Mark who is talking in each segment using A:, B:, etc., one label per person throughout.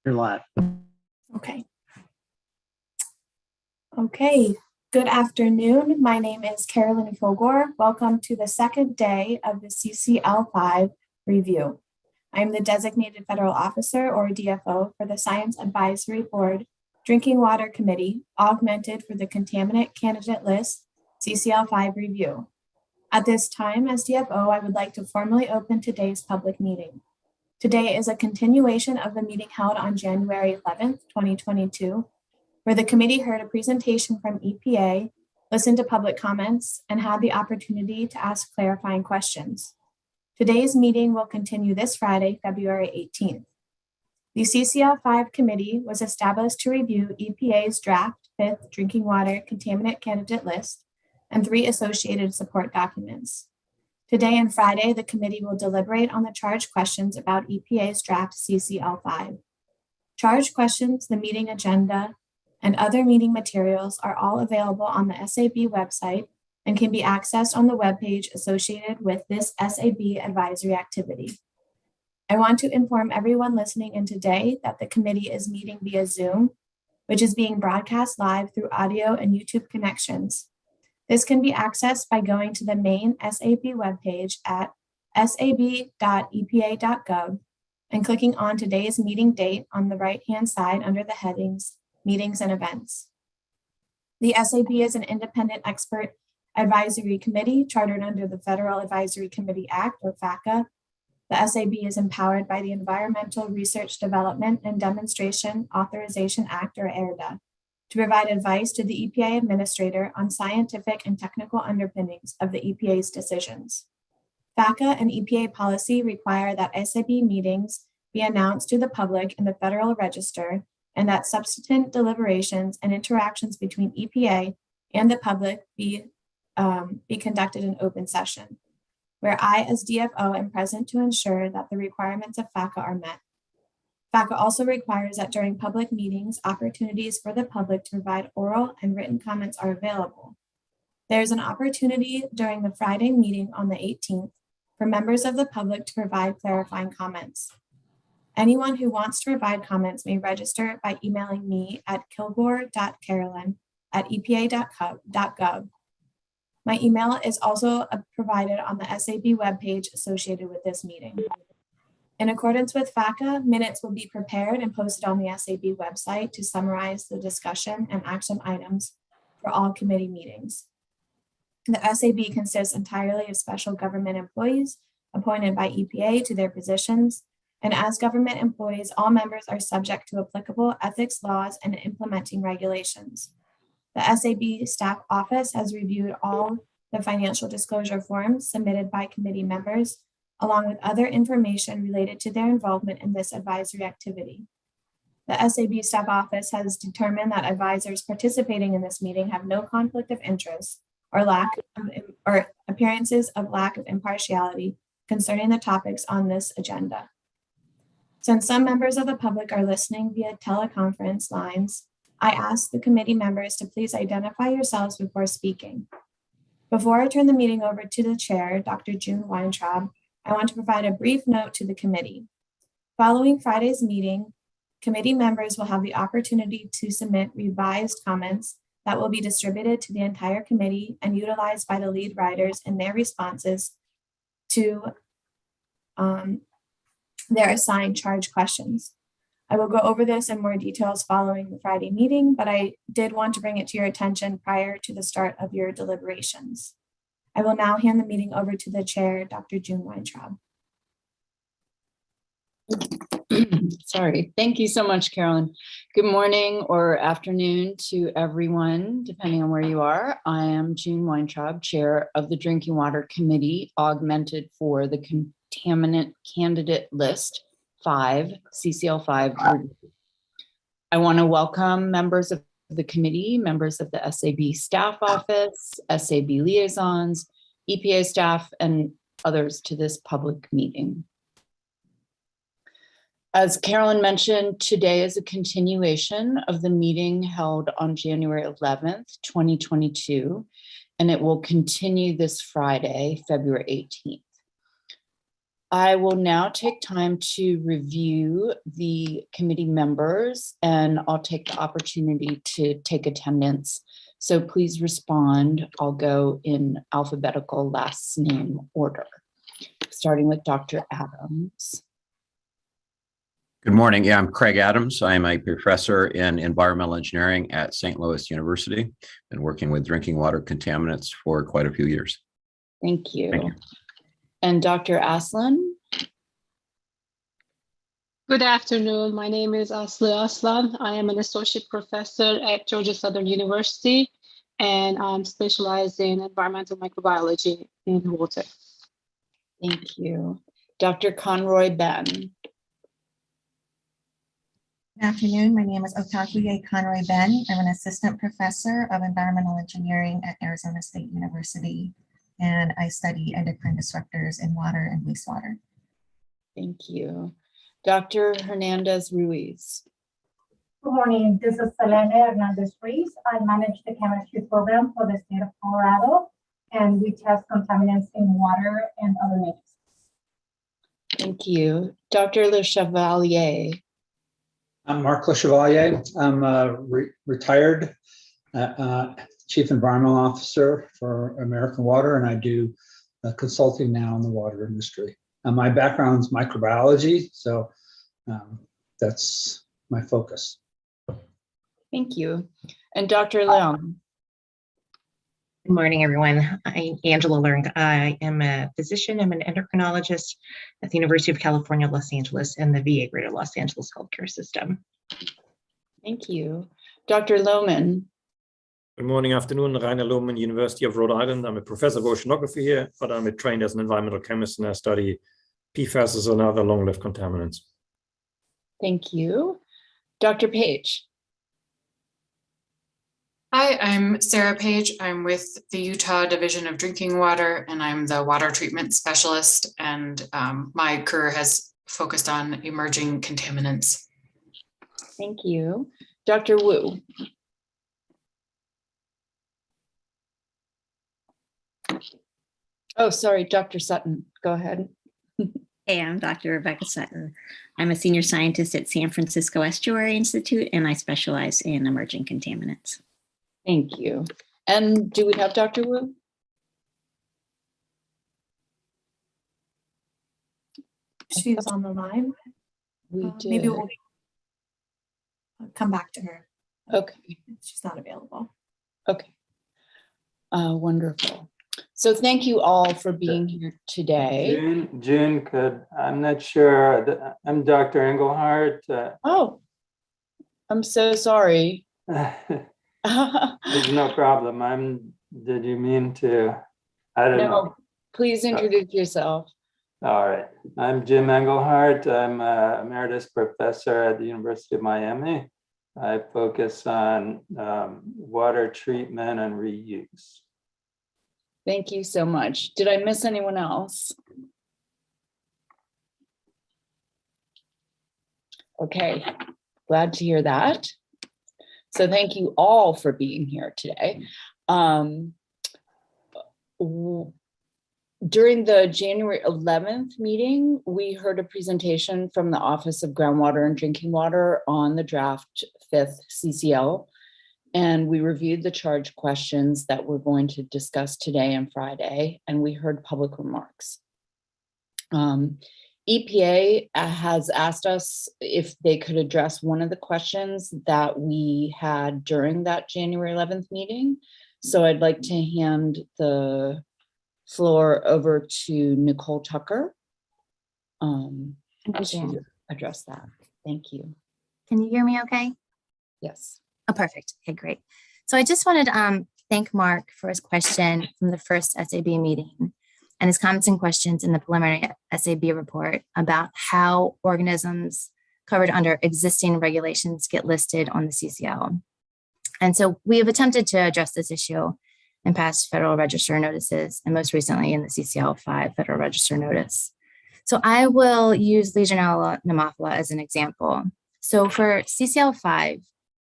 A: You're live.
B: Okay. Good afternoon. My name is Carolyn Kilgore. Welcome to the second day of the CCL5 review. I'm the designated federal officer, or DFO, for the Science Advisory Board Drinking Water Committee, augmented for the Contaminant Candidate List CCL5 review. At this time, as DFO, I would like to formally open today's public meeting. Today is a continuation of the meeting held on January 11th, 2022, where the committee heard a presentation from EPA, listened to public comments, and had the opportunity to ask clarifying questions. Today's meeting will continue this Friday, February 18th. The CCL5 committee was established to review EPA's draft 5th Drinking Water Contaminant Candidate List and 3 associated support documents. Today and Friday, the committee will deliberate on the charge questions about EPA's draft CCL5. Charge questions, the meeting agenda, and other meeting materials are all available on the SAB website and can be accessed on the webpage associated with this SAB advisory activity. I want to inform everyone listening in today that the committee is meeting via Zoom, which is being broadcast live through audio and YouTube connections. This can be accessed by going to the main SAB webpage at sab.epa.gov and clicking on today's meeting date on the right-hand side under the headings Meetings and Events. The SAB is an independent expert advisory committee chartered under the Federal Advisory Committee Act, or FACA. The SAB is empowered by the Environmental Research Development and Demonstration Authorization Act, or ERDA, to provide advice to the EPA administrator on scientific and technical underpinnings of the EPA's decisions. FACA and EPA policy require that SAB meetings be announced to the public in the Federal Register and that subsequent deliberations and interactions between EPA and the public be conducted in open session, where I, as DFO, am present to ensure that the requirements of FACA are met. FACA also requires that during public meetings, opportunities for the public to provide oral and written comments are available. There is an opportunity during the Friday meeting on the 18th for members of the public to provide clarifying comments. Anyone who wants to provide comments may register by emailing me at kilgore.carolyn@epa.gov. My email is also provided on the SAB webpage associated with this meeting. In accordance with FACA, minutes will be prepared and posted on the SAB website to summarize the discussion and action items for all committee meetings. The SAB consists entirely of special government employees appointed by EPA to their positions, and as government employees, all members are subject to applicable ethics laws and implementing regulations. The SAB staff office has reviewed all the financial disclosure forms submitted by committee members, along with other information related to their involvement in this advisory activity. The SAB staff office has determined that advisors participating in this meeting have no conflict of interest or appearances of lack of impartiality concerning the topics on this agenda. Since some members of the public are listening via teleconference lines, I ask the committee members to please identify yourselves before speaking. Before I turn the meeting over to the chair, Dr. June Weintraub, I want to provide a brief note to the committee. Following Friday's meeting, committee members will have the opportunity to submit revised comments that will be distributed to the entire committee and utilized by the lead writers in their responses to their assigned charge questions. I will go over this in more details following the Friday meeting, but I did want to bring it to your attention prior to the start of your deliberations. I will now hand the meeting over to the chair, Dr. June Weintraub.
C: Sorry. Thank you so much, Carolyn. Good morning or afternoon to everyone, depending on where you are. I am June Weintraub, chair of the Drinking Water Committee, augmented for the Contaminant Candidate List 5, CCL5. I want to welcome members of the committee, members of the SAB staff office, SAB liaisons, EPA staff, and others to this public meeting. As Carolyn mentioned, today is a continuation of the meeting held on January 11th, 2022, and it will continue this Friday, February 18th. I will now take time to review the committee members, and I'll take the opportunity to take attendance. So please respond. I'll go in alphabetical last name order, starting with Dr. Adams.
A: Good morning. Yeah, I'm Craig Adams. I'm a professor in environmental engineering at St. Louis University. Been working with drinking water contaminants for quite a few years.
C: Thank you.
A: Thank you.
C: And Dr. Aslan?
D: Good afternoon. My name is Aslı Aslan. I am an associate professor at Georgia Southern University, and I'm specialized in environmental microbiology in water.
C: Thank you. Dr. Conroy Ben.
E: Good afternoon. My name is Otakuye Conroy Ben. I'm an assistant professor of environmental engineering at Arizona State University, and I study endocrine disruptors in water and wastewater.
C: Thank you. Dr. Hernandez Ruiz.
F: Good morning. This is Selene Hernandez Ruiz. I manage the chemistry program for the state of Colorado, and we test contaminants in water and other matrices.
C: Thank you. Dr. Le Chevalier.
G: I'm Marc Le Chevalier. I'm retired Chief Environmental Officer for American Water, and I do consulting now in the water industry. My background is microbiology, so that's my focus.
C: Thank you. And Dr. Leung.
H: Good morning, everyone. I'm Angela Leung. I am a physician. I'm an endocrinologist at the University of California, Los Angeles, and the VA Greater Los Angeles Healthcare System.
C: Thank you. Dr. Lohman.
I: Good morning, afternoon. Rainer Lohmann, University of Rhode Island. I'm a professor of oceanography here, but I'm trained as an environmental chemist, and I study PFAS and other long-lived contaminants.
C: Thank you. Dr. Page.
J: Hi, I'm Sarah Page. I'm with the Utah Division of Drinking Water, and I'm the water treatment specialist. And my career has focused on emerging contaminants.
C: Thank you. Dr. Wu. Oh, sorry, Dr. Sutton. Go ahead.
K: Hey, I'm Dr. Rebecca Sutton. I'm a senior scientist at San Francisco Estuary Institute, and I specialize in emerging contaminants.
C: Thank you. And do we have Dr. Wu?
B: She was on the line.
C: We did.
B: Maybe we'll come back to her.
C: Okay.
B: She's not available.
C: Okay. Wonderful. So thank you all for being here today.
L: June I'm not sure. I'm Dr. Engelhardt.
C: Oh, I'm so sorry.
L: There's no problem. Did you mean to? I don't know.
C: Please introduce yourself.
L: All right. I'm Jim Engelhardt. I'm emeritus professor at the University of Miami. I focus on water treatment and reuse.
C: Thank you so much. Did I miss anyone else? Okay, glad to hear that. So thank you all for being here today. During the January 11th meeting, we heard a presentation from the Office of Groundwater and Drinking Water on the draft 5th CCL. And we reviewed the charge questions that we're going to discuss today and Friday, and we heard public remarks. EPA has asked us if they could address one of the questions that we had during that January 11th meeting. So I'd like to hand the floor over to Nicole Tucker to address that. Thank you.
K: Can you hear me okay?
C: Yes.
K: Oh, perfect. Okay, great. So I just wanted to thank Mark for his question from the first SAB meeting and his comments and questions in the preliminary SAB report about how organisms covered under existing regulations get listed on the CCL. And so we have attempted to address this issue in past Federal Register notices, and most recently in the CCL 5 Federal Register notice. So I will use Legionella pneumophila as an example. So for CCL 5,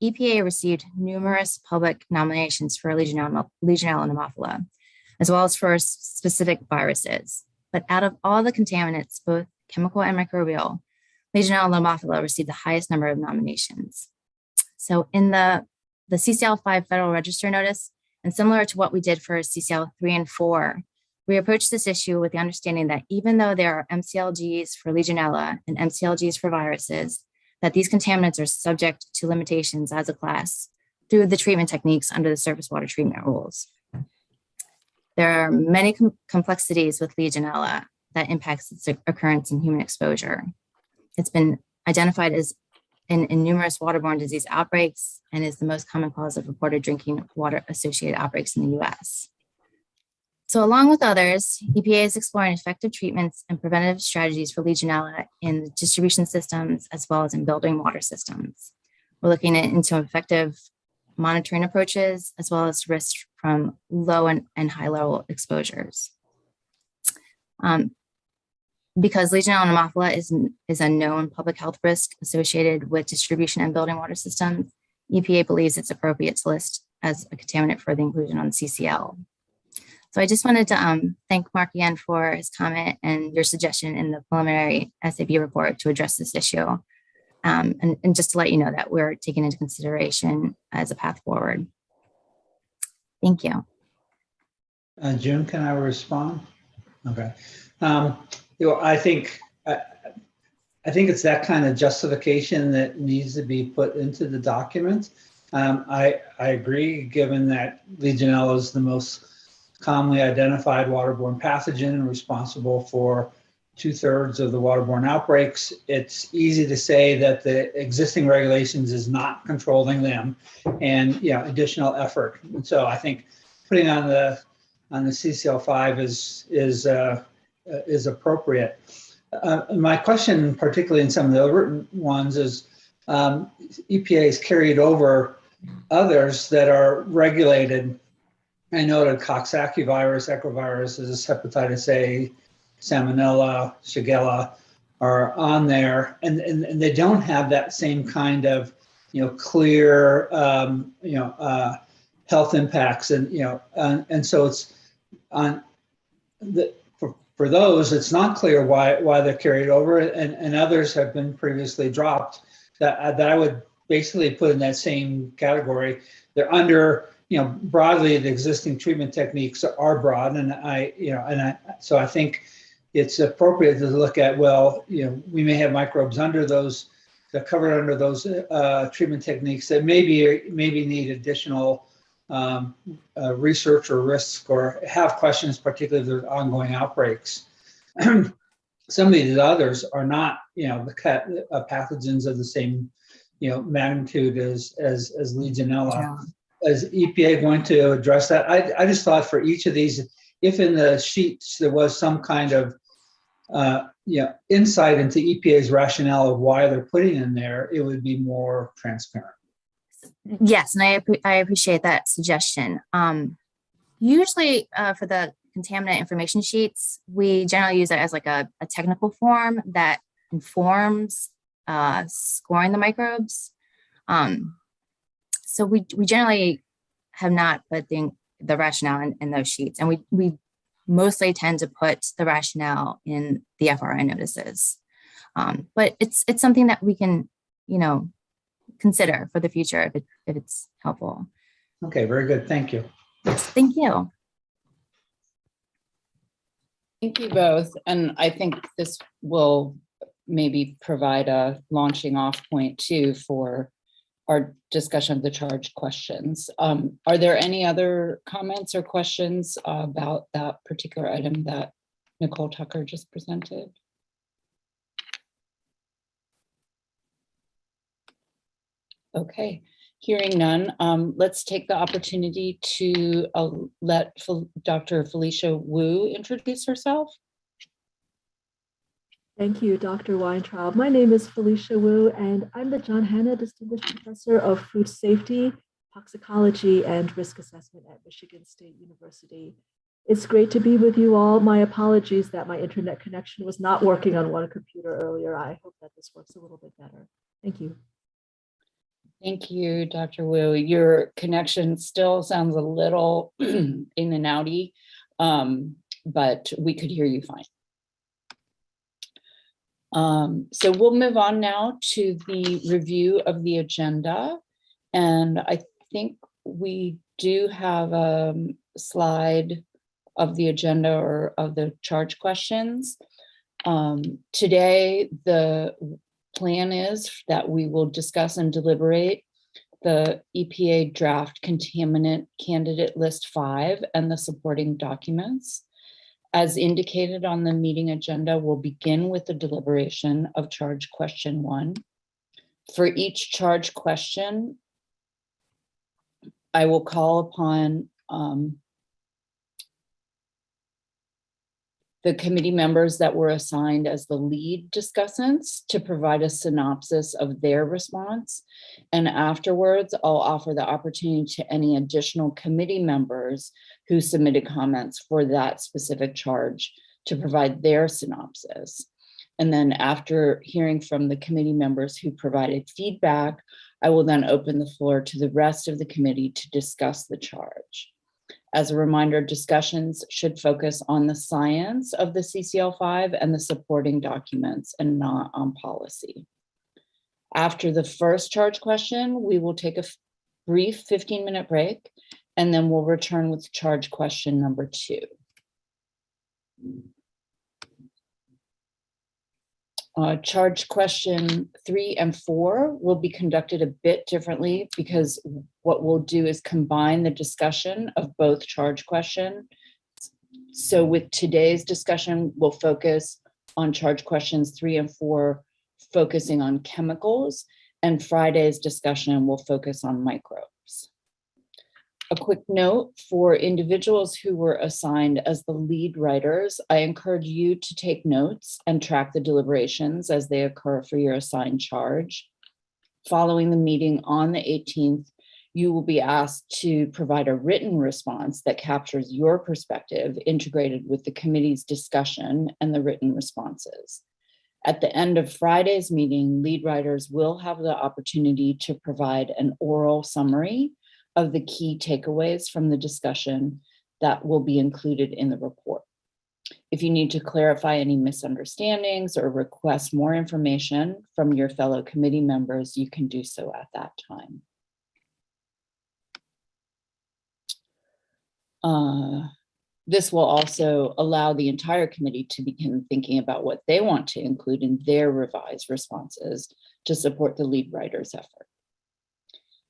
K: EPA received numerous public nominations for Legionella pneumophila, as well as for specific viruses. but out of all the contaminants, both chemical and microbial, Legionella and Haemophila received the highest number of nominations. So in the CCL5 Federal Register notice, and similar to what we did for CCL 3 and 4, we approached this issue with the understanding that even though there are MCLGs for Legionella and MCLGs for viruses, that these contaminants are subject to limitations as a class through the treatment techniques under the surface water treatment rules. There are many complexities with Legionella that impacts its occurrence in human exposure. It's been identified as in numerous waterborne disease outbreaks and is the most common cause of reported drinking water associated outbreaks in the US. So along with others, EPA is exploring effective treatments and preventative strategies for Legionella in distribution systems as well as in building water systems. We're looking into effective monitoring approaches as well as risks from low and high level exposures. Because Legionella and Haemophila is a known public health risk associated with distribution and building water systems, EPA believes it's appropriate to list as a contaminant for the inclusion on CCL. So I just wanted to thank Mark again for his comment and your suggestion in the preliminary SAB report to address this issue. And just to let you know that we're taking into consideration as a path forward. Thank you.
G: June, can I respond? Okay. I think it's that kind of justification that needs to be put into the document. I agree, given that Legionella is the most commonly identified waterborne pathogen and responsible for 2/3 of the waterborne outbreaks. It's easy to say that the existing regulations is not controlling them, and additional effort. And so I think putting on the CCL5 is appropriate. My question, particularly in some of the written ones, is EPA has carried over others that are regulated. I noted Coxsackie virus, equiviruses, hepatitis A, Salmonella, Shigella are on there, and they don't have that same kind of clear health impacts, and so it's on the for those it's not clear why they're carried over, and others have been previously dropped that I would basically put in that same category. They're under broadly the existing treatment techniques are broad, so I think it's appropriate to look at, we may have microbes under those, that covered under those treatment techniques that maybe need additional research or risk, or have questions, particularly if there's ongoing outbreaks. Some of these others are not, the pathogens of the same, magnitude as Legionella. Yeah. Is EPA going to address that? I just thought for each of these, if in the sheets there was some kind of insight into EPA's rationale of why they're putting in there, it would be more transparent.
K: Yes, and I appreciate that suggestion. Usually for the contaminant information sheets, we generally use it as like a technical form that informs scoring the microbes. So we generally have not put the rationale in those sheets, and we mostly tend to put the rationale in the FRI notices. But it's something that we can, consider for the future if it's helpful.
G: Okay, very good. Thank you.
K: Thank you.
C: Thank you both. And I think this will maybe provide a launching off point too for our discussion of the charged questions. Are there any other comments or questions about that particular item that Nicole Tucker just presented? Okay, hearing none, let's take the opportunity to let Dr. Felicia Wu introduce herself.
M: Thank you, Dr. Weintraub. My name is Felicia Wu, and I'm the John Hanna Distinguished Professor of Food Safety, Toxicology, and Risk Assessment at Michigan State University. It's great to be with you all. My apologies that my internet connection was not working on one computer earlier. I hope that this works a little bit better. Thank you.
C: Thank you, Dr. Wu. Your connection still sounds a little in and outy, but we could hear you fine. So we'll move on now to the review of the agenda. And I think we do have a slide of the agenda or of the charge questions. Today, the plan is that we will discuss and deliberate the EPA draft contaminant candidate list 5 and the supporting documents. As indicated on the meeting agenda, we'll begin with the deliberation of charge question 1. For each charge question, I will call upon the committee members that were assigned as the lead discussants to provide a synopsis of their response. And afterwards, I'll offer the opportunity to any additional committee members who submitted comments for that specific charge to provide their synopsis. And then after hearing from the committee members who provided feedback, I will then open the floor to the rest of the committee to discuss the charge. As a reminder, discussions should focus on the science of the CCL5 and the supporting documents and not on policy. After the first charge question, we will take a brief 15-minute break, and then we'll return with charge question number 2. Charge question 3 and 4 will be conducted a bit differently because what we'll do is combine the discussion of both charge questions. So with today's discussion, we'll focus on charge questions 3 and 4, focusing on chemicals, and Friday's discussion will focus on microbes. A quick note for individuals who were assigned as the lead writers, I encourage you to take notes and track the deliberations as they occur for your assigned charge. Following the meeting on the 18th, you will be asked to provide a written response that captures your perspective integrated with the committee's discussion and the written responses. At the end of Friday's meeting, lead writers will have the opportunity to provide an oral summary of the key takeaways from the discussion that will be included in the report. If you need to clarify any misunderstandings or request more information from your fellow committee members, you can do so at that time. This will also allow the entire committee to begin thinking about what they want to include in their revised responses to support the lead writer's effort.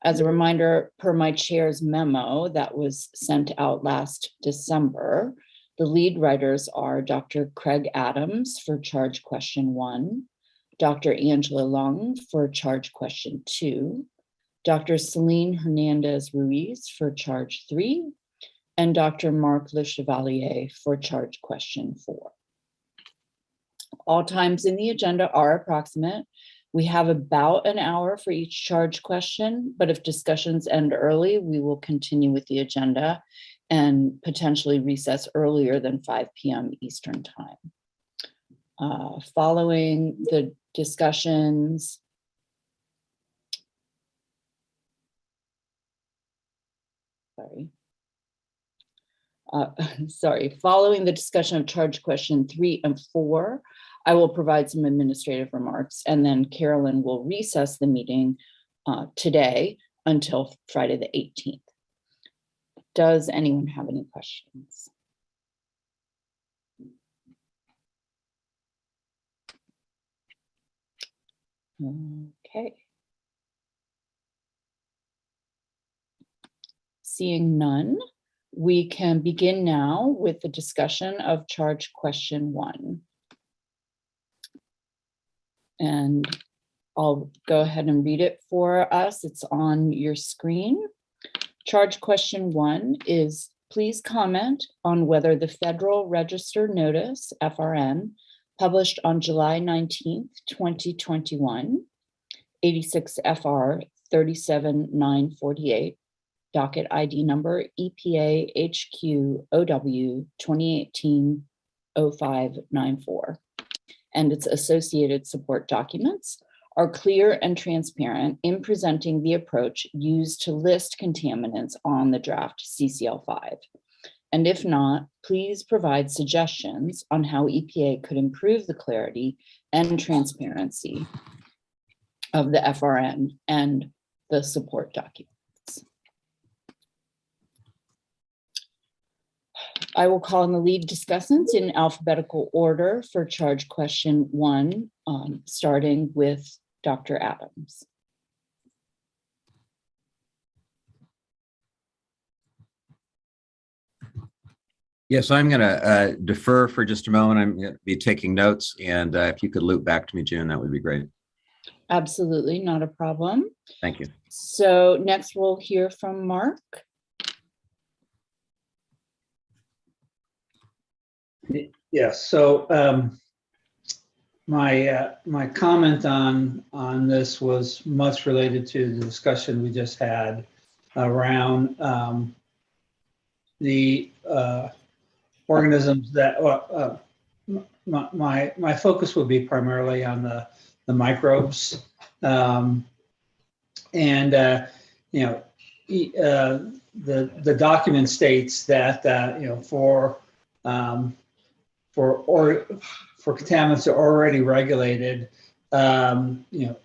C: As a reminder, per my chair's memo that was sent out last December, the lead writers are Dr. Craig Adams for charge question 1, Dr. Angela Lung for charge question 2, Dr. Celine Hernandez Ruiz for charge 3, and Dr. Marc Le Chevalier for charge question 4. All times in the agenda are approximate. We have about an hour for each charge question, but if discussions end early, we will continue with the agenda and potentially recess earlier than 5 p.m. Eastern time. Following the discussions, following the discussion of charge question 3 and 4, I will provide some administrative remarks, and then Carolyn will recess the meeting today until Friday the 18th. Does anyone have any questions? Okay. Seeing none, we can begin now with the discussion of charge question 1. And I'll go ahead and read it for us. It's on your screen. Charge question 1 is, please comment on whether the Federal Register Notice, FRN, published on July 19th, 2021, 86 FR 37948, docket ID number EPA HQ OW 2018-0594, and its associated support documents are clear and transparent in presenting the approach used to list contaminants on the draft CCL5, And if not, please provide suggestions on how EPA could improve the clarity and transparency of the FRN and the support documents. I will call on the lead discussants in alphabetical order for charge question 1, starting with Dr. Adams.
A: Yes, I'm going to defer for just a moment. I'm going to be taking notes, and if you could loop back to me, June, that would be great.
C: Absolutely, not a problem.
A: Thank you.
C: So next we'll hear from Mark.
G: Yes, so my comment on this was much related to the discussion we just had around the organisms that my focus would be primarily on the microbes, and you know, the document states that you know, for contaminants that are already regulated, you know,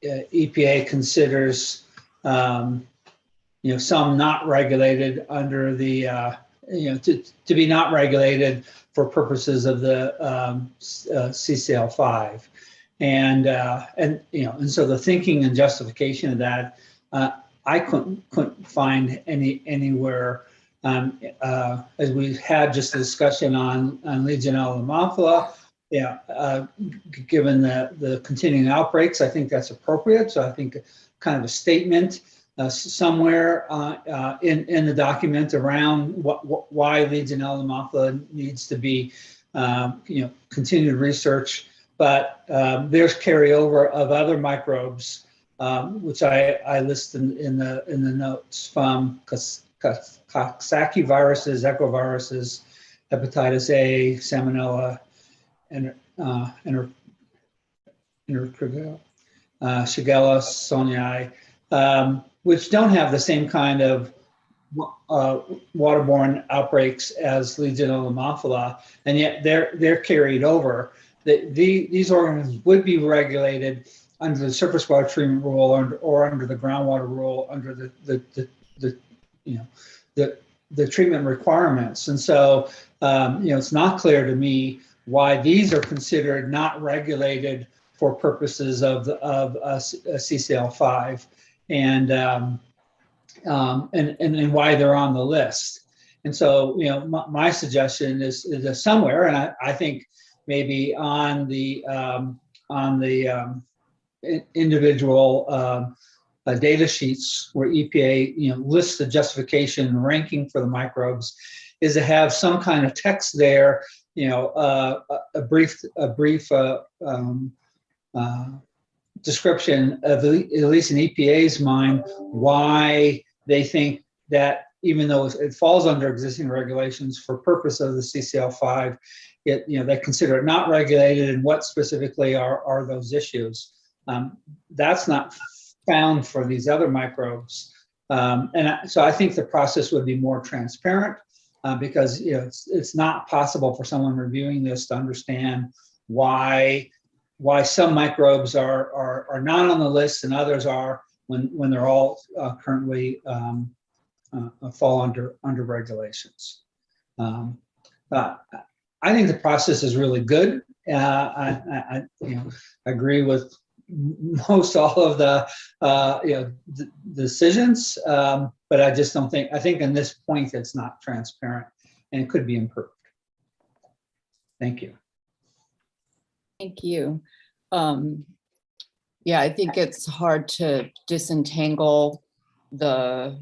G: EPA considers you know, some not regulated under the you know, to be not regulated for purposes of the CCL 5, and you know, and so the thinking and justification of that, I couldn't find anywhere. As we had just a discussion on Legionella Haemophila, yeah, given the continuing outbreaks, I think that's appropriate. So I think kind of a statement somewhere in the document around why Legionella Haemophila needs to be, you know, continued research. But there's carryover of other microbes, which I list in the notes from Coxsackie viruses, echoviruses, hepatitis A, Salmonella, and Shigella sonnei, which don't have the same kind of waterborne outbreaks as Legionella Haemophila, and yet they're carried over. These organisms would be regulated under the surface water treatment rule or under the groundwater rule, under the you know, the treatment requirements. And so you know, it's not clear to me why these are considered not regulated for purposes of CCL 5, and why they're on the list. And so, you know, my suggestion is somewhere, and I think maybe on the individual data sheets where EPA, you know, lists the justification and ranking for the microbes, is to have some kind of text there, you know, a brief description of, at least in EPA's mind, why they think that even though it falls under existing regulations for purpose of the CCL 5, it, you know, they consider it not regulated, and what specifically are those issues. That's not found for these other microbes, and so I think the process would be more transparent, because, you know, it's not possible for someone reviewing this to understand why some microbes are not on the list and others are, when they're all currently fall under regulations. I think the process is really good. I you know, agree with most all of the you know, decisions, but I just don't think, I think in this point it's not transparent and it could be improved. Thank you.
C: Thank you. Yeah, I think it's hard to disentangle the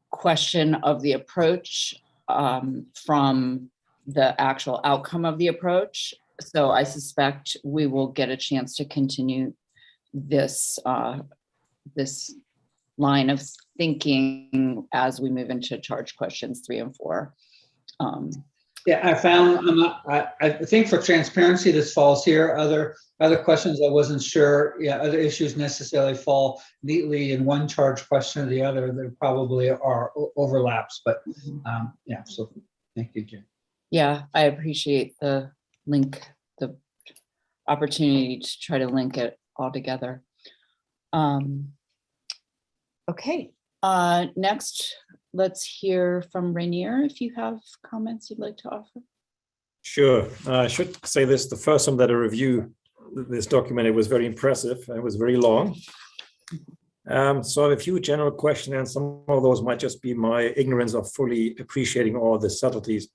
C: question of the approach from the actual outcome of the approach. So I suspect we will get a chance to continue this this line of thinking as we move into charge questions 3 and 4.
G: Yeah, I found, I think for transparency, this falls here. Other questions I wasn't sure, yeah, other issues necessarily fall neatly in one charge question or the other. There probably are overlaps, but yeah, so thank you, Jim.
C: Yeah, I appreciate the link, the opportunity to try to link it all together. Okay, next, let's hear from Rainier if you have comments you'd like to offer.
I: Sure. I should say this, the first time that I reviewed this document, it was very impressive. It was very long. So I have a few general questions, and some of those might just be my ignorance of fully appreciating all the subtleties.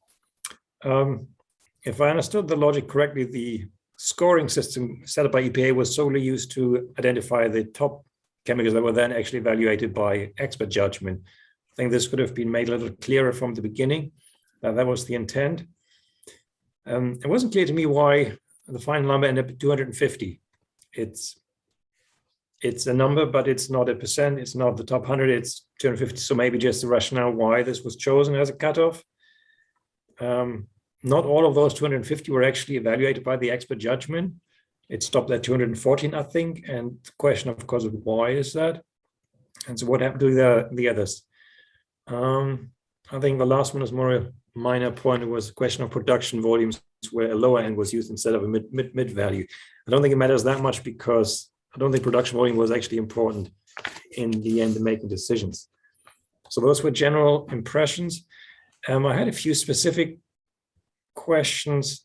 I: If I understood the logic correctly, the scoring system set up by EPA was solely used to identify the top chemicals that were then actually evaluated by expert judgment. I think this could have been made a little clearer from the beginning. That was the intent. It wasn't clear to me why the final number ended up at 250. It's a number, but it's not a percent. It's not the top 100. It's 250. So maybe just the rationale why this was chosen as a cutoff. Not all of those 250 were actually evaluated by the expert judgment. It stopped at 214, I think. And the question, of course, is why is that? And so what happened to the others? I think the last one is more a minor point. It was a question of production volumes where a lower end was used instead of a mid value. I don't think it matters that much because I don't think production volume was actually important in the end in making decisions. So those were general impressions. I had a few specific questions,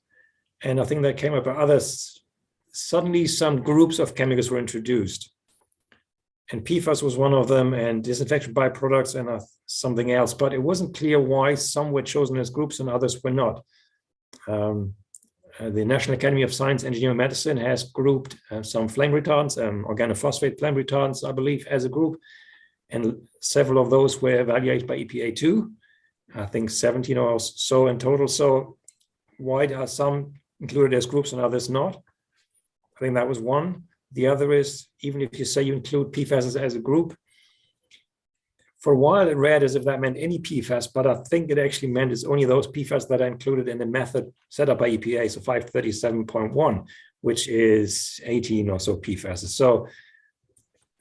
I: and I think that came up by others. Suddenly some groups of chemicals were introduced, and PFAS was one of them, and disinfection byproducts and something else, but it wasn't clear why some were chosen as groups and others were not. The National Academy of Science, Engineering, and Medicine has grouped some flame retardants, organophosphate flame retardants, I believe, as a group, and several of those were evaluated by EPA too. I think 17 or so in total. So why are some included as groups and others not? I think that was one. The other is, even if you say you include PFAS as a group, for a while it read as if that meant any PFAS, but I think it actually meant it's only those PFAS that are included in the method set up by EPA, so 537.1, which is 18 or so PFAS. So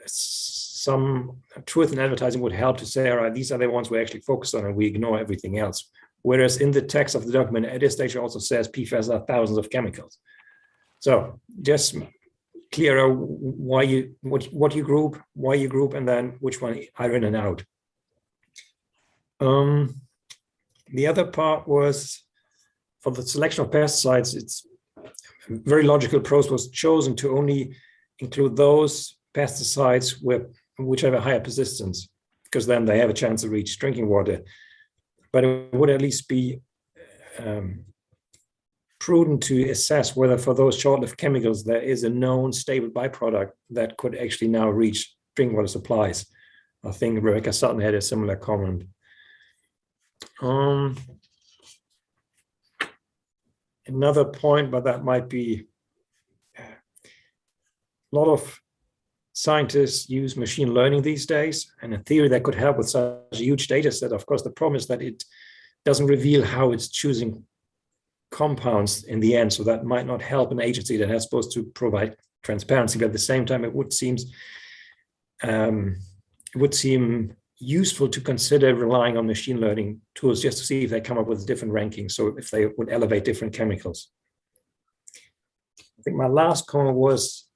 I: some truth in advertising would help to say, all right, these are the ones we actually focus on and we ignore everything else. Whereas in the text of the document, at this stage also says PFAS are thousands of chemicals. So just clearer why what you group, why you group, and then which one are in and out. The other part was for the selection of pesticides. It's a very logical approach was chosen to only include those pesticides which have a higher persistence, because then they have a chance to reach drinking water. But it would at least be prudent to assess whether for those short-lived chemicals there is a known stable byproduct that could actually now reach drinking water supplies. I think Rebecca Sutton had a similar comment. Another point, but that might be a lot of scientists use machine learning these days, and in theory that could help with such a huge data set. Of course, the problem is that it doesn't reveal how it's choosing compounds in the end, so that might not help an agency that has supposed to provide transparency. But at the same time, it would seem useful to consider relying on machine learning tools just to see if they come up with different rankings, so if they would elevate different chemicals. I think my last comment was,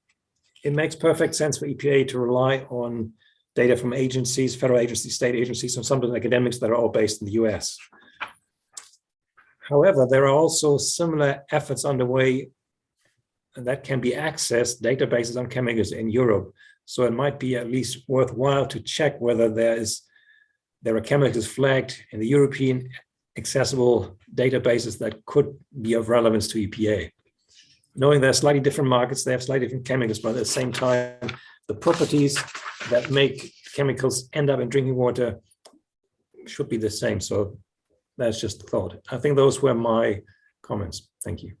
I: it makes perfect sense for EPA to rely on data from agencies, federal agencies, state agencies, and sometimes academics that are all based in the US. However, there are also similar efforts underway that can be accessed, databases on chemicals in Europe. So it might be at least worthwhile to check whether there are chemicals flagged in the European accessible databases that could be of relevance to EPA. Knowing they're slightly different markets, they have slightly different chemicals, but at the same time, the properties that make chemicals end up in drinking water should be the same. So that's just a thought. I think those were my comments. Thank you.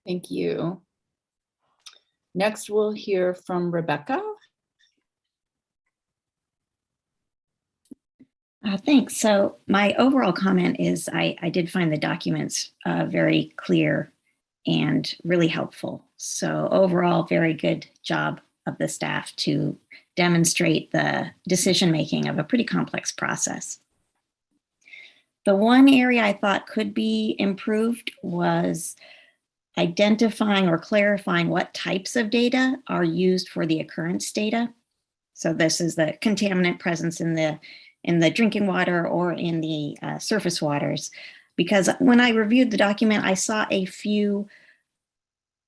C: Thank you. Next, we'll hear from Rebecca.
N: Thanks. So my overall comment is I did find the documents very clear and really helpful. So overall, very good job of the staff to demonstrate the decision-making of a pretty complex process. The one area I thought could be improved was identifying or clarifying what types of data are used for the occurrence data. So this is the contaminant presence in the drinking water or in the surface waters. Because when I reviewed the document, I saw a few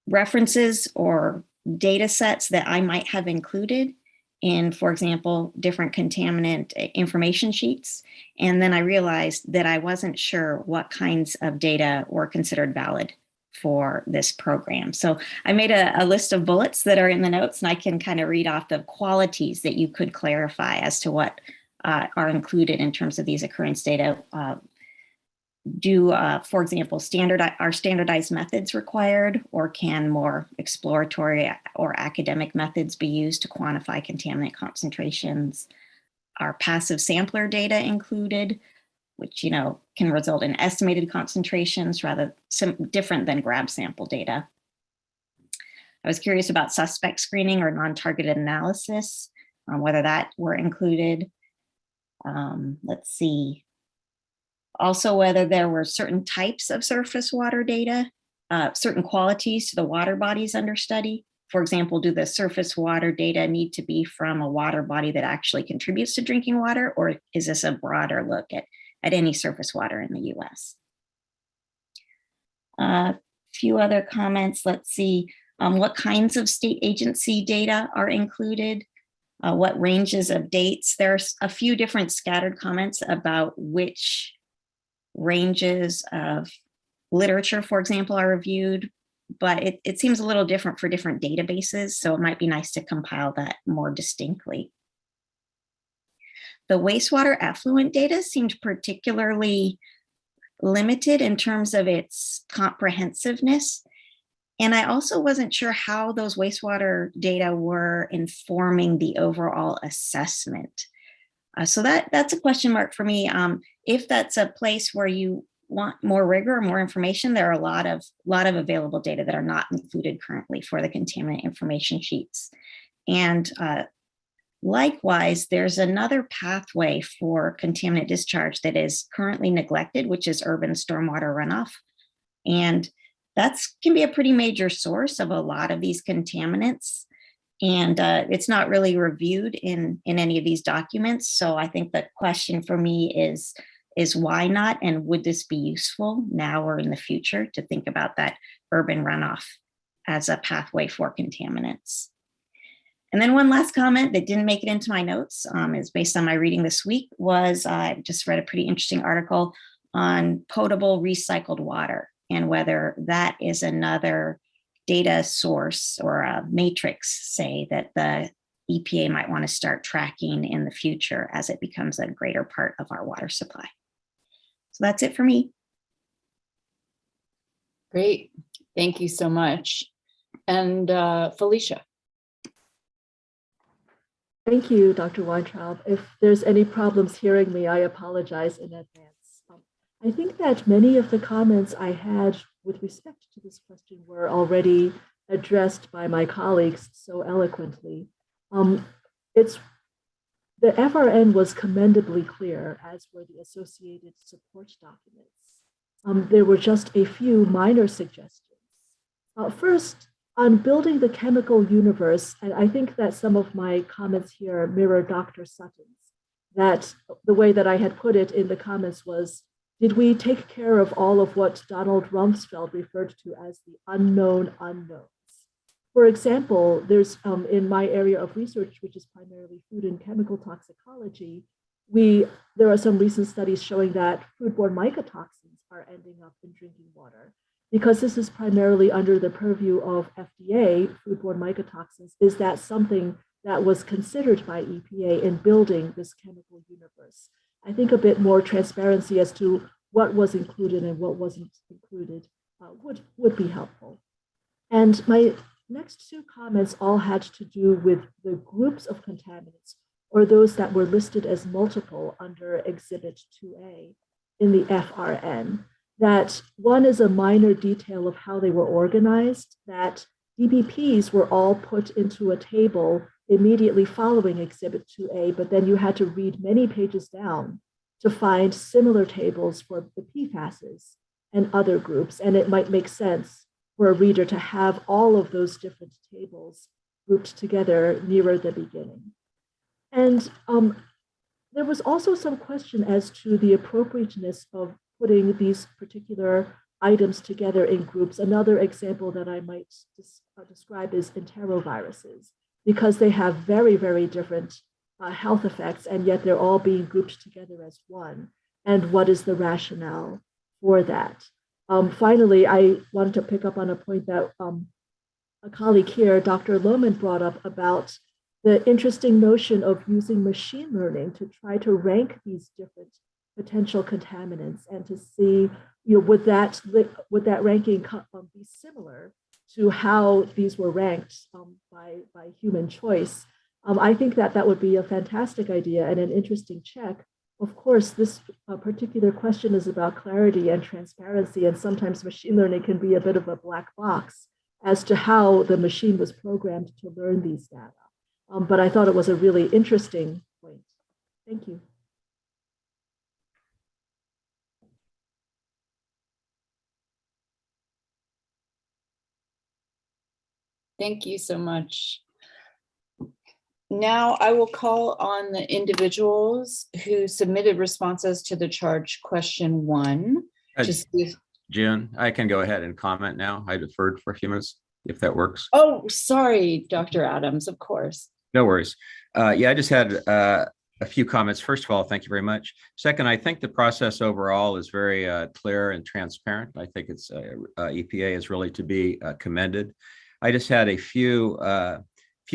N: references or data sets that I might have included in, for example, different contaminant information sheets. And then I realized that I wasn't sure what kinds of data were considered valid for this program. So I made a list of bullets that are in the notes, and I can kind of read off the qualities that you could clarify as to what are included in terms of these occurrence data. For example, are standardized methods required, or can more exploratory or academic methods be used to quantify contaminant concentrations? Are passive sampler data included, which can result in estimated concentrations rather different than grab sample data? I was curious about suspect screening or non-targeted analysis, whether that were included. Let's see. Also, whether there were certain types of surface water data, certain qualities to the water bodies under study. For example, do the surface water data need to be from a water body that actually contributes to drinking water, or is this a broader look at any surface water in the US? A few other comments. Let's see. What kinds of state agency data are included? What ranges of dates? There's a few different scattered comments about which ranges of literature, for example, are reviewed, but it seems a little different for different databases, so it might be nice to compile that more distinctly. The wastewater effluent data seemed particularly limited in terms of its comprehensiveness. And I also wasn't sure how those wastewater data were informing the overall assessment. So that's a question mark for me. If that's a place where you want more rigor or more information, there are a lot of available data that are not included currently for the contaminant information sheets. And likewise, there's another pathway for contaminant discharge that is currently neglected, which is urban stormwater runoff. And that can be a pretty major source of a lot of these contaminants. And it's not really reviewed in any of these documents. So I think the question for me is why not? And would this be useful now or in the future to think about that urban runoff as a pathway for contaminants? And then one last comment that didn't make it into my notes is based on my reading this week was I just read a pretty interesting article on potable recycled water and whether that is another data source or a matrix, say, that the EPA might want to start tracking in the future as it becomes a greater part of our water supply. So that's it for me.
C: Great. Thank you so much. And Felicia.
M: Thank you, Dr. Weintraub. If there's any problems hearing me, I apologize in advance. I think that many of the comments I had with respect to this question were already addressed by my colleagues so eloquently. The FRN was commendably clear, as were the associated support documents. There were just a few minor suggestions. First, on building the chemical universe, and I think that some of my comments here mirror Dr. Sutton's, that the way that I had put it in the comments was, did we take care of all of what Donald Rumsfeld referred to as the unknown unknowns? For example, there's in my area of research, which is primarily food and chemical toxicology, there are some recent studies showing that foodborne mycotoxins are ending up in drinking water. Because this is primarily under the purview of FDA, foodborne mycotoxins, is that something that was considered by EPA in building this chemical universe? I think a bit more transparency as to what was included and what wasn't included would be helpful. And my next two comments all had to do with the groups of contaminants or those that were listed as multiple under Exhibit 2A in the FRN. That one is a minor detail of how they were organized, that DBPs were all put into a table immediately following Exhibit 2A, but then you had to read many pages down to find similar tables for the PFASs and other groups. And it might make sense for a reader to have all of those different tables grouped together nearer the beginning. And there was also some question as to the appropriateness of putting these particular items together in groups. Another example that I might describe is enteroviruses, because they have very, very different health effects, and yet they're all being grouped together as one. And what is the rationale for that? Finally, I wanted to pick up on a point that a colleague here, Dr. Lohman, brought up about the interesting notion of using machine learning to try to rank these different potential contaminants and to see, would that ranking be similar to how these were ranked by human choice? I think that would be a fantastic idea and an interesting check. Of course, this particular question is about clarity and transparency, and sometimes machine learning can be a bit of a black box as to how the machine was programmed to learn these data. But I thought it was a really interesting point. Thank you.
C: Thank you so much. Now I will call on the individuals who submitted responses to the charge question 1.
A: June, I can go ahead and comment now. I deferred for a few minutes, if that works.
C: Oh, sorry, Dr. Adams, of course.
A: No worries. Yeah, I just had a few comments. First of all, thank you very much. Second, I think the process overall is very clear and transparent. I think it's EPA is really to be commended. I just had a few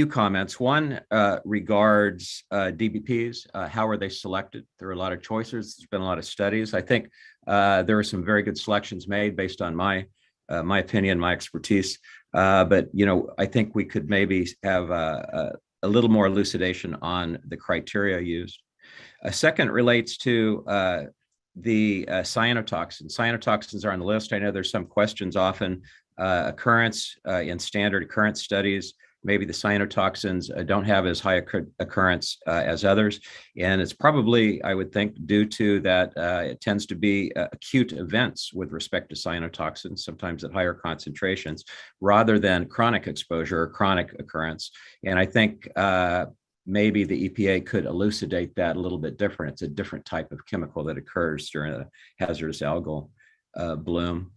A: comments. One regards DBPs. How are they selected? There are a lot of choices. There's been a lot of studies. I think there are some very good selections made based on my opinion, my expertise. But I think we could maybe have a little more elucidation on the criteria used. A second relates to the cyanotoxins. Cyanotoxins are on the list. I know there's some questions often. Occurrence in standard occurrence studies, maybe the cyanotoxins don't have as high occurrence as others. And it's probably, I would think, due to that it tends to be acute events with respect to cyanotoxins, sometimes at higher concentrations, rather than chronic exposure or chronic occurrence. And I think maybe the EPA could elucidate that a little bit different. It's a different type of chemical that occurs during a hazardous algal bloom.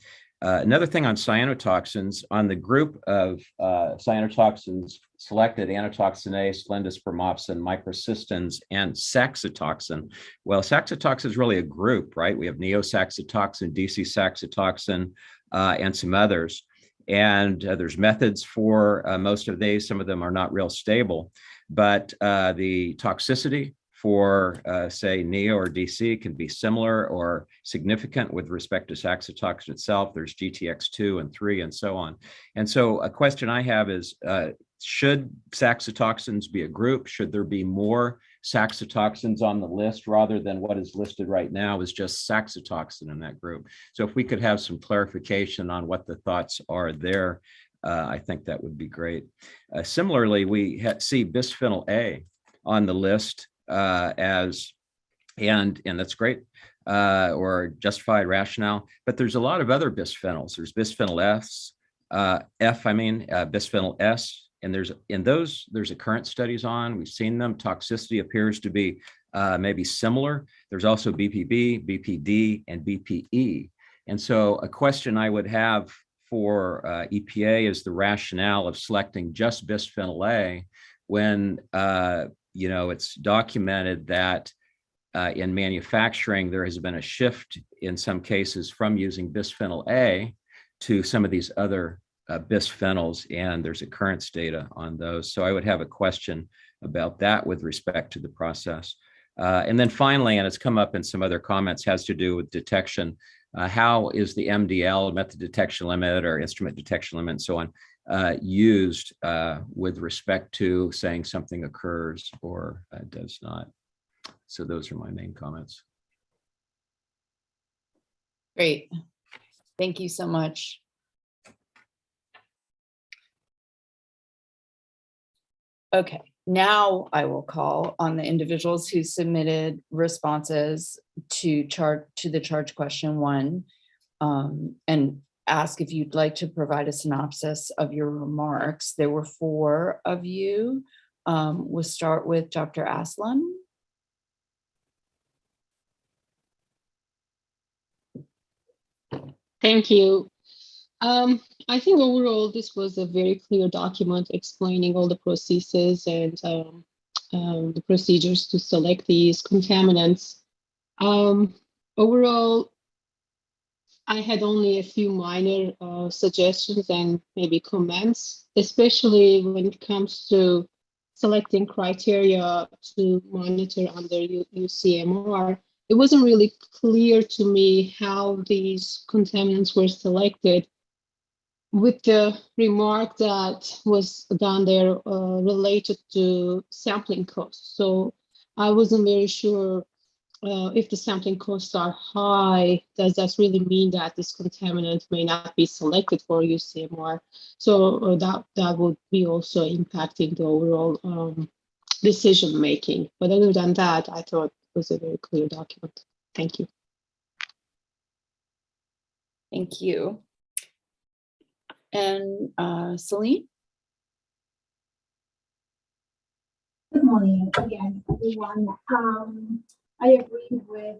A: Another thing on cyanotoxins, on the group of cyanotoxins selected, anatoxinase, splendospermopsin, microcystins, and saxitoxin. Well, saxitoxin is really a group, right? We have neosaxitoxin, DC-saxitoxin, and some others. And there's methods for most of these. Some of them are not real stable, but the toxicity for, say, neo or DC can be similar or significant with respect to saxitoxin itself. There's GTX2 and 3 and so on. And so a question I have is, should saxitoxins be a group? Should there be more saxitoxins on the list rather than what is listed right now is just saxitoxin in that group? So if we could have some clarification on what the thoughts are there, I think that would be great. Similarly, we see bisphenol A on the list as, and that's great, or justified rationale, but there's a lot of other bisphenols. There's bisphenol bisphenol S, and there's occurrence studies on. We've seen them. Toxicity appears to be maybe similar. There's also BPB, BPD, and BPE. And so a question I would have for EPA is the rationale of selecting just bisphenol A when it's documented that in manufacturing, there has been a shift in some cases from using bisphenol A to some of these other bisphenols, and there's occurrence data on those. So I would have a question about that with respect to the process. And then finally, and it's come up in some other comments, has to do with detection. How is the MDL, method detection limit or instrument detection limit and so on, used with respect to saying something occurs or does not. So those are my main comments.
C: Great. Thank you so much. Okay, now I will call on the individuals who submitted responses to the charge question 1, and ask if you'd like to provide a synopsis of your remarks. There were 4 of you. We'll start with Dr. Aslam.
D: Thank you. I think overall this was a very clear document explaining all the processes and the procedures to select these contaminants. Overall, I had only a few minor suggestions and maybe comments, especially when it comes to selecting criteria to monitor under UCMR. It wasn't really clear to me how these contaminants were selected, with the remark that was done there related to sampling costs. So I wasn't very sure if the sampling costs are high, does that really mean that this contaminant may not be selected for UCMR? So that would be also impacting the overall decision making. But other than that, I thought it was a very clear document. Thank you.
C: Thank you. And Celine?
F: Good morning again, everyone. I agree with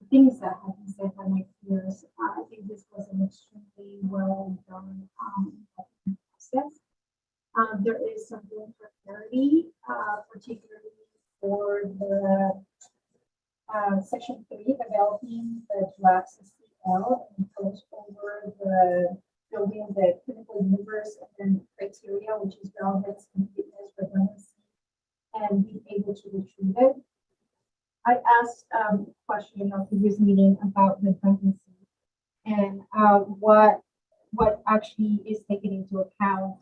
F: things that have been said by my peers. I think this was an extremely well done process. There is some room for clarity, particularly for the section 3, developing the draft CCL, and goes over the building the clinical universe and then criteria, which is relevance, completeness, redundancy, and being able to retrieve it. I asked a question in our previous meeting about redundancy and what actually is taken into account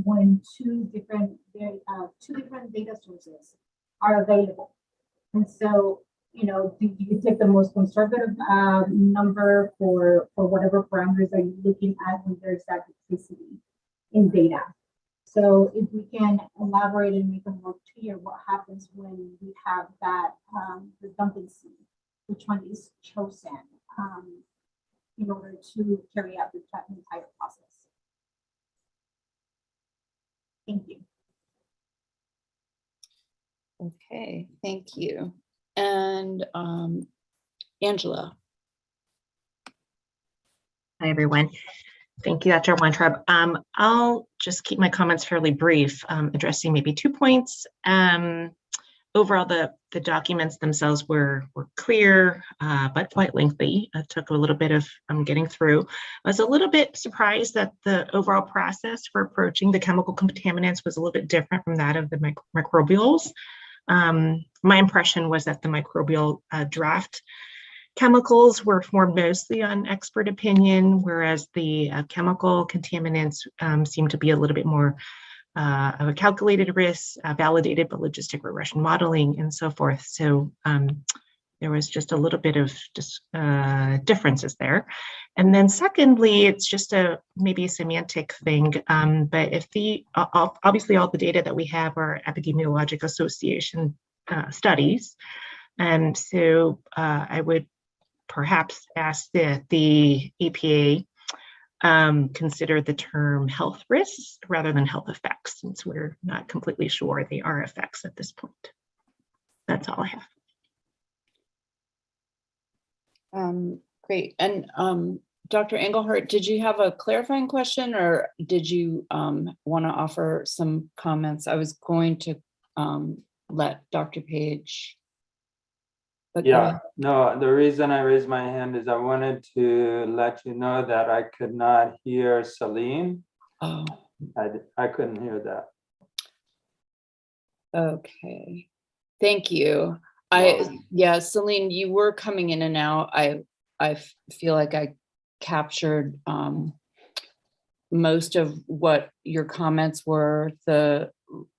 F: when two different data sources are available. And so, you know, do you take the most conservative number for whatever parameters are you looking at when there's that duplicity in data? So if we can elaborate and make it more clear what happens when we have that redundancy, which one is chosen in order to carry out the entire process. Thank you.
C: Okay, thank you. And Angela.
H: Hi, everyone. Thank you, Dr. Weintraub. I'll just keep my comments fairly brief, addressing maybe 2 points. Overall, the documents themselves were clear, but quite lengthy. It took a little bit of getting through. I was a little bit surprised that the overall process for approaching the chemical contaminants was a little bit different from that of the microbials. My impression was that the microbial draft chemicals were formed mostly on expert opinion, whereas the chemical contaminants seem to be a little bit more of a calculated risk, validated by logistic regression modeling and so forth. So there was just a little bit of differences there. And then secondly, it's just maybe a semantic thing, but if obviously all the data that we have are epidemiologic association studies. And so I would perhaps ask that the EPA consider the term health risks rather than health effects, since we're not completely sure they are effects at this point. That's all I have.
C: Great. And Dr. Engelhardt, did you have a clarifying question, or did you want to offer some comments? I was going to let Dr. Page.
L: Yeah, no, the reason I raised my hand is I wanted to let you know that I could not hear Celine.
C: Oh.
L: I couldn't hear that.
C: Okay, thank you. Yeah, Celine, you were coming in and out. I feel like I captured most of what your comments were. The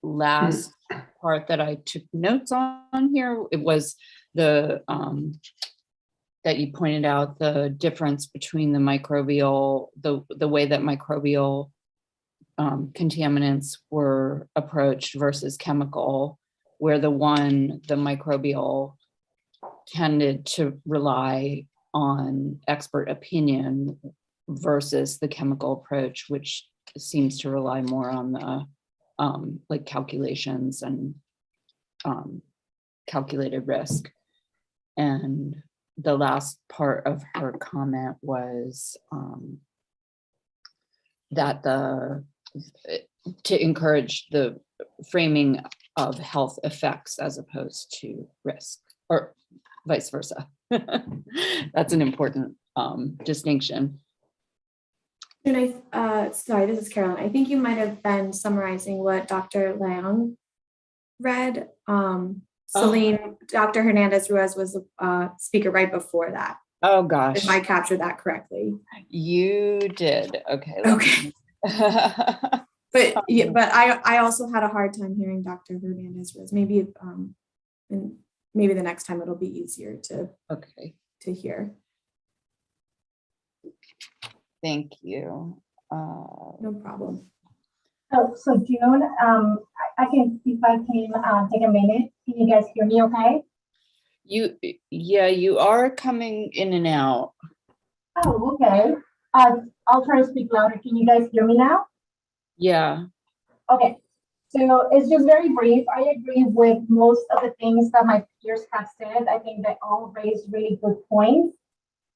C: last part that I took notes on here, it was the that you pointed out the difference between the microbial, the way that microbial contaminants were approached versus chemical, where the microbial tended to rely on expert opinion versus the chemical approach, which seems to rely more on the like calculations and calculated risk. And the last part of her comment was that to encourage the framing of health effects as opposed to risk, or vice versa. That's an important distinction.
B: And sorry, this is Carolyn. I think you might have been summarizing what Dr. Lang read. Celine, Dr. Hernandez Ruiz was the speaker right before that.
C: Oh gosh.
B: If I captured that correctly.
C: You did. Okay.
B: Okay. But yeah, but I also had a hard time hearing Dr. Hernandez Ruiz. Maybe and maybe the next time it'll be easier to hear.
C: Thank you.
B: No problem.
F: So June, I can, if I can take a minute. Can you guys hear me okay?
C: You are coming in and out.
F: Oh, okay. I'll try to speak louder. Can you guys hear me now?
C: Yeah.
F: Okay. So it's just very brief. I agree with most of the things that my peers have said. I think they all raised really good points.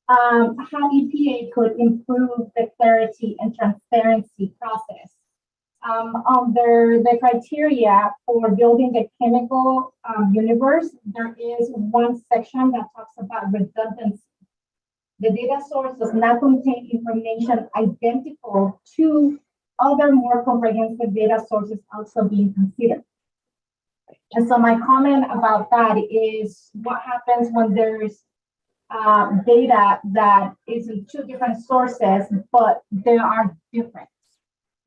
F: How EPA could improve the clarity and transparency process. Under the criteria for building the chemical universe, there is one section that talks about redundancy. The data source does not contain information identical to other more comprehensive data sources also being considered. And so my comment about that is what happens when there's data that is in two different sources, but they are different.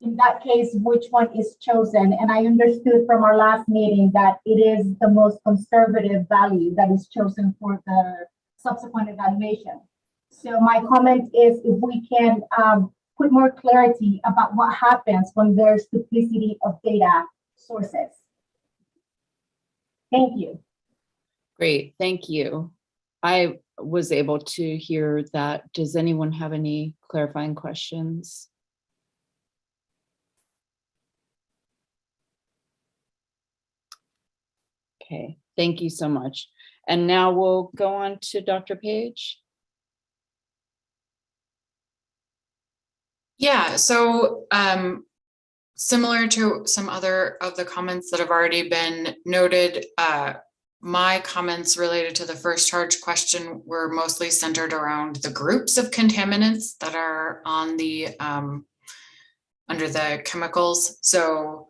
F: In that case, which one is chosen? And I understood from our last meeting that it is the most conservative value that is chosen for the subsequent evaluation. So my comment is if we can put more clarity about what happens when there's duplicity of data sources. Thank you.
C: Great, thank you. I was able to hear that. Does anyone have any clarifying questions? Okay, thank you so much. And now we'll go on to Dr. Page.
J: Yeah, so similar to some other of the comments that have already been noted, my comments related to the first charge question were mostly centered around the groups of contaminants that are on the under the chemicals. So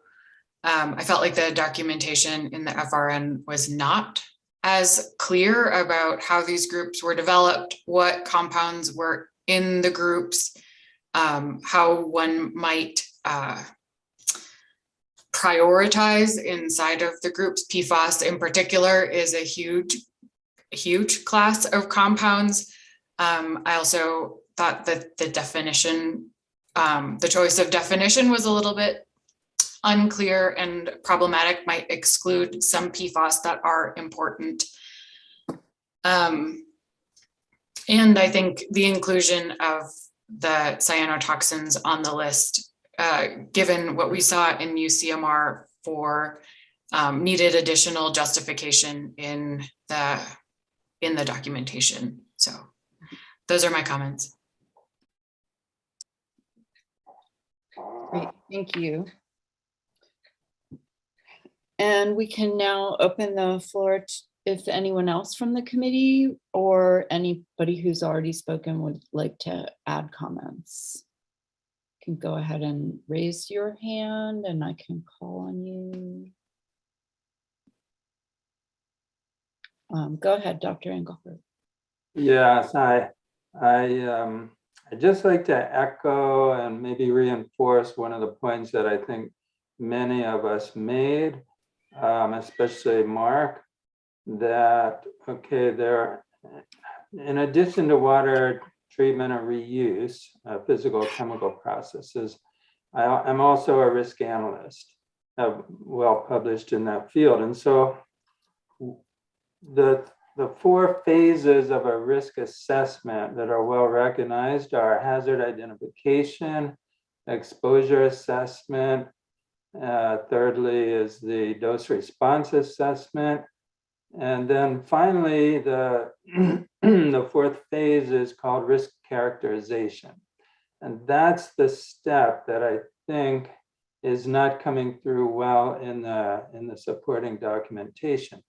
J: I felt like the documentation in the FRN was not as clear about how these groups were developed, what compounds were in the groups, how one might prioritize inside of the groups. PFAS in particular is a huge class of compounds. I also thought that the definition, the choice of definition was a little bit unclear and problematic, might exclude some PFAS that are important. And I think the inclusion of the cyanotoxins on the list, given what we saw in UCMR for needed additional justification in the documentation. So those are my comments.
C: Great, thank you. And we can now open the floor to if anyone else from the committee or anybody who's already spoken would like to add comments. You can go ahead and raise your hand and I can call on you. Go ahead, Dr. Engelhardt.
L: Yes, I I'd just like to echo and maybe reinforce one of the points that I think many of us made, especially Mark, that, okay, in addition to water treatment and reuse, physical chemical processes, I'm also a risk analyst, well published in that field. And so the 4 phases of a risk assessment that are well recognized are hazard identification, exposure assessment, thirdly is the dose response assessment, and then finally the the 4th phase is called risk characterization. And that's the step that I think is not coming through well in the supporting documentation.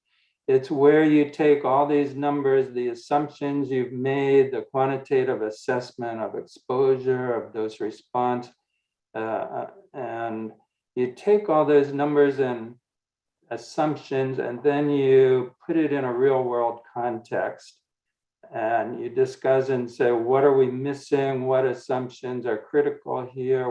L: It's where you take all these numbers, the assumptions you've made, the quantitative assessment of exposure, of dose response, and you take all those numbers and assumptions, and then you put it in a real world context. And you discuss and say, what are we missing? What assumptions are critical here?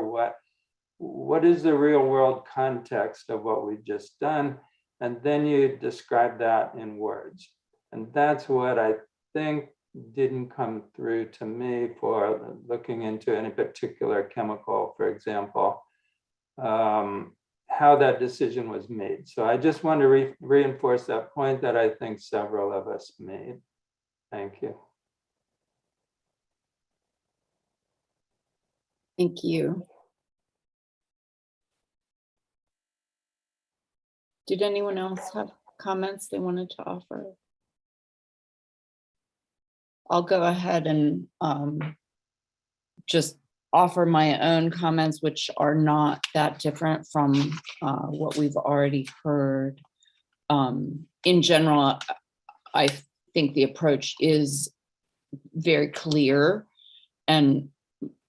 L: What is the real world context of what we've just done? And then you describe that in words. And that's what I think didn't come through to me for looking into any particular chemical, for example, how that decision was made. So I just want to reinforce that point that I think several of us made. Thank you.
C: Thank you. Did anyone else have comments they wanted to offer? I'll go ahead and just offer my own comments, which are not that different from what we've already heard. In general, I think the approach is very clear and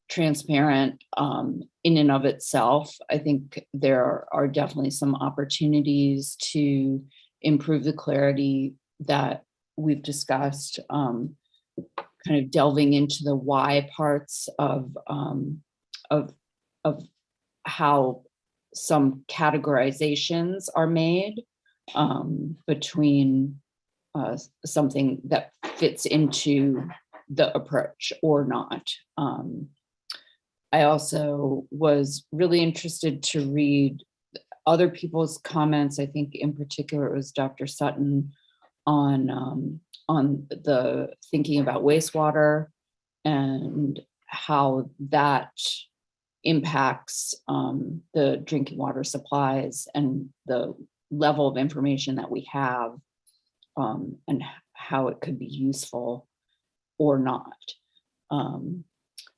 C: transparent in and of itself. I think there are definitely some opportunities to improve the clarity that we've discussed, kind of delving into the why parts of how some categorizations are made between something that fits into the approach or not. I also was really interested to read other people's comments. I think in particular it was Dr. Sutton on the thinking about wastewater and how that impacts the drinking water supplies and the level of information that we have, and how it could be useful or not.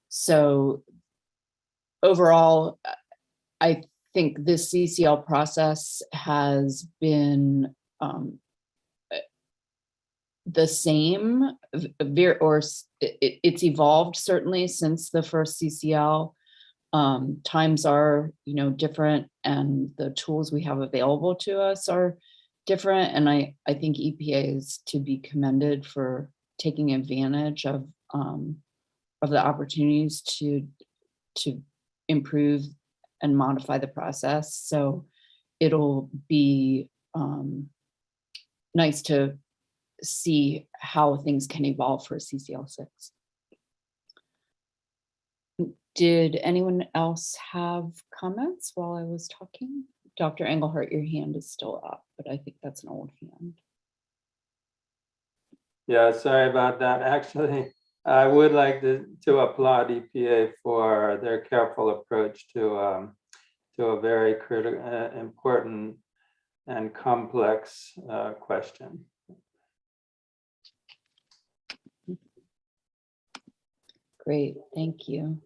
C: So overall, I think this CCL process has been the same, or it's evolved certainly since the first CCL. Times are, different, and the tools we have available to us are different. And I think EPA is to be commended for taking advantage of the opportunities to improve and modify the process. So it'll be nice to see how things can evolve for CCL6. Did anyone else have comments while I was talking? Dr. Engelhardt, your hand is still up, but I think that's an old hand.
L: Yeah, sorry about that. Actually, I would like to applaud EPA for their careful approach to a very critical, important and complex question.
C: Great, thank you.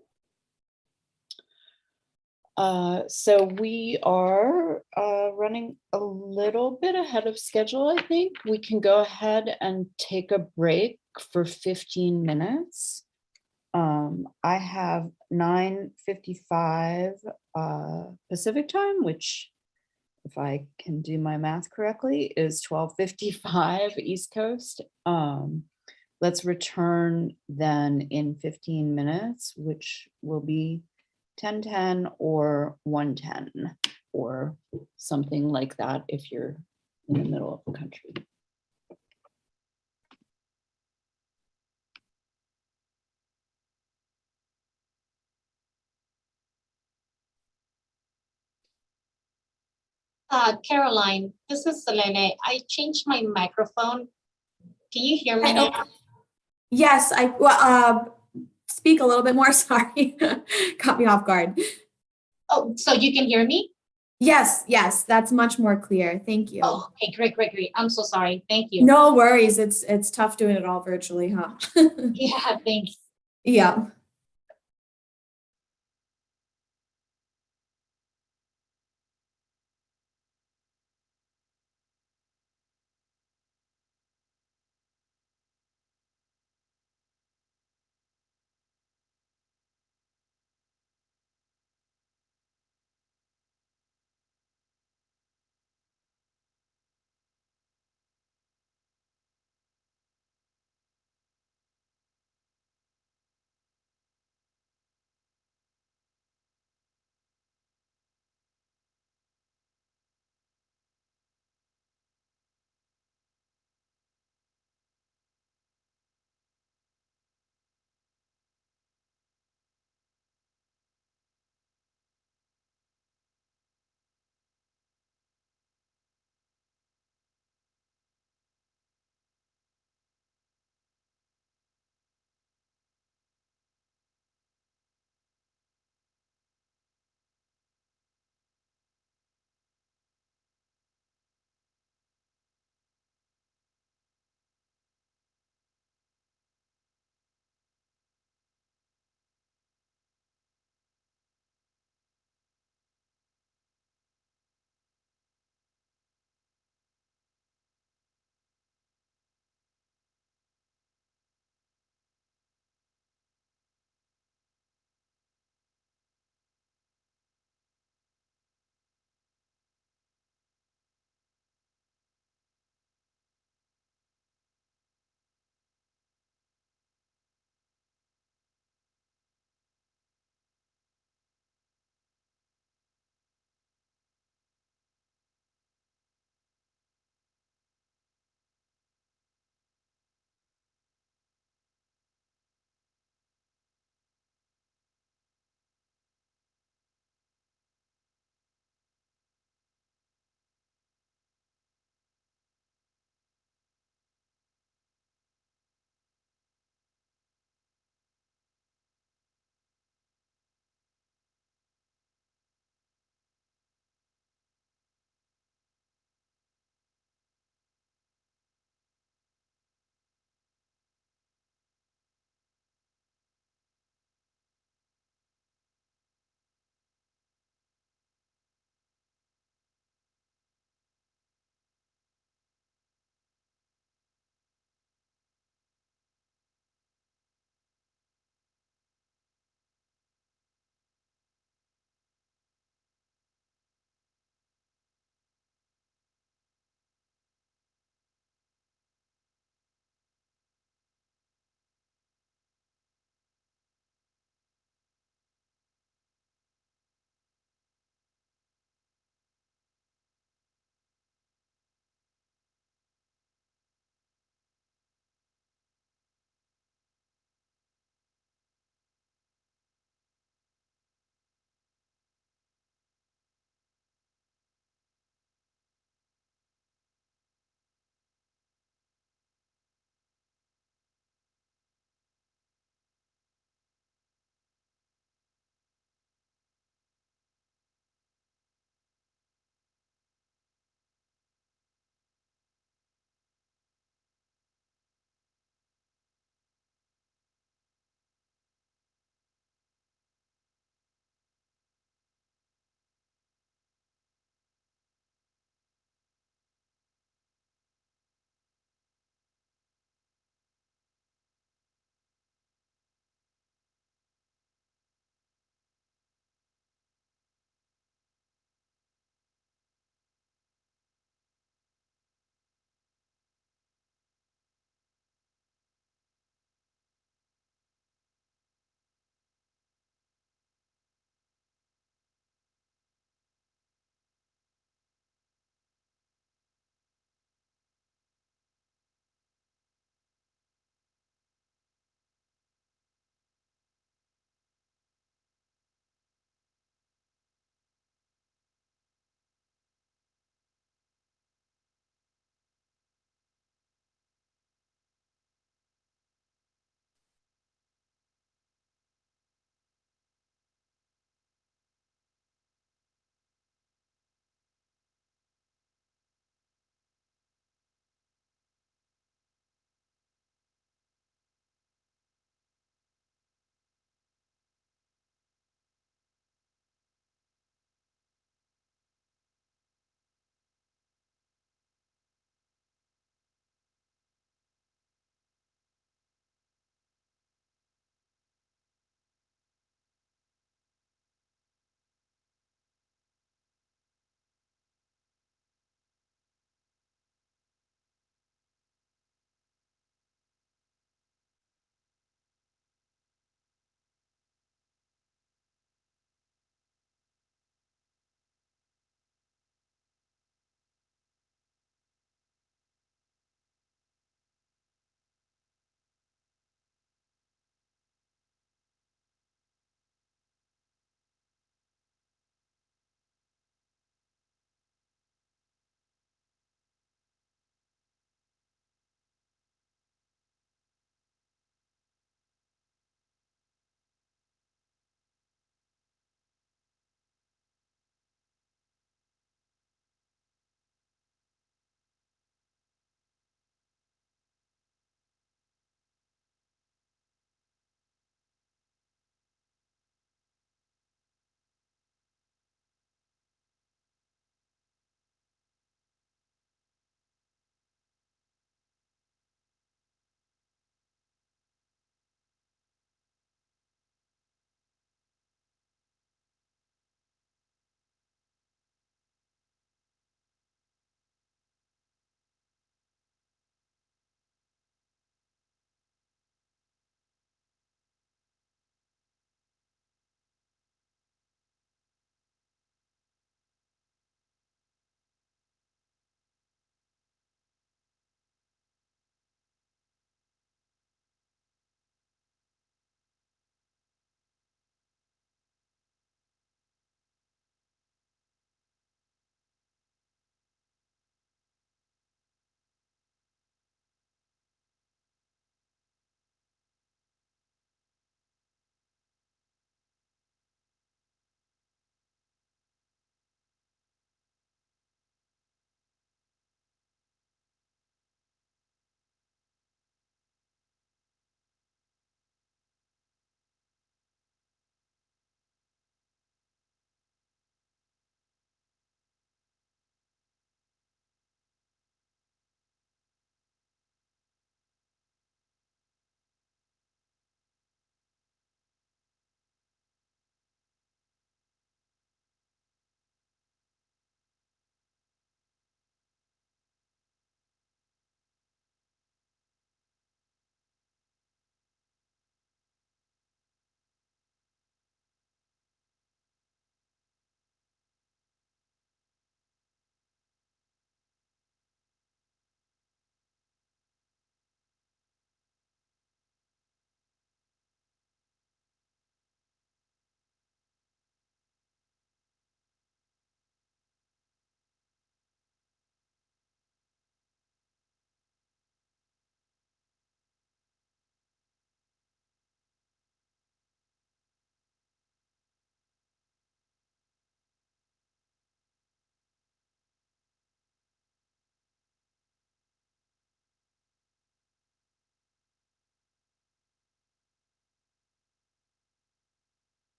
C: So we are running a little bit ahead of schedule, I think. We can go ahead and take a break for 15 minutes. I have 9:55 Pacific time, which, if I can do my math correctly, is 12:55 East Coast, let's return then in 15 minutes, which will be 10:10 or 1:10 or something like that if you're in the middle of the country.
O: Caroline, this is Selene. I changed my microphone. Can you hear me now?
B: Yes, speak a little bit more. Sorry, caught me off guard.
O: Oh, so you can hear me?
B: Yes, that's much more clear. Thank you.
O: Oh, okay, great. I'm so sorry. Thank you.
B: No worries. It's tough doing it all virtually, huh?
O: Yeah, thanks.
B: Yeah.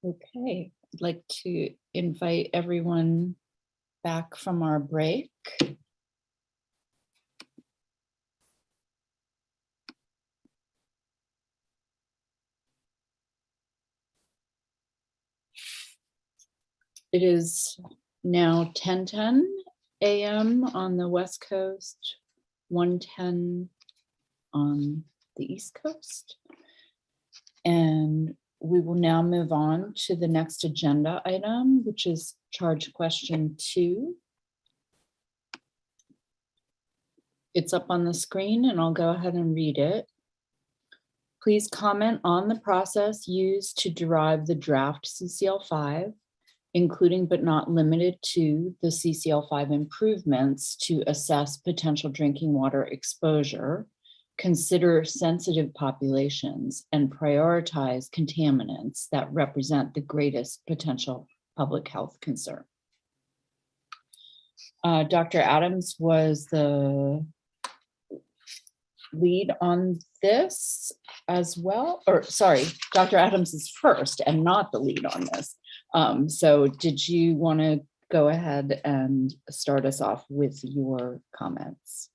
C: Okay, I'd like to invite everyone back from our break. It is now 10:10 a.m. on the West Coast, 1:10 on the East Coast. And we will now move on to the next agenda item, which is charge question 2. It's up on the screen and I'll go ahead and read it. Please comment on the process used to derive the draft CCL5, including but not limited to the CCL5 improvements to assess potential drinking water exposure, consider sensitive populations, and prioritize contaminants that represent the greatest potential public health concern. Dr. Adams was the lead on this as well, or sorry, Dr. Adams is first and not the lead on this. So did you want to go ahead and start us off with your comments?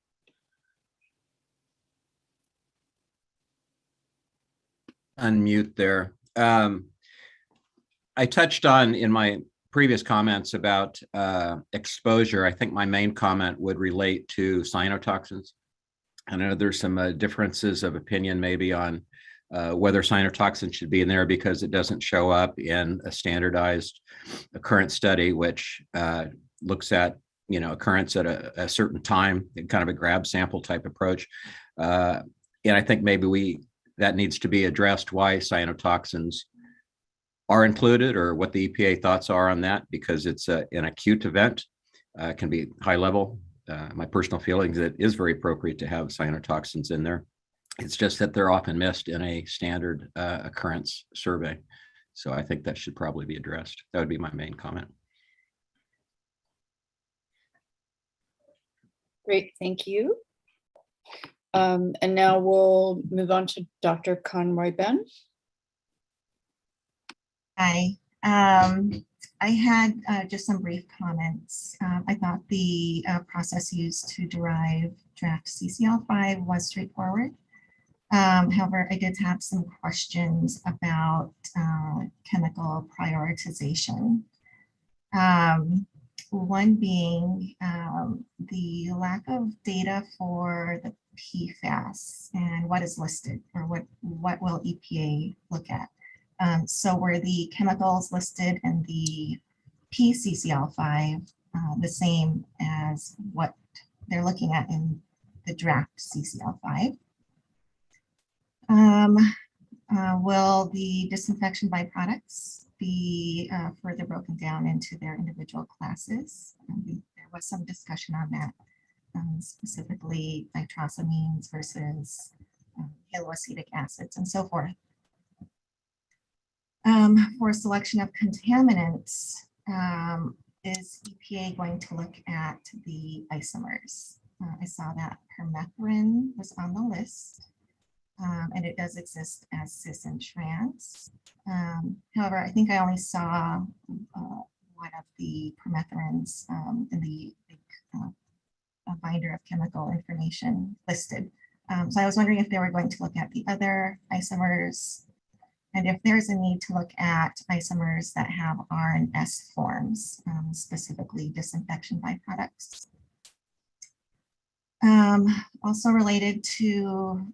A: Unmute there. I touched on in my previous comments about exposure. I think my main comment would relate to cyanotoxins. I know there's some differences of opinion maybe on whether cyanotoxin should be in there because it doesn't show up in a standardized occurrence study, which looks at occurrence at a certain time, kind of a grab sample type approach. And I think maybe that needs to be addressed, why cyanotoxins are included or what the EPA thoughts are on that, because it's an acute event, can be high level. My personal feelings, it is very appropriate to have cyanotoxins in there. It's just that they're often missed in a standard occurrence survey. So I think that should probably be addressed. That would be my main comment.
C: Great, thank you. And now we'll move on to Dr. Conroy Ben.
E: Hi. I had just some brief comments. I thought the process used to derive draft CCL5 was straightforward. However, I did have some questions about chemical prioritization. One being the lack of data for the PFAS and what is listed, or what will EPA look at. So were the chemicals listed in the PCCL5 the same as what they're looking at in the draft CCL5? Will the disinfection byproducts be further broken down into their individual classes? There was some discussion on that, specifically nitrosamines versus haloacetic acids and so forth. For selection of contaminants, is EPA going to look at the isomers? I saw that permethrin was on the list, and it does exist as cis and trans. However, I think I only saw one of the permethrins in the binder of chemical information listed. So I was wondering if they were going to look at the other isomers, and if there's a need to look at isomers that have R and S forms, specifically disinfection byproducts. Also related to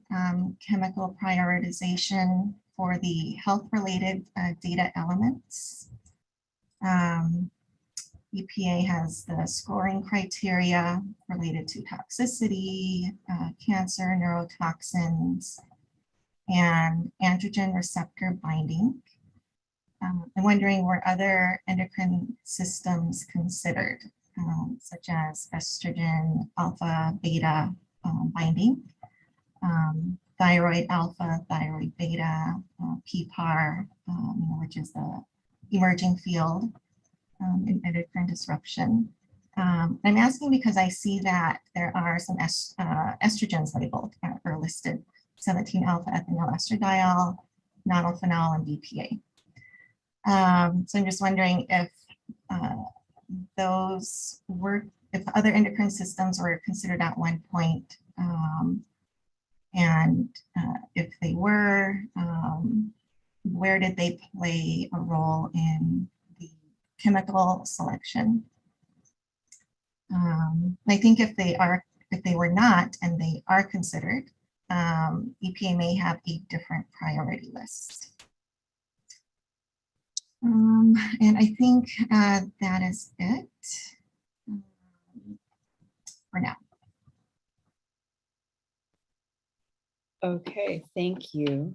E: chemical prioritization for the health-related data elements. EPA has the scoring criteria related to toxicity, cancer, neurotoxins, and androgen receptor binding. I'm wondering, were other endocrine systems considered, such as estrogen, alpha, beta binding, thyroid alpha, thyroid beta, PPAR, which is the emerging field in endocrine disruption. I'm asking because I see that there are some estrogens labeled or listed: 17 alpha ethinyl estradiol, nonylphenol, and BPA. So I'm just wondering if if other endocrine systems were considered at one point, and if they were, where did they play a role in the chemical selection? I think if they were not, and they are considered, EPA may have a different priority list. And I think that is it for now.
C: Okay, thank you.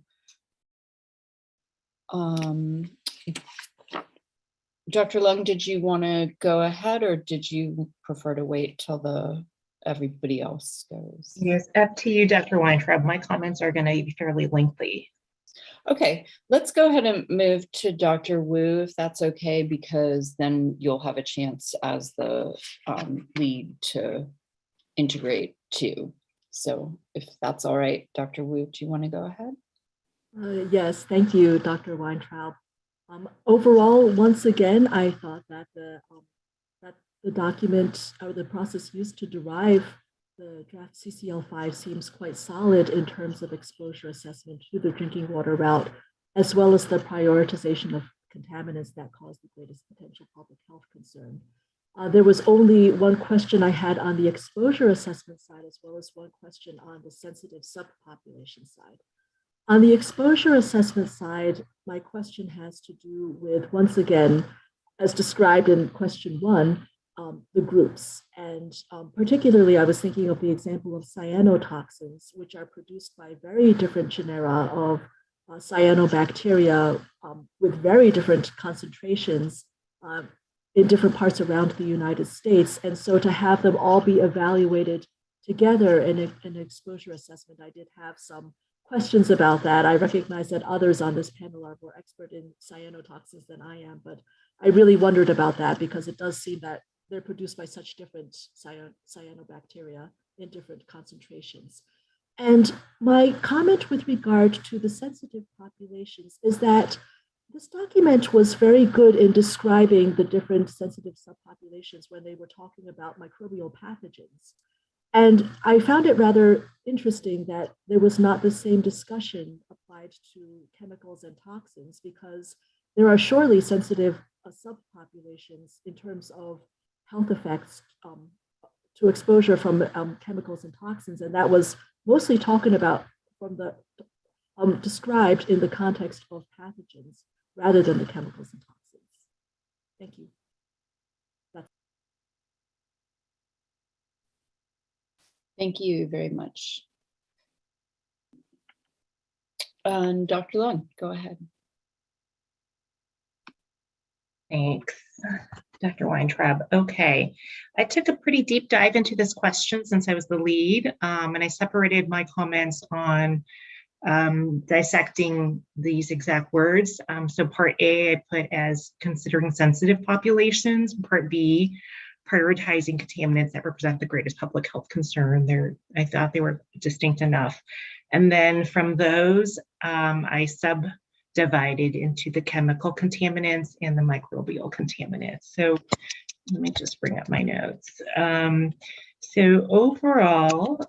C: Dr. Lung, did you want to go ahead, or did you prefer to wait till everybody else goes?
H: Yes, up to you, Dr. Weintraub. My comments are going to be fairly lengthy.
C: Okay, let's go ahead and move to Dr. Wu, if that's okay, because then you'll have a chance as the lead to integrate too. So if that's all right, Dr. Wu, do you want to go ahead?
M: Yes, thank you, Dr. Weintraub. Overall, once again, I thought that the document or the process used to derive the draft CCL5 seems quite solid in terms of exposure assessment to the drinking water route, as well as the prioritization of contaminants that cause the greatest potential public health concern. There was only one question I had on the exposure assessment side, as well as one question on the sensitive subpopulation side. On the exposure assessment side, my question has to do with, once again, as described in question 1, the groups. And particularly, I was thinking of the example of cyanotoxins, which are produced by very different genera of cyanobacteria with very different concentrations in different parts around the United States. And so to have them all be evaluated together in an exposure assessment, I did have some questions about that. I recognize that others on this panel are more expert in cyanotoxins than I am, but I really wondered about that because it does seem that they're produced by such different cyanobacteria in different concentrations. And my comment with regard to the sensitive populations is that this document was very good in describing the different sensitive subpopulations when they were talking about microbial pathogens. And I found it rather interesting that there was not the same discussion applied to chemicals and toxins, because there are surely sensitive subpopulations in terms of health effects to exposure from chemicals and toxins. And that was mostly talking about from the described in the context of pathogens rather than the chemicals and toxins. Thank you.
C: Thank you very much. And Dr. Lung, go ahead.
H: Thanks, Dr. Weintraub. Okay, I took a pretty deep dive into this question since I was the lead, and I separated my comments on dissecting these exact words. So part A, I put as considering sensitive populations. Part B, prioritizing contaminants that represent the greatest public health concern. I thought they were distinct enough. And then from those, I subdivided into the chemical contaminants and the microbial contaminants. So let me just bring up my notes. So overall,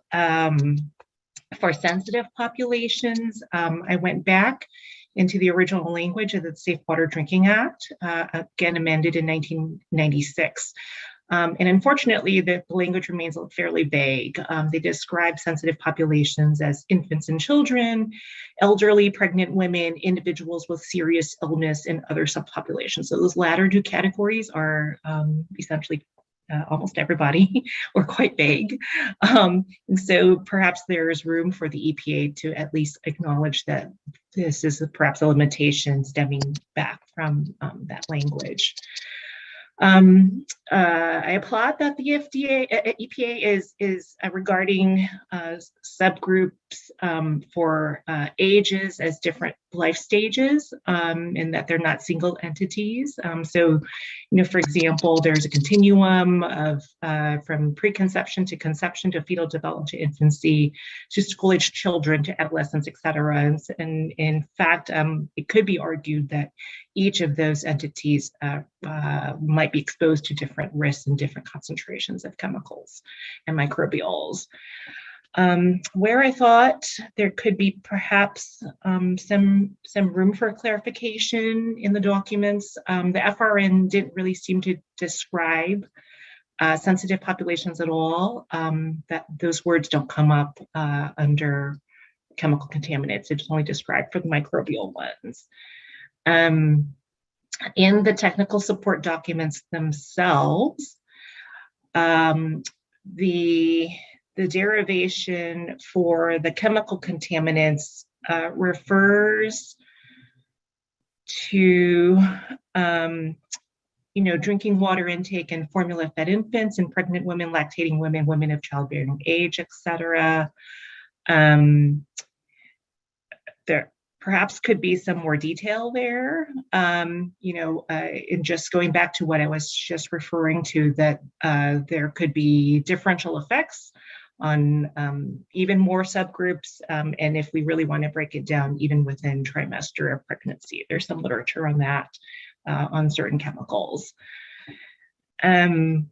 H: for sensitive populations, I went back into the original language of the Safe Water Drinking Act, again amended in 1996. And unfortunately, the language remains fairly vague. They describe sensitive populations as infants and children, elderly, pregnant women, individuals with serious illness, and other subpopulations. So those latter two categories are essentially almost everybody, or quite vague. And so perhaps there's room for the EPA to at least acknowledge that this is perhaps a limitation stemming back from that language. I applaud that the EPA is regarding subgroups for ages as different life stages, and that they're not single entities. So, for example, there's a continuum of from preconception to conception to fetal development to infancy to school-age children to adolescents, et cetera. And in fact, it could be argued that each of those entities might be exposed to different risks and different concentrations of chemicals and microbials. Where I thought there could be perhaps some room for clarification in the documents, the FRN didn't really seem to describe sensitive populations at all. That those words don't come up under chemical contaminants. It's only described for the microbial ones. In the technical support documents themselves, the derivation for the chemical contaminants refers to drinking water intake and formula-fed infants and pregnant women, lactating women, women of childbearing age, etc. There perhaps could be some more detail there. In just going back to what I was just referring to, that there could be differential effects on even more subgroups. And if we really want to break it down, even within trimester of pregnancy, there's some literature on that, on certain chemicals. And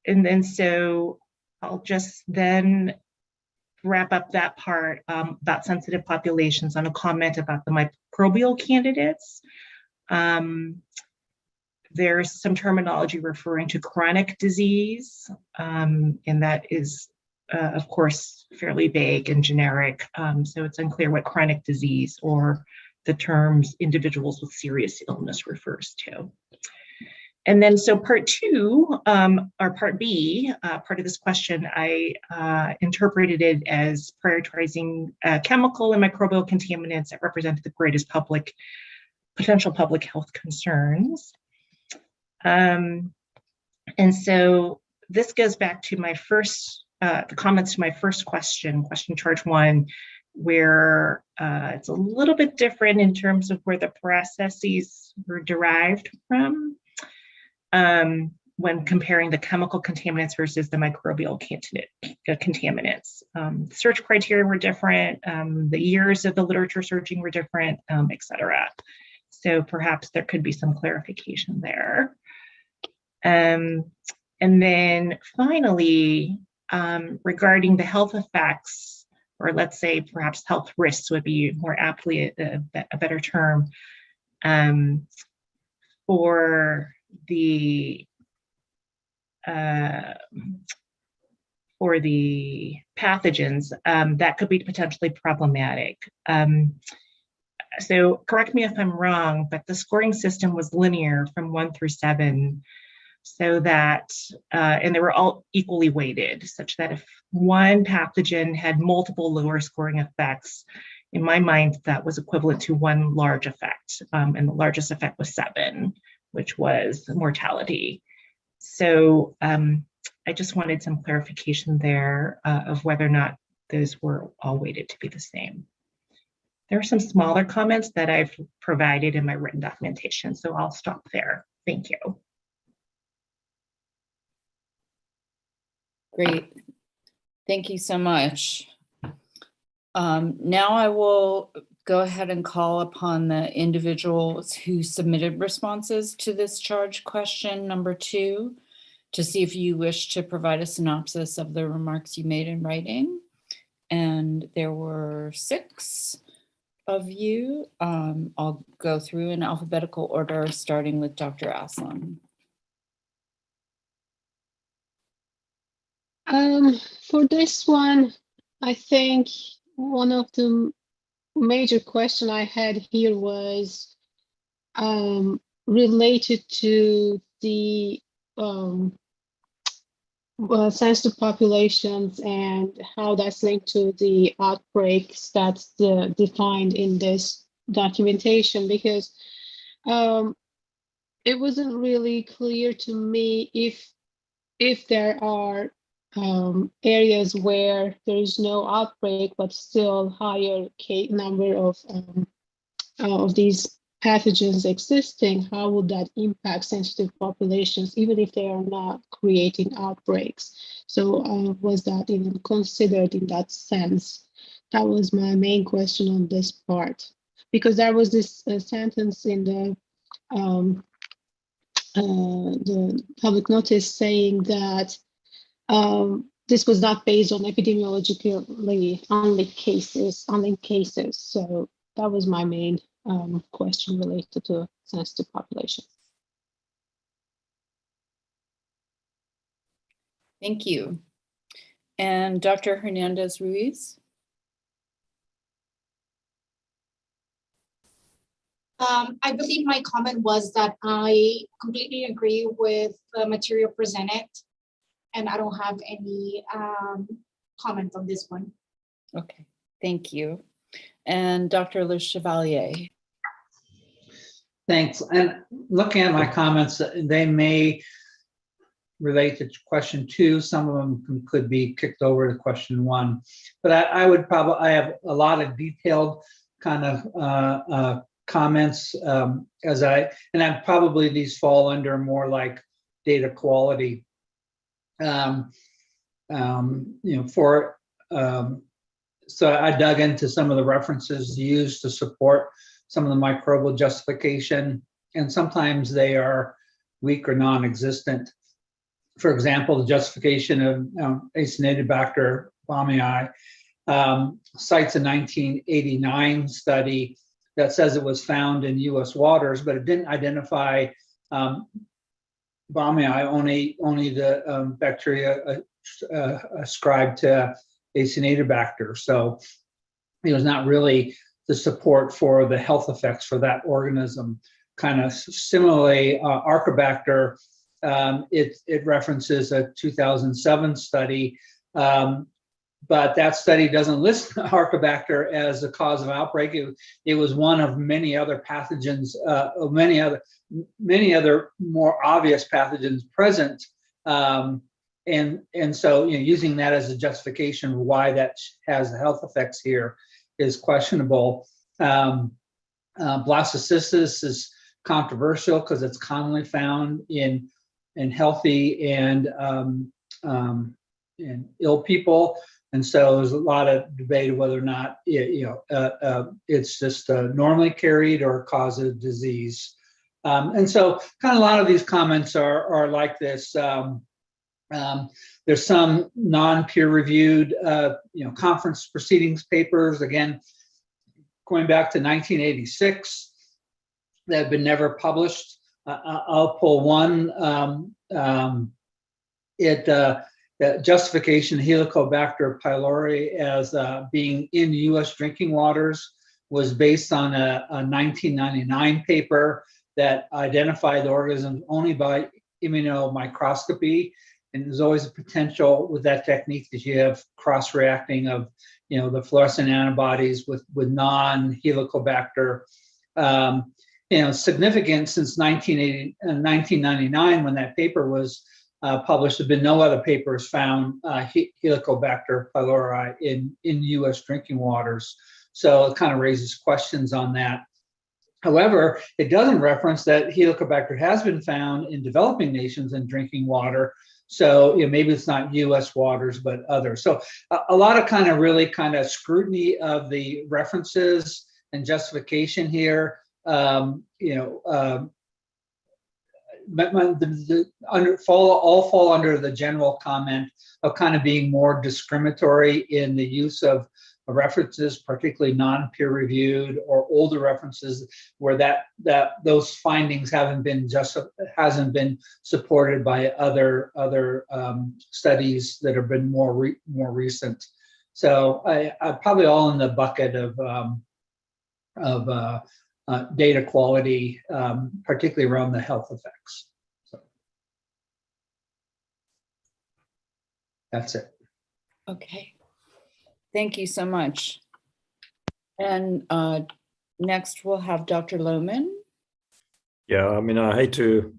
H: then so I'll just then wrap up that part about sensitive populations on a comment about the microbial candidates. There's some terminology referring to chronic disease, and that is, of course, fairly vague and generic. So it's unclear what chronic disease or the terms individuals with serious illness refers to. And then so part two, or part B, part of this question, I interpreted it as prioritizing chemical and microbial contaminants that represented the greatest potential public health concerns. And so this goes back to my first, the comments to my first question charge 1, where it's a little bit different in terms of where the processes were derived from. When comparing the chemical contaminants versus the microbial contaminants. Search criteria were different, the years of the literature searching were different, et cetera. So perhaps there could be some clarification there. And then finally, regarding the health effects, or let's say perhaps health risks would be more aptly a better term, for the pathogens, that could be potentially problematic. So correct me if I'm wrong, but the scoring system was linear from 1 through 7, so that, and they were all equally weighted, such that if one pathogen had multiple lower scoring effects, in my mind, that was equivalent to one large effect, and the largest effect was 7, which was mortality. So I just wanted some clarification there of whether or not those were all weighted to be the same. There are some smaller comments that I've provided in my written documentation, so I'll stop there. Thank you.
C: Great. Thank you so much. Now I will go ahead and call upon the individuals who submitted responses to this charge question number 2 to see if you wish to provide a synopsis of the remarks you made in writing. And there were 6 of you. I'll go through in alphabetical order, starting with Dr. Aslan.
D: For this one, I think one of the major question I had here was related to the sensitive populations and how that's linked to the outbreaks that's defined in this documentation, because it wasn't really clear to me if there are areas where there is no outbreak but still higher number of these pathogens existing, how would that impact sensitive populations, even if they are not creating outbreaks? So was that even considered in that sense? That was my main question on this part. because there was this sentence in the public notice saying that this was not based on epidemiologically only cases. So that was my main question related to sensitive population.
C: Thank you. And Dr. Hernandez Ruiz?
O: I believe my comment was that I completely agree with the material presented, and I don't have any comment on this one.
C: Okay, thank you. And Dr. Le Chevalier?
G: Thanks. And looking at my comments, they may relate to question 2. Some of them could be kicked over to question 1. But I would probably, I have a lot of detailed kind of comments and probably these fall under more like data quality. So I dug into some of the references used to support some of the microbial justification, and sometimes they are weak or non-existent. For example, the justification of Acinetobacter baumannii cites a 1989 study that says it was found in U.S. waters, but it didn't identify baumannii, only the bacteria ascribed to Acinetobacter. So it was not really the support for the health effects for that organism. Kind of similarly, Archibacter, it references a 2007 study, but that study doesn't list Archibacter as a cause of outbreak. It was one of many other pathogens, many other more obvious pathogens present. And so, using that as a justification of why that has the health effects here is questionable. Blastocystis is controversial because it's commonly found in healthy and ill people, and so there's a lot of debate whether or not it's just normally carried or cause of disease. And so, kind of a lot of these comments are like this. There's some non-peer-reviewed, conference proceedings papers, again, going back to 1986, that have been never published. I'll pull one. Justification Helicobacter pylori as being in U.S. drinking waters was based on a 1999 paper that identified the organism only by immunomicroscopy. And there's always a potential with that technique that you have cross-reacting of, the fluorescent antibodies with non-Helicobacter. Significant since 1999 when that paper was published. There have been no other papers found Helicobacter pylori in U.S. drinking waters. So it kind of raises questions on that. However, it doesn't reference that Helicobacter has been found in developing nations in drinking water. So maybe it's not U.S. waters, but others. So a lot of really scrutiny of the references and justification here. All fall under the general comment of kind of being more discriminatory in the use of references, particularly non-peer-reviewed or older references where those findings hasn't been supported by other studies that have been more recent. So I probably all in the bucket of data quality, particularly around the health effects. So that's it.
C: Okay. Thank you so much. And next we'll have Dr. Lohman.
I: Yeah, I hate to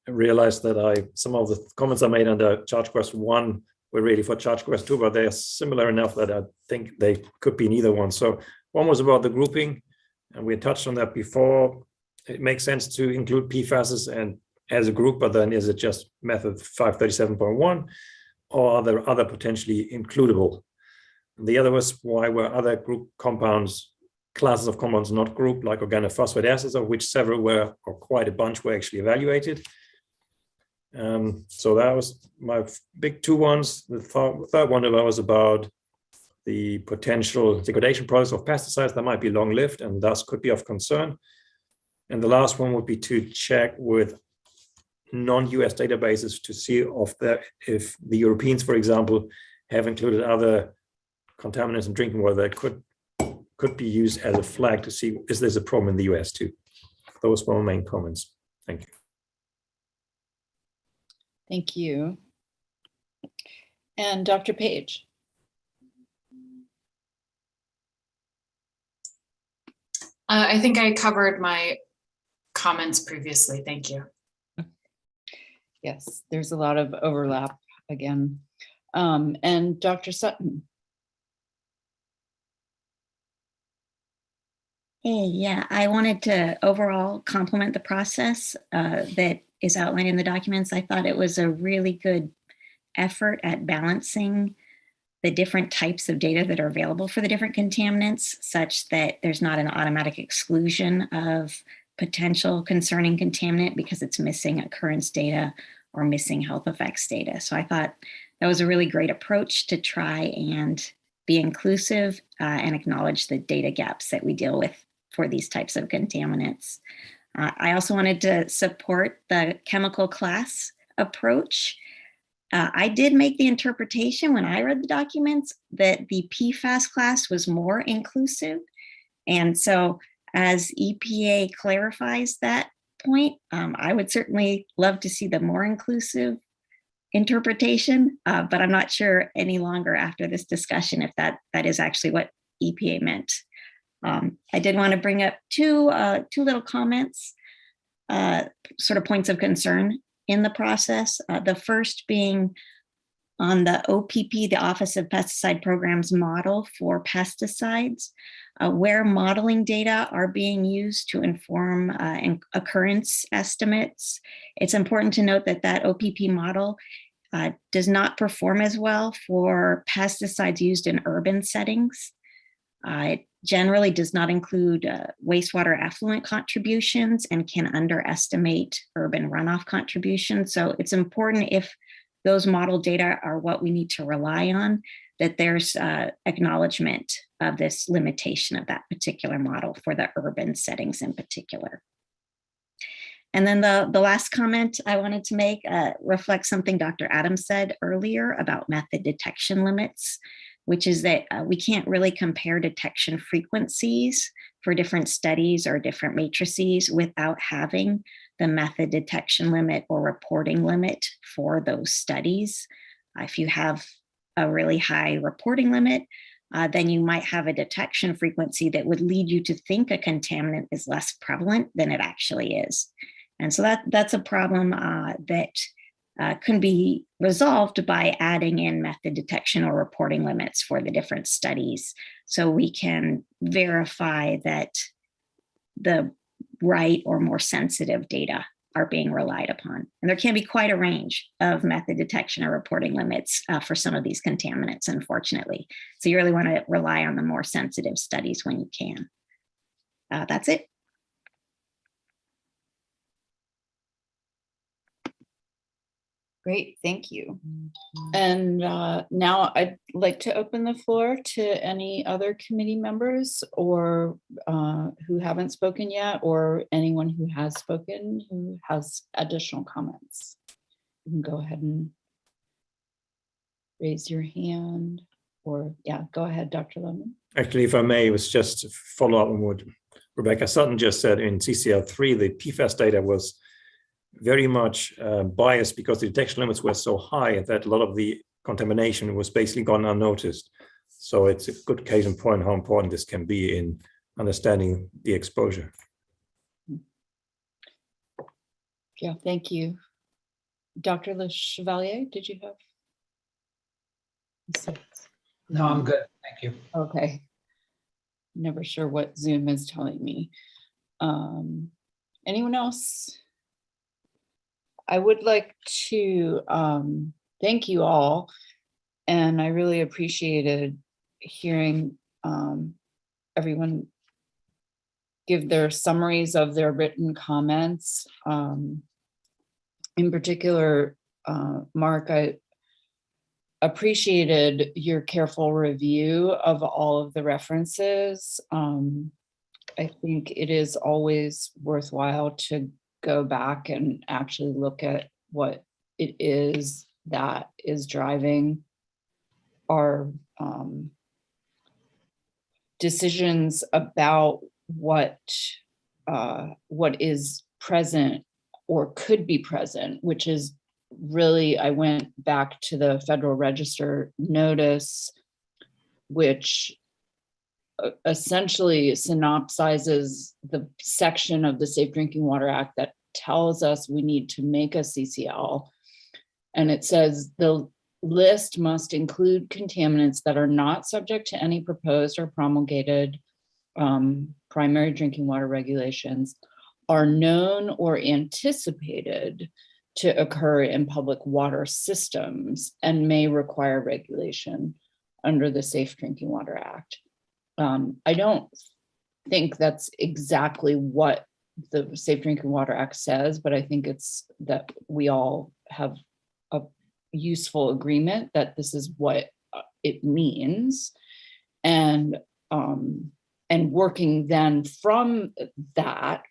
I: realize that some of the comments I made under charge question 1 were really for charge question 2, but they're similar enough that I think they could be in either one. So one was about the grouping, and we touched on that before. It makes sense to include PFASs and as a group, but then is it just method 537.1, or are there other potentially includable? The other was, why were other group compounds classes of compounds not grouped, like organophosphate acids, of which several were, or quite a bunch were actually evaluated. So that was my big two ones. The third one was about the potential degradation process of pesticides that might be long-lived and thus could be of concern. And the last one would be to check with non-US databases to see if the Europeans, for example, have included other contaminants in drinking water that could be used as a flag to see, is there a problem in the US too? Those were my main comments. Thank you.
C: Thank you. And Dr. Page.
J: I think I covered my comments previously. Thank you.
C: Yes, there's a lot of overlap again. And Dr. Sutton.
N: Hey, yeah, I wanted to overall compliment the process that is outlined in the documents. I thought it was a really good effort at balancing the different types of data that are available for the different contaminants, such that there's not an automatic exclusion of potential concerning contaminant because it's missing occurrence data or missing health effects data. So I thought that was a really great approach to try and be inclusive and acknowledge the data gaps that we deal with for these types of contaminants. I also wanted to support the chemical class approach. I did make the interpretation when I read the documents that the PFAS class was more inclusive. And so as EPA clarifies that point, I would certainly love to see the more inclusive interpretation, but I'm not sure any longer after this discussion if that is actually what EPA meant. I did want to bring up two little comments, sort of points of concern in the process. The first being on the OPP, the Office of Pesticide Programs model for pesticides, where modeling data are being used to inform occurrence estimates. It's important to note that that OPP model does not perform as well for pesticides used in urban settings. It generally does not include wastewater effluent contributions and can underestimate urban runoff contributions. So it's important, if those model data are what we need to rely on, that there's acknowledgement of this limitation of that particular model for the urban settings in particular. And then the last comment I wanted to make reflects something Dr. Adams said earlier about method detection limits, which is that we can't really compare detection frequencies for different studies or different matrices without having the method detection limit or reporting limit for those studies. If you have a really high reporting limit, then you might have a detection frequency that would lead you to think a contaminant is less prevalent than it actually is. And so that's a problem that can be resolved by adding in method detection or reporting limits for the different studies, so we can verify that the right or more sensitive data are being relied upon. And there can be quite a range of method detection or reporting limits for some of these contaminants, unfortunately. So you really want to rely on the more sensitive studies when you can. That's it.
C: Great, thank you. And now I'd like to open the floor to any other committee members or who haven't spoken yet, or anyone who has spoken who has additional comments. You can go ahead and raise your hand, or yeah, go ahead, Dr. Lemon.
I: Actually, if I may, it was just to follow up on what Rebecca Sutton just said. In CCL3, the PFAS data was very much biased because the detection limits were so high that a lot of the contamination was basically gone unnoticed. So it's a good case in point how important this can be in understanding the exposure.
C: Yeah, thank you. Dr. Le Chevalier, did you have?
G: No, I'm good. Thank you.
C: Okay. Never sure what Zoom is telling me. Anyone else? I would like to thank you all, and I really appreciated hearing everyone give their summaries of their written comments. In particular, Mark, I appreciated your careful review of all of the references. I think it is always worthwhile to go back and actually look at what it is that is driving our decisions about what is present or could be present, which is really, I went back to the Federal Register notice, which essentially synopsizes the section of the Safe Drinking Water Act that tells us we need to make a CCL. And it says the list must include contaminants that are not subject to any proposed or promulgated primary drinking water regulations, are known or anticipated to occur in public water systems, and may require regulation under the Safe Drinking Water Act. I don't think that's exactly what the Safe Drinking Water Act says, but I think it's that we all have a useful agreement that this is what it means. And working then from that,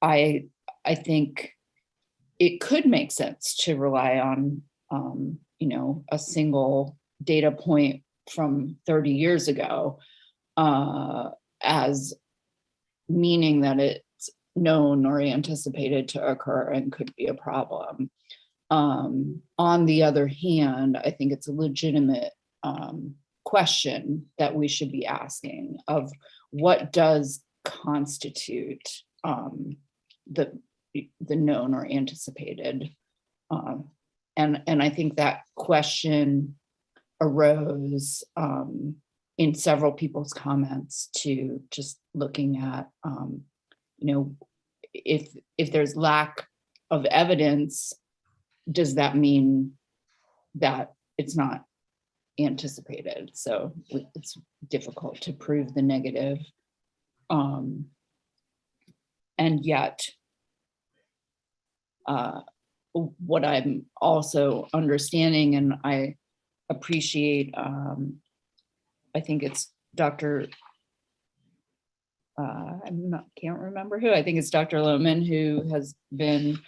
C: I think it could make sense to rely on, a single data point from 30 years ago as meaning that it's known or anticipated to occur and could be a problem. On the other hand, I think it's a legitimate question that we should be asking of what does constitute the known or anticipated. And I think that question arose in several people's comments to just looking at, if there's lack of evidence, does that mean that it's not anticipated? So it's difficult to prove the negative. And yet, what I'm also understanding, and I appreciate, I think it's Dr. Can't remember who, I think it's Dr. Lohman, who has been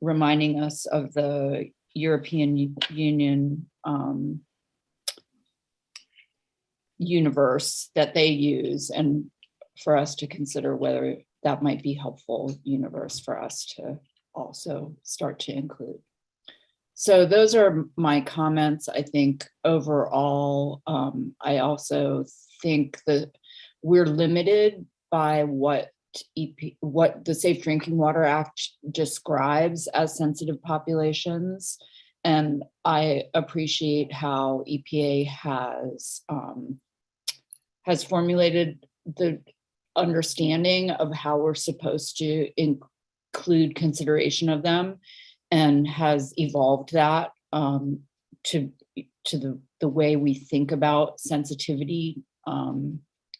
C: reminding us of the European Union universe that they use, and for us to consider whether that might be helpful universe for us to also start to include. So those are my comments. I think overall, I also think that we're limited by what the Safe Drinking Water Act describes as sensitive populations. And I appreciate how EPA has formulated the understanding of how we're supposed to include consideration of them, and has evolved that to the way we think about sensitivity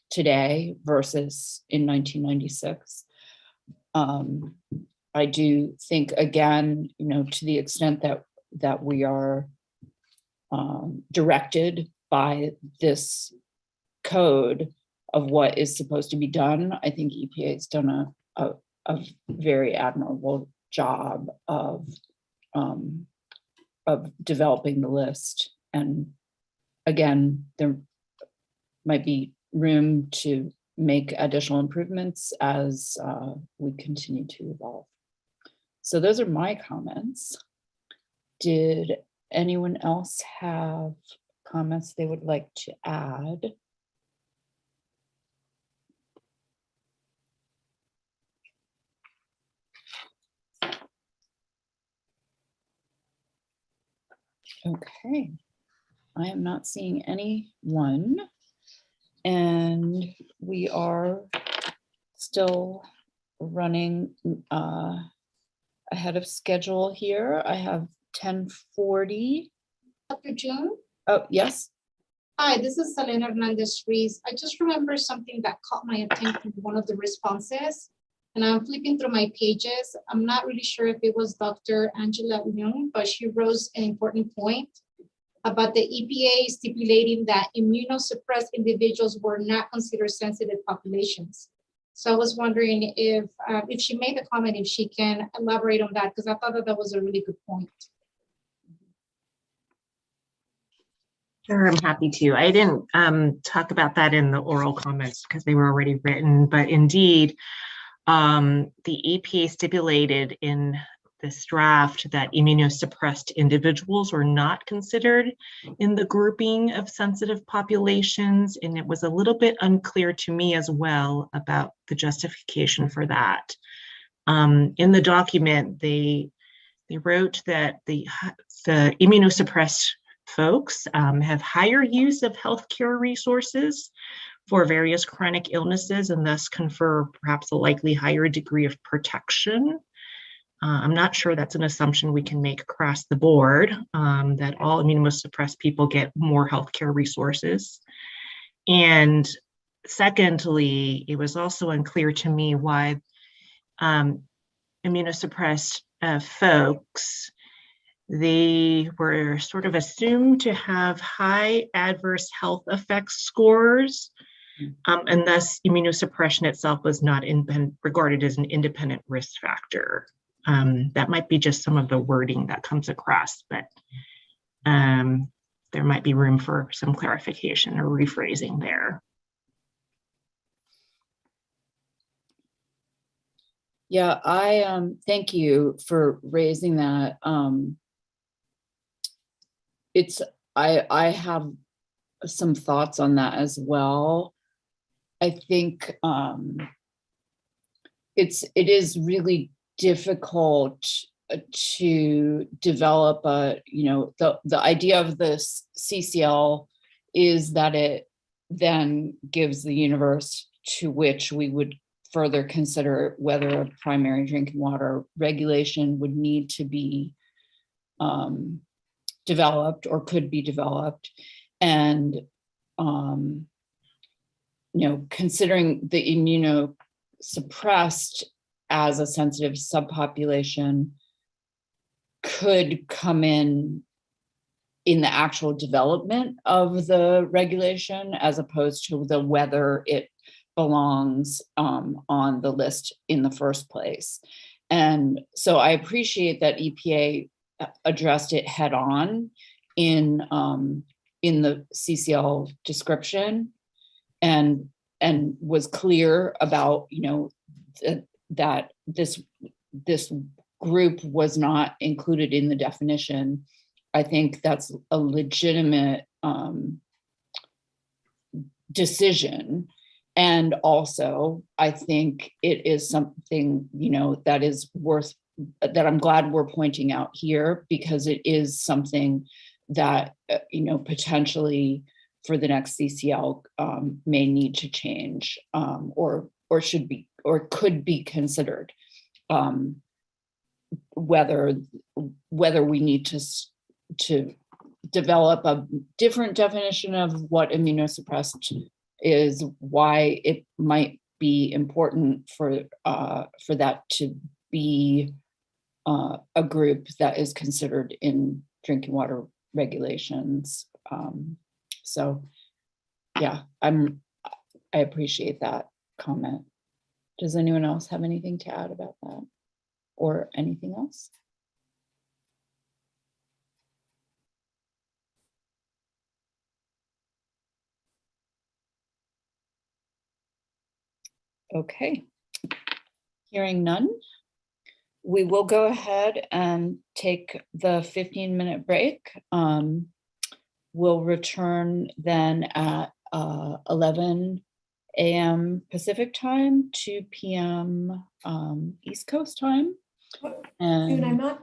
C: today versus in 1996. I do think, again, to the extent that we are directed by this code of what is supposed to be done, I think EPA has done a very admirable job of developing the list. And again, there might be room to make additional improvements as we continue to evolve. So those are my comments. Did anyone else have comments they would like to add? Okay, I am not seeing anyone, and we are still running ahead of schedule here. I have 10:40.
O: Dr. June?
C: Oh, yes.
O: Hi, this is Selena Hernandez-Ruiz. I just remember something that caught my attention in one of the responses. And I'm flipping through my pages. I'm not really sure if it was Dr. Angela Young, but she wrote an important point about the EPA stipulating that immunosuppressed individuals were not considered sensitive populations. So I was wondering if she made the comment, if she can elaborate on that, because I thought that that was a really good point.
H: Sure, I'm happy to. I didn't talk about that in the oral comments because they were already written, but indeed, the EPA stipulated in this draft that immunosuppressed individuals were not considered in the grouping of sensitive populations, and it was a little bit unclear to me as well about the justification for that. In the document, they wrote that the immunosuppressed folks have higher use of healthcare resources for various chronic illnesses and thus confer perhaps a likely higher degree of protection. I'm not sure that's an assumption we can make across the board, that all immunosuppressed people get more healthcare resources. And secondly, it was also unclear to me why immunosuppressed folks, they were sort of assumed to have high adverse health effects scores, and thus immunosuppression itself was not regarded as an independent risk factor. That might be just some of the wording that comes across, but there might be room for some clarification or rephrasing there.
C: Yeah, I thank you for raising that. I have some thoughts on that as well. I think it is really difficult to develop the idea of the CCL is that it then gives the universe to which we would further consider whether a primary drinking water regulation would need to be developed or could be developed. And considering the immunosuppressed as a sensitive subpopulation could come in the actual development of the regulation as opposed to the whether it belongs on the list in the first place. And so I appreciate that EPA addressed it head on in the CCL description and was clear about that this group was not included in the definition. I think that's a legitimate decision. And also, I think it is something, that is worth, that I'm glad we're pointing out here, because it is something that, potentially for the next CCL may need to change or should be, or could be considered, whether we need to develop a different definition of what immunosuppressed is, why it might be important for that to be a group that is considered in drinking water regulations. So yeah, I appreciate that comment. Does anyone else have anything to add about that or anything else? Okay, hearing none, we will go ahead and take the 15-minute break. We'll return then at 11 a.m. Pacific time, 2 p.m. East Coast time.
B: Dude, I'm not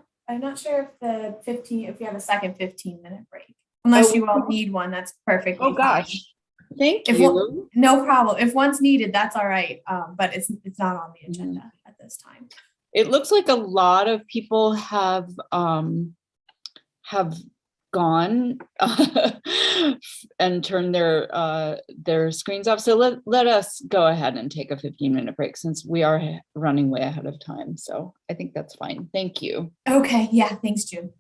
B: sure if you have a second 15-minute break, unless you all need one. That's perfectly
C: Oh gosh.
B: fine.
C: Thank you.
B: No problem. If one's needed, that's all right. But it's not on the agenda at this time.
C: It looks like a lot of people have gone and turned their screens off. So let us go ahead and take a 15-minute break since we are running way ahead of time. So I think that's fine. Thank you.
B: Okay, yeah, thanks, June.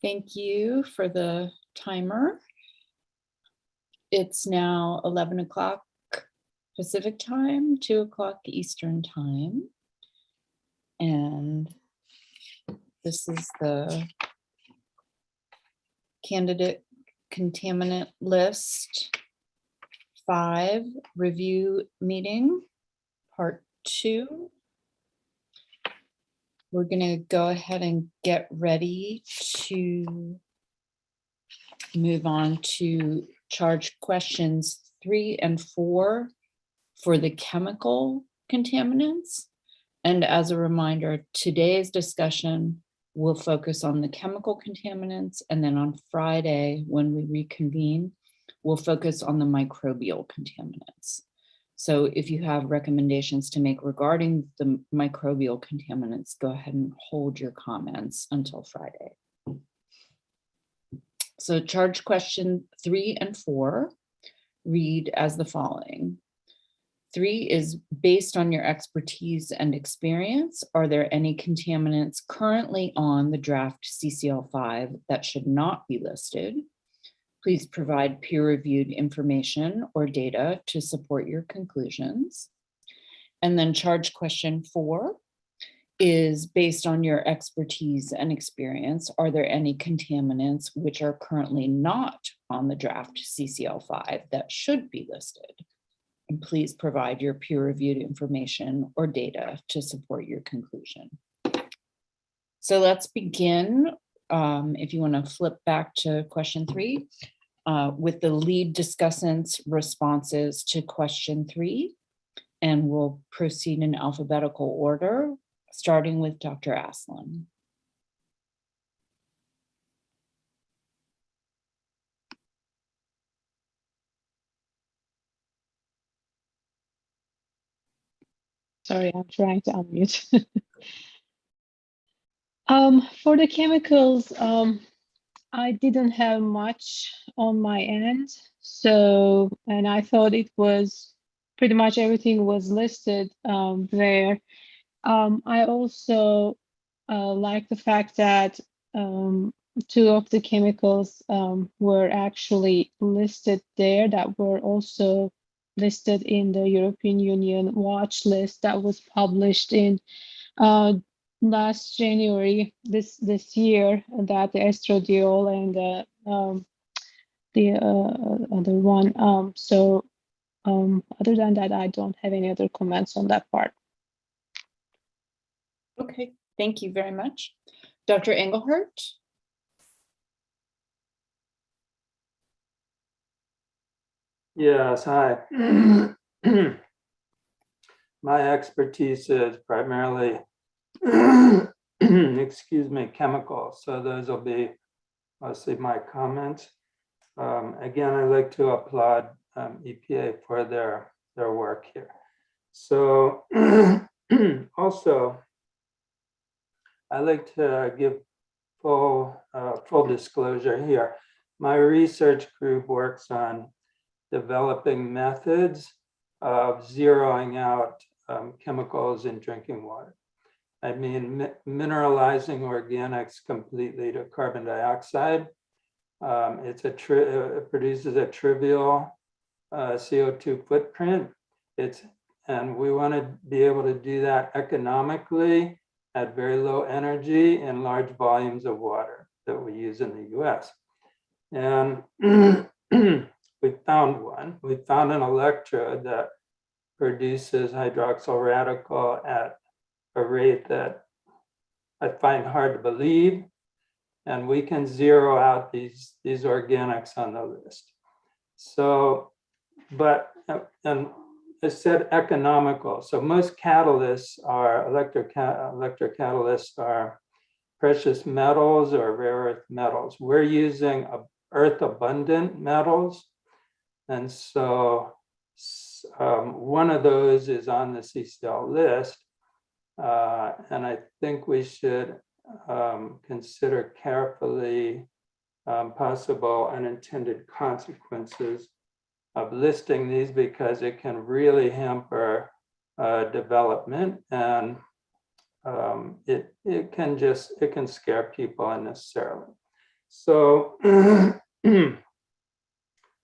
C: Thank you for the timer. It's now 11 o'clock Pacific time, 2 o'clock Eastern time. And this is the candidate contaminant list 5 review meeting, part 2. We're going to go ahead and get ready to move on to charge questions 3 and 4 for the chemical contaminants. And as a reminder, today's discussion will focus on the chemical contaminants, and then on Friday, when we reconvene, we'll focus on the microbial contaminants. So if you have recommendations to make regarding the microbial contaminants, go ahead and hold your comments until Friday. So charge question 3 and 4 read as the following. 3 is based on your expertise and experience. Are there any contaminants currently on the draft CCL5 that should not be listed? Please provide peer-reviewed information or data to support your conclusions. And then charge question 4 is based on your expertise and experience. Are there any contaminants which are currently not on the draft CCL5 that should be listed? And please provide your peer-reviewed information or data to support your conclusion. So let's begin. If you want to flip back to question 3, with the lead discussant's responses to question 3, and we'll proceed in alphabetical order, starting with Dr. Aslan.
D: Sorry, I'm trying to unmute. For the chemicals, I didn't have much on my end. So, and I thought it was pretty much everything was listed there. I also like the fact that 2 of the chemicals were actually listed there that were also listed in the European Union watch list that was published in last January this year, that the estradiol and the other one. Other than that, I don't have any other comments on that part.
C: Okay, thank you very much. Dr. Engelhardt?
L: Yes, hi. My expertise is primarily, excuse me, chemicals. So those will be mostly my comments. Again, I'd like to applaud EPA for their work here. So also, I like to give full disclosure here. My research group works on developing methods of zeroing out chemicals in drinking water. I mean, mineralizing organics completely to carbon dioxide. It produces a trivial CO2 footprint. And we want to be able to do that economically at very low energy in large volumes of water that we use in the US. And we found one. We found an electrode that produces hydroxyl radical at a rate that I find hard to believe. And we can zero out these organics on the list. So, and I said economical. So most catalysts are, electrocatalysts are precious metals or rare earth metals. We're using earth abundant metals. And so one of those is on the CCL list. And I think we should consider carefully possible unintended consequences of listing these, because it can really hamper development. And it can scare people unnecessarily. So,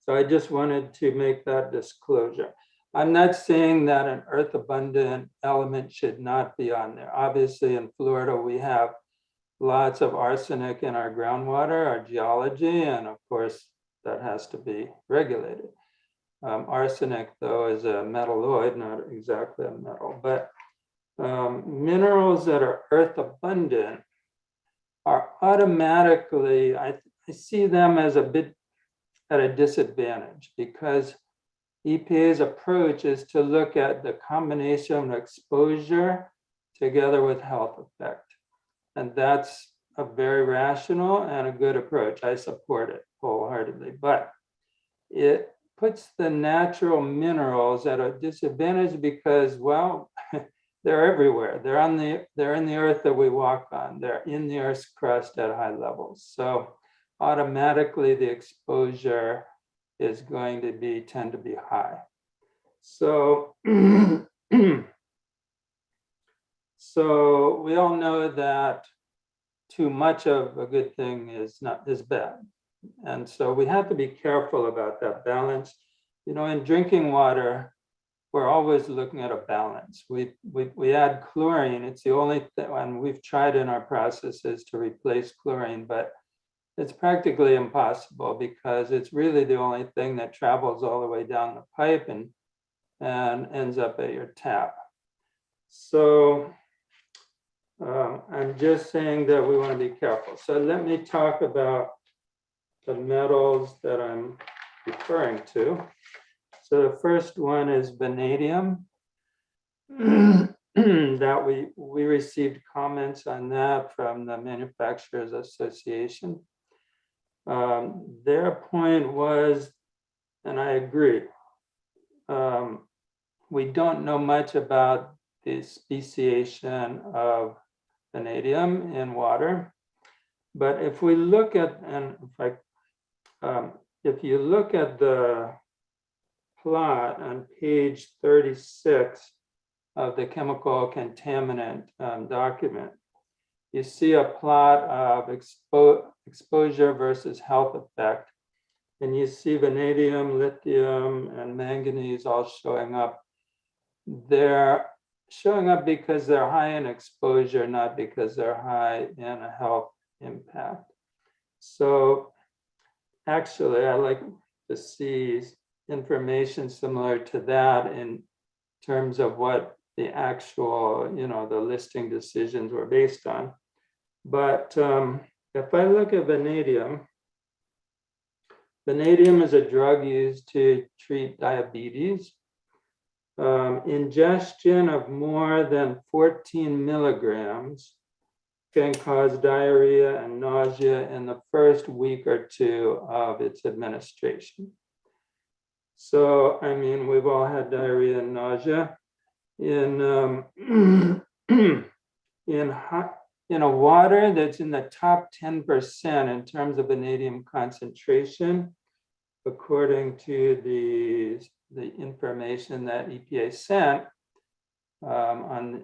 L: so I just wanted to make that disclosure. I'm not saying that an earth abundant element should not be on there. Obviously in Florida, we have lots of arsenic in our groundwater, our geology, and of course that has to be regulated. Arsenic though is a metalloid, not exactly a metal, but minerals that are earth abundant are automatically, I see them as a bit at a disadvantage because EPA's approach is to look at the combination of exposure together with health effect. And that's a very rational and a good approach. I support it wholeheartedly, but it puts the natural minerals at a disadvantage because, well, they're everywhere. They're in the earth that we walk on. They're in the earth's crust at high levels. So automatically the exposure is going to tend to be high. So, so we all know that too much of a good thing is bad. And so we have to be careful about that balance. You know, in drinking water, we're always looking at a balance. We add chlorine. It's the only thing, and we've tried in our processes to replace chlorine, but it's practically impossible because it's really the only thing that travels all the way down the pipe and ends up at your tap. So I'm just saying that we want to be careful. So let me talk about the metals that I'm referring to. So the first one is vanadium. That we received comments on that from the Manufacturers Association. Their point was, and I agree, we don't know much about the speciation of vanadium in water, but if we look at, and if you look at the plot on page 36 of the chemical contaminant document, you see a plot of exposure versus health effect. And you see vanadium, lithium, and manganese all showing up. They're showing up because they're high in exposure, not because they're high in a health impact. So actually, I like to see information similar to that in terms of what the actual, you know, the listing decisions were based on. But if I look at vanadium, vanadium is a drug used to treat diabetes. Ingestion of more than 14 milligrams can cause diarrhea and nausea in the first week or two of its administration. So, I mean, we've all had diarrhea and nausea. In a water that's in the top 10% in terms of vanadium concentration, according to the information that EPA sent on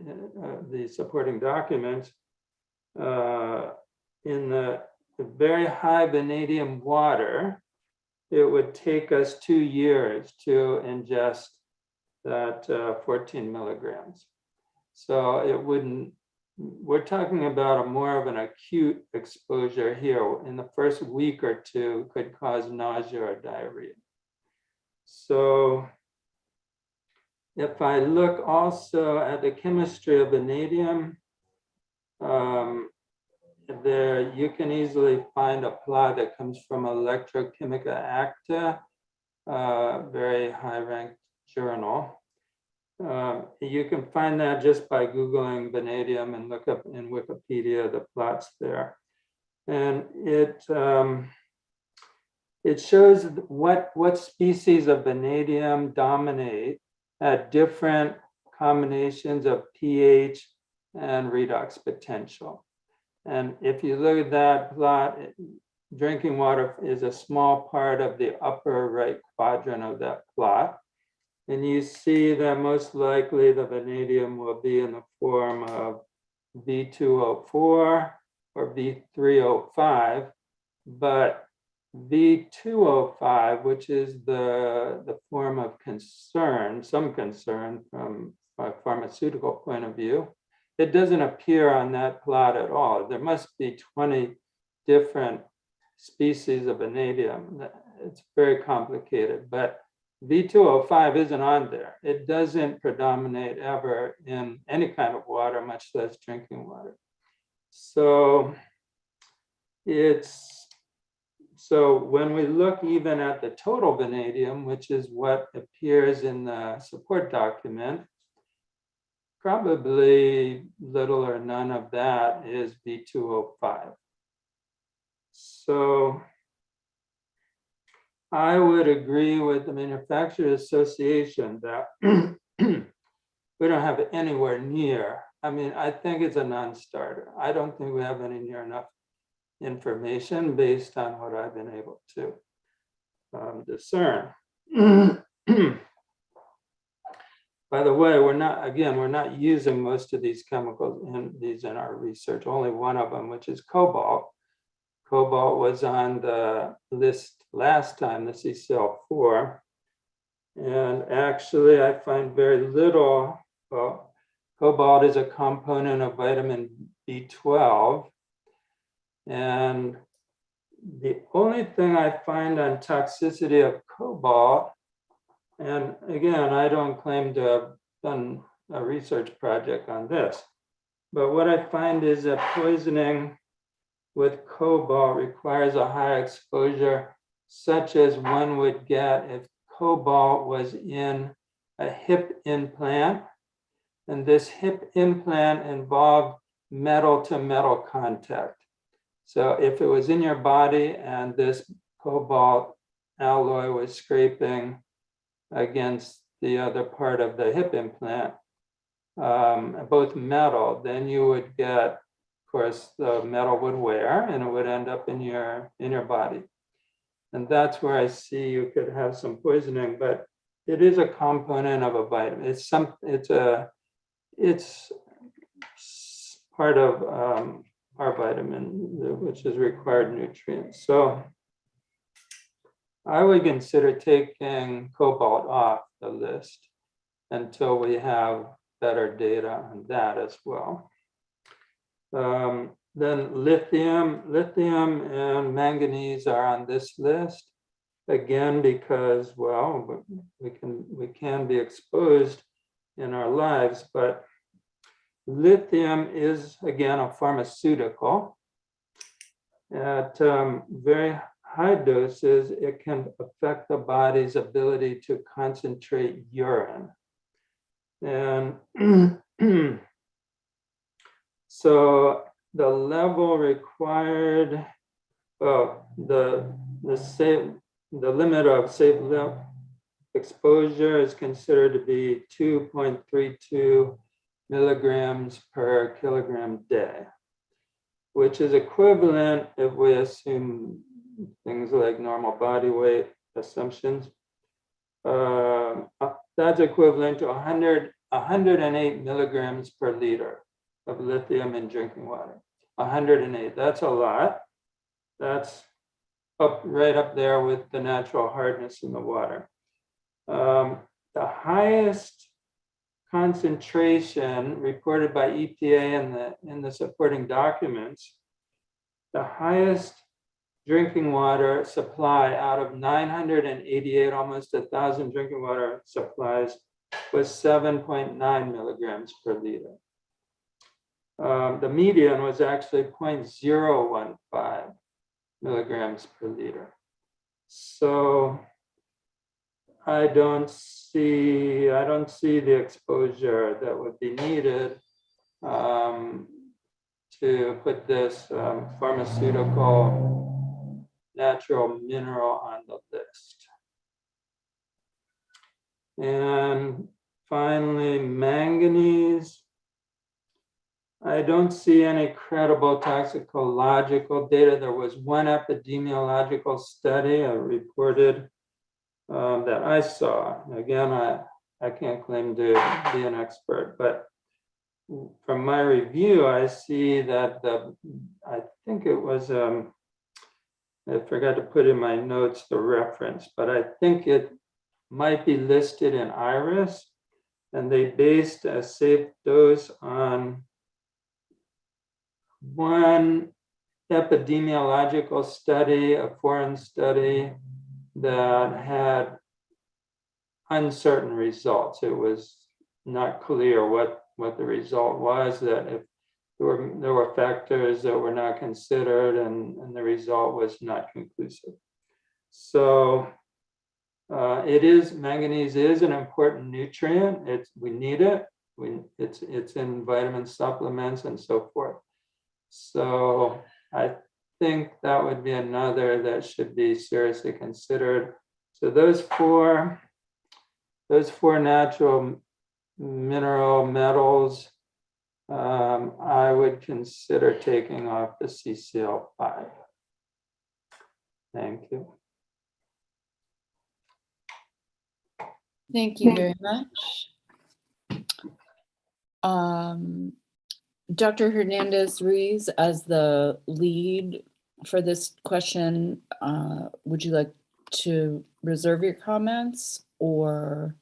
L: the supporting documents, in the very high vanadium water, it would take us 2 years to ingest that 14 milligrams. So it wouldn't, we're talking about a more of an acute exposure here. In the first week or two could cause nausea or diarrhea. So if I look also at the chemistry of vanadium, there you can easily find a plot that comes from Electrochimica Acta, very high-ranked journal. You can find that just by Googling vanadium and look up in Wikipedia the plots there. And it shows what species of vanadium dominate at different combinations of pH and redox potential. And if you look at that plot, drinking water is a small part of the upper right quadrant of that plot. And you see that most likely the vanadium will be in the form of V204 or V305, but V205, which is the form of concern, some concern from a pharmaceutical point of view, it doesn't appear on that plot at all. There must be 20 different species of vanadium. It's very complicated, but V205 isn't on there. It doesn't predominate ever in any kind of water, much less drinking water. So when we look even at the total vanadium, which is what appears in the support document, probably little or none of that is V205. So I would agree with the Manufacturers Association that we don't have it anywhere near. I mean, I think it's a non-starter. I don't think we have any near enough information based on what I've been able to discern. By the way, we're not using most of these chemicals in our research. Only one of them, which is cobalt. Cobalt was on the list last time, the CCL4. And actually, I find very little. Well, cobalt is a component of vitamin B12. And the only thing I find on toxicity of cobalt, and again, I don't claim to have done a research project on this, but what I find is that poisoning with cobalt requires a high exposure, such as one would get if cobalt was in a hip implant, and this hip implant involved metal to metal contact. So if it was in your body and this cobalt alloy was scraping against the other part of the hip implant, both metal, then you would get, of course, the metal would wear and it would end up in your body. And that's where I see you could have some poisoning, but it is a component of a vitamin. It's part of our vitamin, which is required nutrient. So I would consider taking cobalt off the list until we have better data on that as well. Then lithium and manganese are on this list, again, because, well, we can be exposed in our lives, but lithium is, again, a pharmaceutical. At very high doses, it can affect the body's ability to concentrate urine. And so the level required, well, the limit of safe exposure is considered to be 2.32 milligrams per kilogram day, which is equivalent, if we assume things like normal body weight assumptions, that's equivalent to 108 milligrams per liter of lithium in drinking water. 108, that's a lot. That's right up there with the natural hardness in the water. The highest concentration reported by EPA in the supporting documents, the highest drinking water supply out of 988, almost 1,000 drinking water supplies, was 7.9 milligrams per liter. The median was actually 0.015 milligrams per liter. So I don't see the exposure that would be needed to put this pharmaceutical natural mineral on the list. And finally, manganese. I don't see any credible toxicological data. There was one epidemiological study reported that I saw. Again, I can't claim to be an expert, but from my review, I see that I think it was, I forgot to put in my notes the reference, but I think it might be listed in IRIS, and they based a safe dose on one epidemiological study, a foreign study that had uncertain results. It was not clear what the result was, that if there were factors that were not considered, and the result was not conclusive. So manganese is an important nutrient. We need it. It's in vitamin supplements and so forth. So I think that would be another that should be seriously considered. So those four natural mineral metals, I would consider taking off the CCL5. Thank you.
C: Thank you very much. Dr. Hernandez-Ruiz, as the lead for this question, would you like to reserve your comments or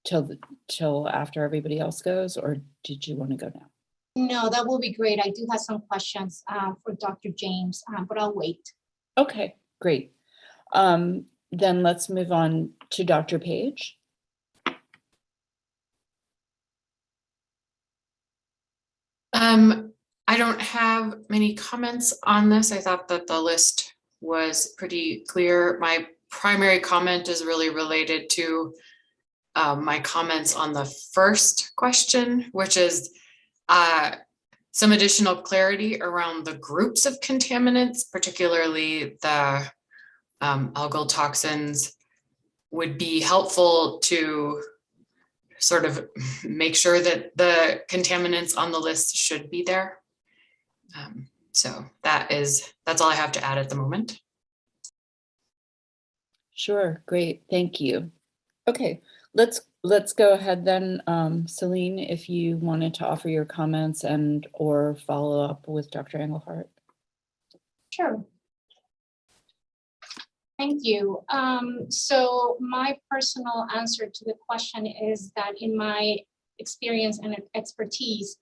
C: till after everybody else goes, or did you want to go now?
O: No, that will be great. I do have some questions for Dr. James, but I'll wait.
C: Okay, great. Then let's move on to Dr. Page.
J: I don't have many comments on this. I thought that the list was pretty clear. My primary comment is really related to my comments on the first question, which is some additional clarity around the groups of contaminants, particularly the algal toxins, would be helpful to sort of make sure that the contaminants on the list should be there. So that's all I have to add at the moment.
C: Sure, great, thank you. Okay, let's go ahead then. Celine, if you wanted to offer your comments and or follow up with Dr. Engelhardt.
O: Sure. Thank you. So my personal answer to the question is that in my experience and expertise,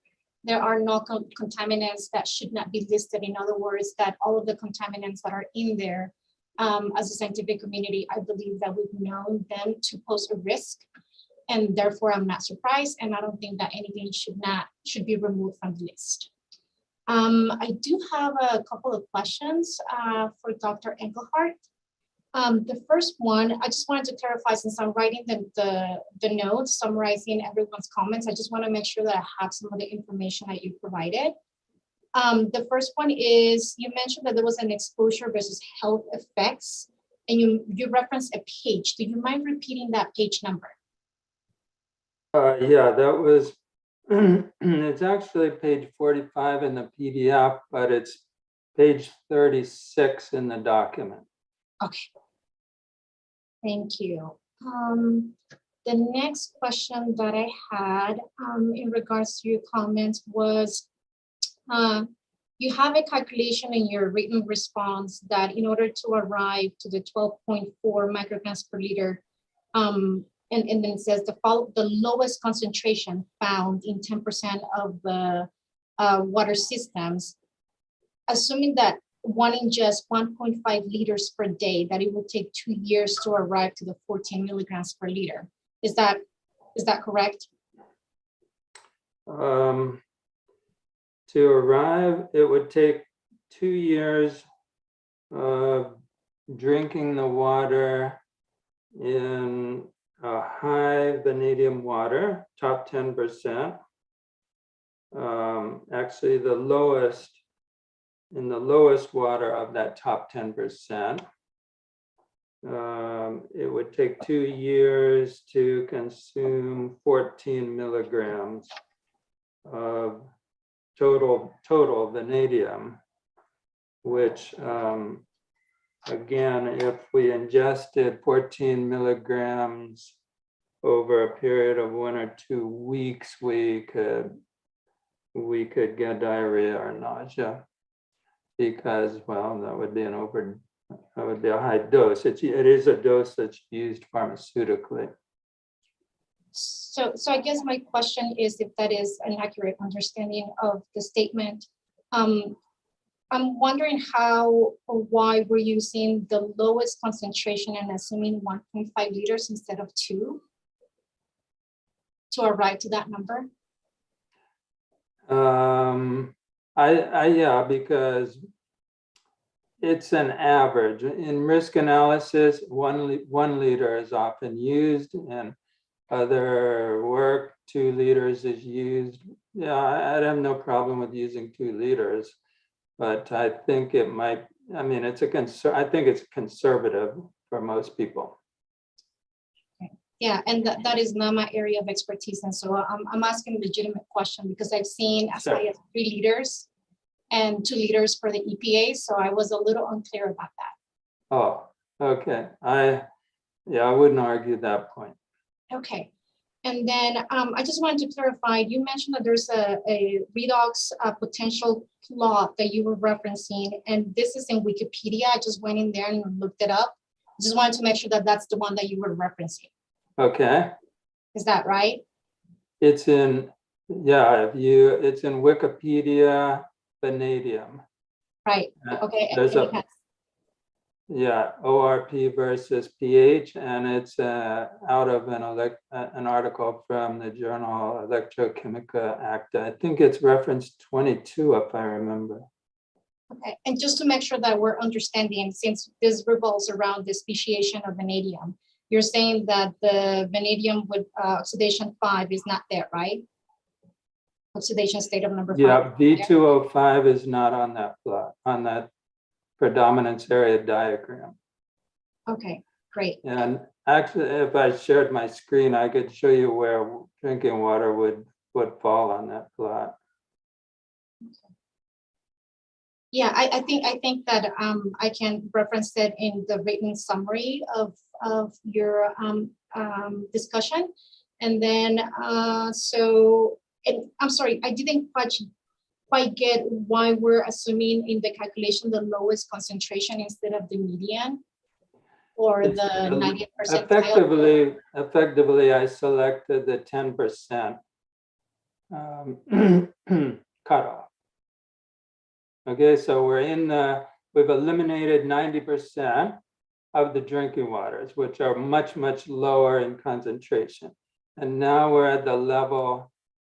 O: there are no contaminants that should not be listed. In other words, that all of the contaminants that are in there, as a scientific community, I believe that we've known them to pose a risk, and therefore I'm not surprised, and I don't think that anything should be removed from the list. I do have a couple of questions for Dr. Engelhardt. The first one, I just wanted to clarify, since I'm writing the notes, summarizing everyone's comments, I just want to make sure that I have some of the information that you provided. The first one is, you mentioned that there was an exposure versus health effects, and you referenced a page. Do you mind repeating that page number?
L: Yeah, that was, it's actually page 45 in the PDF, but it's page 36 in the document.
O: Okay. Thank you. The next question that I had in regards to your comments was, you have a calculation in your written response that in order to arrive to the 12.4 micrograms per liter, and then it says the lowest concentration found in 10% of the water systems, assuming that one ingest 1.5 liters per day, that it will take 2 years to arrive to the 14 milligrams per liter. Is that correct?
L: To arrive, it would take 2 years of drinking the water in a high vanadium water, top 10%. Actually, in the lowest water of that top 10%. It would take 2 years to consume 14 milligrams of total vanadium, which again, if we ingested 14 milligrams over a period of 1 or 2 weeks, we could get diarrhea or nausea, because, well, that would be a high dose. It is a dose that's used pharmaceutically.
O: So I guess my question is if that is an accurate understanding of the statement. I'm wondering how or why we're using the lowest concentration and assuming 1.5 liters instead of 2 to arrive to that number.
L: Yeah, because it's an average. In risk analysis, 1 liter is often used, and other work, 2 liters is used. Yeah, I'd have no problem with using 2 liters, but I think it might, I mean, I think it's conservative for most people.
O: Yeah, and that is not my area of expertise. And so I'm asking a legitimate question because I've seen as high as 3 liters and 2 liters for the EPA. So I was a little unclear about that.
L: Oh, okay. I wouldn't argue that point.
O: Okay. And then I just wanted to clarify, you mentioned that there's a redox potential plot that you were referencing, and this is in Wikipedia. I just went in there and looked it up. Just wanted to make sure that that's the one that you were referencing.
L: Okay.
O: Is that right?
L: It's in, it's in Wikipedia vanadium.
O: Right. Okay.
L: There's ORP versus pH, and it's out of an article from the journal Electrochemica Acta. I think it's reference 22, if I remember.
O: Okay, and just to make sure that we're understanding, since this revolves around the speciation of vanadium, you're saying that the vanadium with oxidation 5 is not there, right? Oxidation state of number 5.
L: Yeah, V2O5 is not on that plot, on that predominance area diagram.
O: Okay, great.
L: And actually, if I shared my screen, I could show you where drinking water would fall on that plot.
O: Okay. Yeah, I think that I can reference it in the written summary of your discussion. And then, I'm sorry, I didn't quite get why we're assuming in the calculation the lowest concentration instead of the median or the 90th percentile.
L: Effectively, I selected the 10% cutoff. Okay, so we've eliminated 90% of the drinking waters, which are much, much lower in concentration. And now we're at the level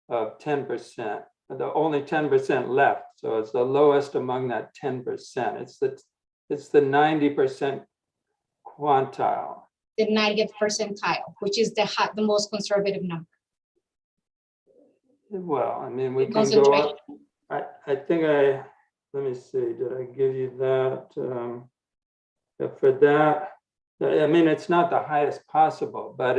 L: of 10%, the only 10% left. So it's the lowest among that 10%. It's the 90% quantile.
O: The 90th percentile, which is the most conservative number.
L: Well, I mean, we can go up. I think let me see, did I give you that? For that, I mean, it's not the highest possible, but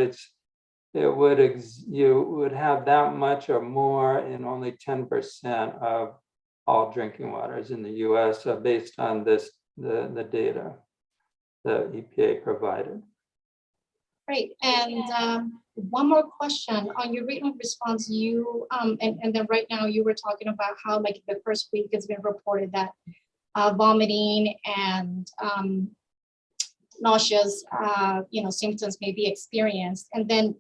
L: you would have that much or more in only 10% of all drinking waters in the US based on the data the EPA provided.
O: Great, and one more question on your written response. You and then right now you were talking about how like the first week it's been reported that vomiting and nauseous symptoms may be experienced, and then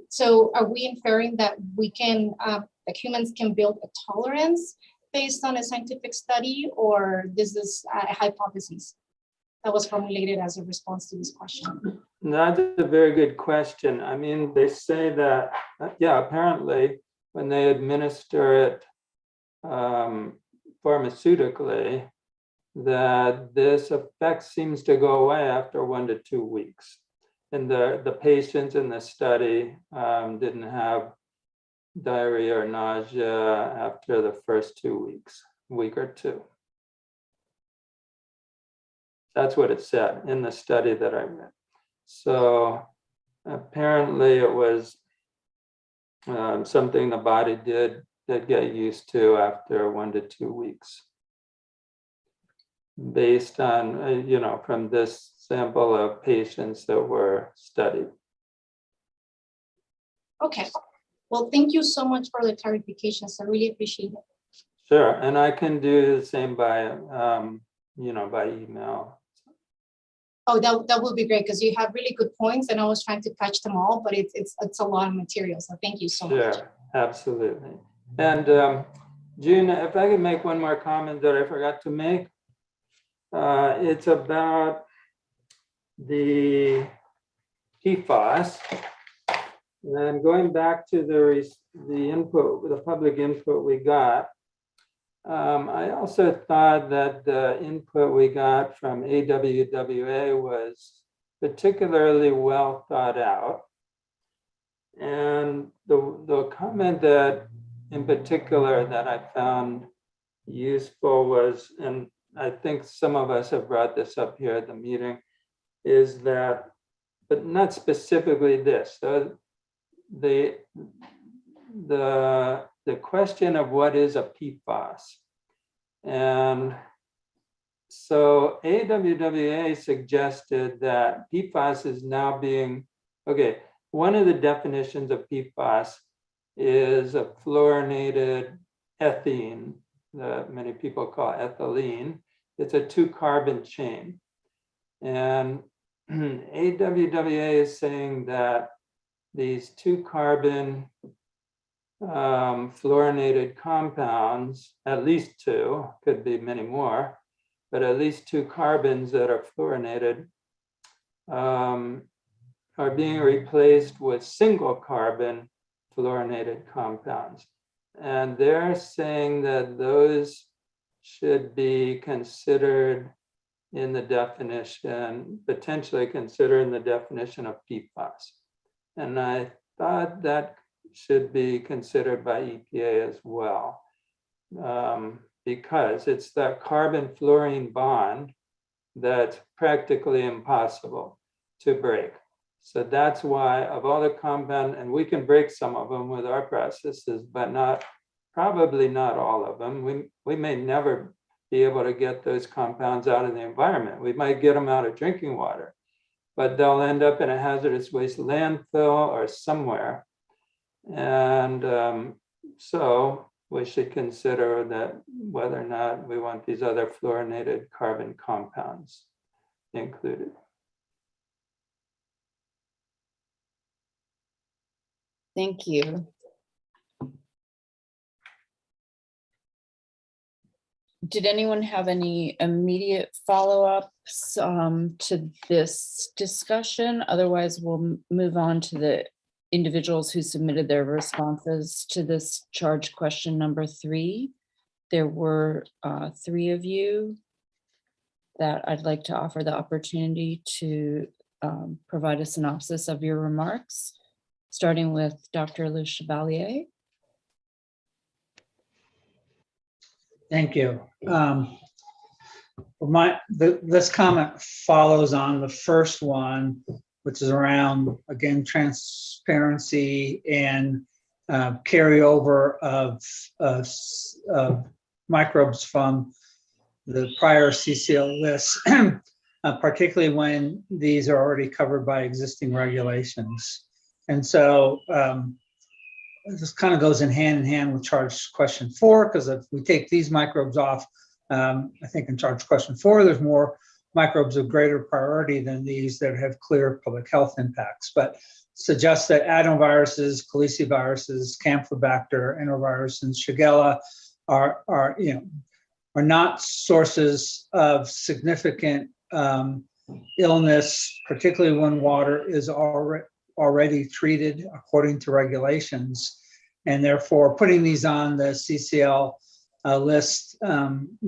O: so are we inferring that we can that humans can build a tolerance based on a scientific study, or this is a hypothesis that was formulated as a response to this question?
L: That's a very good question. I mean, they say that, apparently when they administer it pharmaceutically, that this effect seems to go away after 1 to 2 weeks. And the patients in the study didn't have diarrhea or nausea after the first 2 weeks, week or two. That's what it said in the study that I read. So apparently it was something the body did get used to after 1 to 2 weeks, based on, from this sample of patients that were studied.
O: Okay. Well, thank you so much for the clarifications. I really appreciate it.
L: Sure, and I can do the same by, by email.
O: Oh, that would be great because you have really good points, and I was trying to catch them all, but it's a lot of material. So thank you so much.
L: Sure, absolutely. And June, if I could make one more comment that I forgot to make, it's about the PFAS. And going back to the input, the public input we got, I also thought that the input we got from AWWA was particularly well thought out. And the comment that in particular that I found useful was, and I think some of us have brought this up here at the meeting, is that, but not specifically this, so the question of what is a PFAS. And so AWWA suggested that PFAS is now being, okay, one of the definitions of PFAS is a fluorinated ethene that many people call ethylene. It's a 2-carbon chain. And AWWA is saying that these 2-carbon fluorinated compounds, at least 2, could be many more, but at least 2 carbons that are fluorinated are being replaced with single carbon fluorinated compounds. And they're saying that those should be considered in the definition, potentially considered in the definition of PFAS. And I thought that should be considered by EPA as well, because it's that carbon fluorine bond that's practically impossible to break. So that's why of all the compound, and we can break some of them with our processes, but probably not all of them. We may never be able to get those compounds out of the environment. We might get them out of drinking water, but they'll end up in a hazardous waste landfill or somewhere. And so we should consider that whether or not we want these other fluorinated carbon compounds included.
C: Thank you. Did anyone have any immediate follow-ups to this discussion? Otherwise, we'll move on to the individuals who submitted their responses to this charge question number 3. There were 3 of you that I'd like to offer the opportunity to provide a synopsis of your remarks, starting with Dr. Le Chevalier.
G: Thank you. This comment follows on the first one, which is around, again, transparency and carryover of microbes from the prior CCL list, particularly when these are already covered by existing regulations. And so this kind of goes in hand with charge question 4, because if we take these microbes off, I think in charge question 4, there's more microbes of greater priority than these that have clear public health impacts, but suggests that adenoviruses, caliciviruses, Campylobacter, enterovirus, and Shigella are not sources of significant illness, particularly when water is already treated according to regulations. And therefore, putting these on the CCL list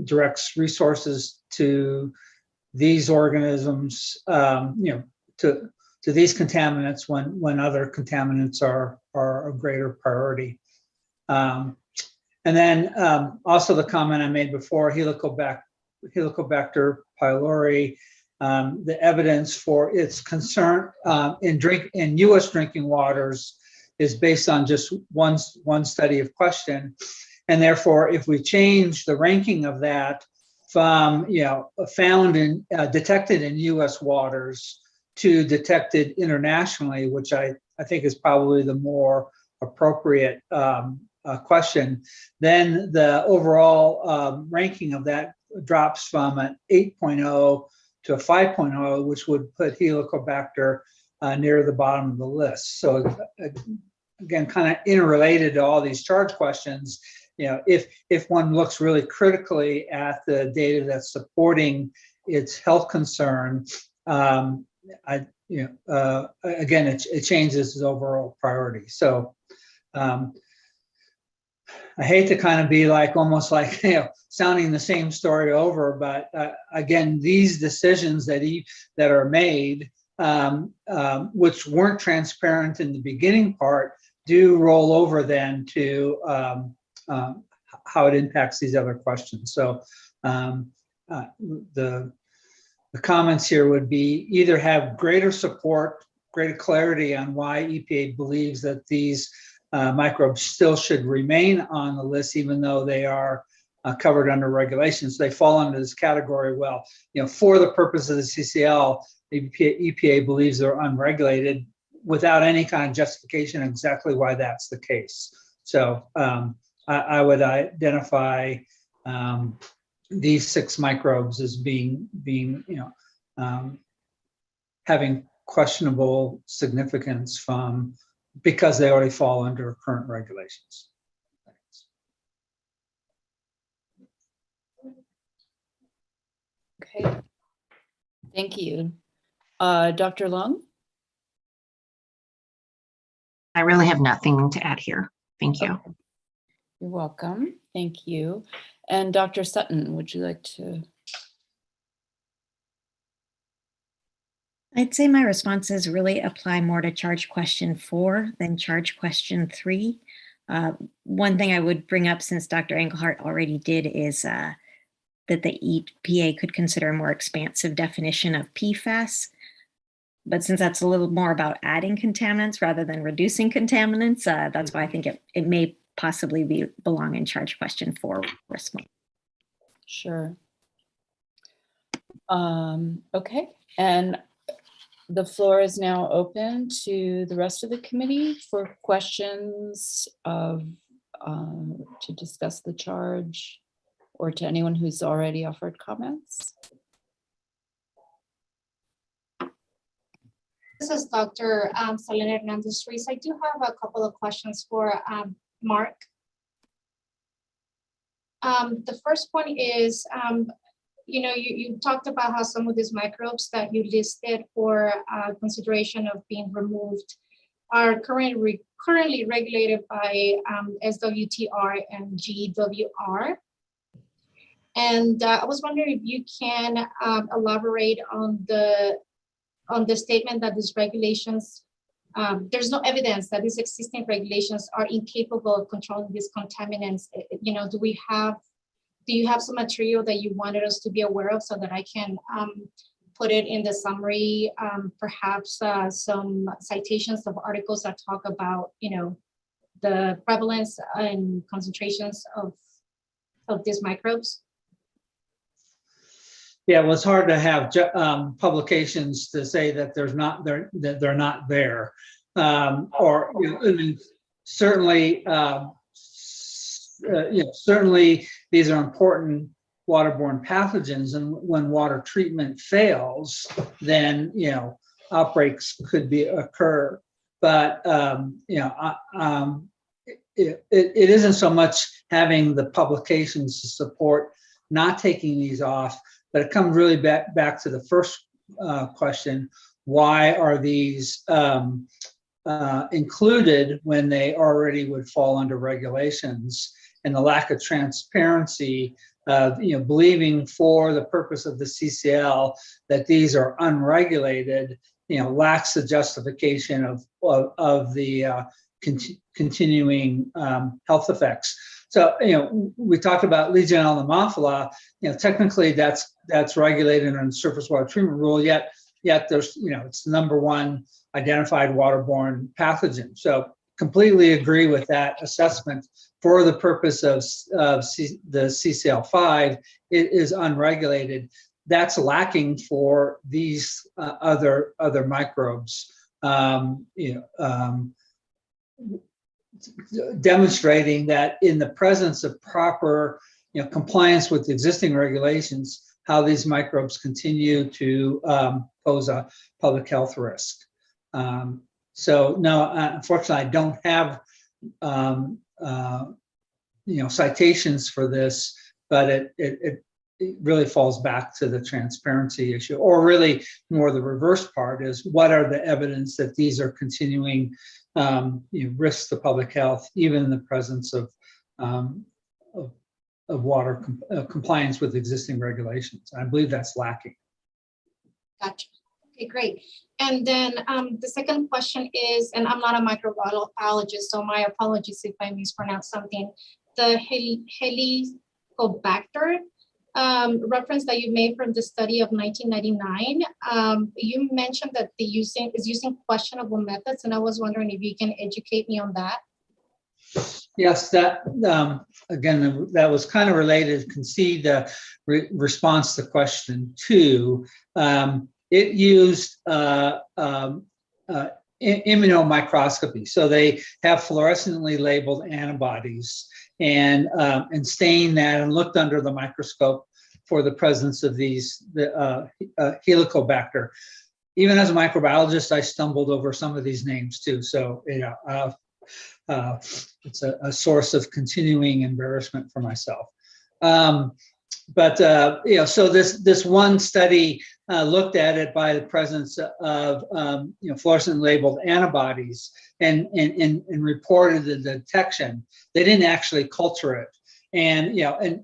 G: directs resources to these organisms, to these contaminants when other contaminants are of greater priority. And then also the comment I made before, Helicobacter pylori, the evidence for its concern in U.S. drinking waters is based on just one study of question. And therefore, if we change the ranking of that from detected in U.S. waters to detected internationally, which I I think is probably the more appropriate question. Then the overall ranking of that drops from an 8.0 to a 5.0, which would put Helicobacter near the bottom of the list. So again, kind of interrelated to all these charge questions, if one looks really critically at the data that's supporting its health concern, again, it changes its overall priority. So I hate to kind of be like almost like sounding the same story over, but again, these decisions that are made, which weren't transparent in the beginning part, do roll over then to how it impacts these other questions. So the comments here would be either have greater support, greater clarity on why EPA believes that these microbes still should remain on the list, even though they are covered under regulations. They fall under this category. Well, for the purpose of the CCL, the EPA believes they're unregulated without any kind of justification exactly why that's the case. So I would identify these 6 microbes as being having questionable significance because they already fall under current regulations.
C: Okay, thank you. Dr. Lung?
H: I really have nothing to add here. Thank you.
C: Okay. You're welcome. Thank you. And Dr. Sutton, would you like to?
N: I'd say my responses really apply more to charge question 4 than charge question 3. One thing I would bring up, since Dr. Engelhardt already did, is that the EPA could consider a more expansive definition of PFAS. But since that's a little more about adding contaminants rather than reducing contaminants, that's why I think it may possibly belong in charge question 4 response.
C: Sure. Okay, and the floor is now open to the rest of the committee for questions to discuss the charge, or to anyone who's already offered comments.
O: This is Dr. Selena Hernandez-Ruiz. I do have a couple of questions for Mark. The first one is, you talked about how some of these microbes that you listed for consideration of being removed are currently regulated by SWTR and GWR. And I was wondering if you can elaborate on the statement that these regulations, there's no evidence that these existing regulations are incapable of controlling these contaminants. Do you have some material that you wanted us to be aware of so that I can put it in the summary, perhaps some citations of articles that talk about, the prevalence and concentrations of these microbes?
G: Yeah, well, it's hard to have publications to say that they're not there, certainly, certainly these are important waterborne pathogens, and when water treatment fails, then outbreaks could occur. But it isn't so much having the publications to support not taking these off, but it comes really back to the first question: why are these included when they already would fall under regulations? And the lack of transparency, believing for the purpose of the CCL that these are unregulated, lacks the justification of the continuing health effects. So, we talked about Legionella pneumophila. Technically that's regulated under the surface water treatment rule. Yet there's, it's the #1 identified waterborne pathogen. So, completely agree with that assessment. For the purpose of the CCL5, it is unregulated. That's lacking for these other microbes. demonstrating that in the presence of proper compliance with existing regulations, how these microbes continue to pose a public health risk. So no, unfortunately, I don't have citations for this, but it really falls back to the transparency issue, or really more the reverse part is what are the evidence that these are continuing risks to public health, even in the presence of water compliance with existing regulations. I believe that's lacking.
O: Gotcha. Okay, great. And then the second question is, and I'm not a microbiologist, so my apologies if I mispronounce something. The Helicobacter reference that you made from the study of 1999, you mentioned that the is using questionable methods, and I was wondering if you can educate me on that.
G: Yes, that again, that was kind of related. You can see the response to question 2. It used immunomicroscopy. So they have fluorescently labeled antibodies and stained that and looked under the microscope for the presence of these Helicobacter. Even as a microbiologist, I stumbled over some of these names too. So it's a source of continuing embarrassment for myself. So this one study looked at it by the presence of fluorescent labeled antibodies and reported the detection. They didn't actually culture it. And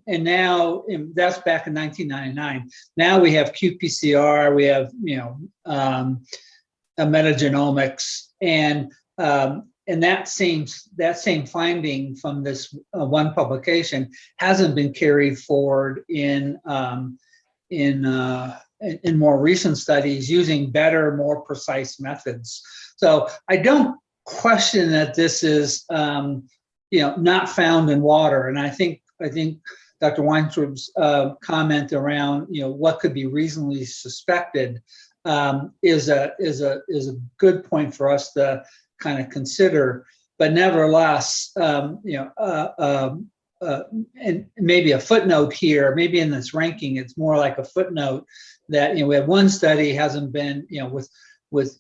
G: now that's back in 1999. Now we have qPCR, we have metagenomics, and that same finding from this one publication hasn't been carried forward in more recent studies using better, more precise methods. So I don't question that this is not found in water, and I think Dr. Weintraub's comment around what could be reasonably suspected is a good point for us to kind of consider. But nevertheless, and maybe a footnote here, maybe in this ranking, it's more like a footnote that we have one study hasn't been with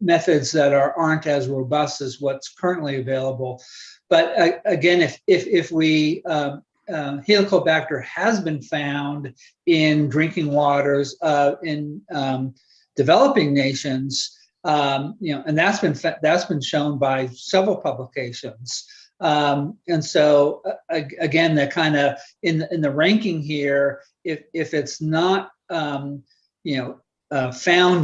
G: methods that aren't as robust as what's currently available. But again, if we Helicobacter has been found in drinking waters in developing nations, and that's been shown by several publications. And so again, that kind of in the ranking here, if it's not found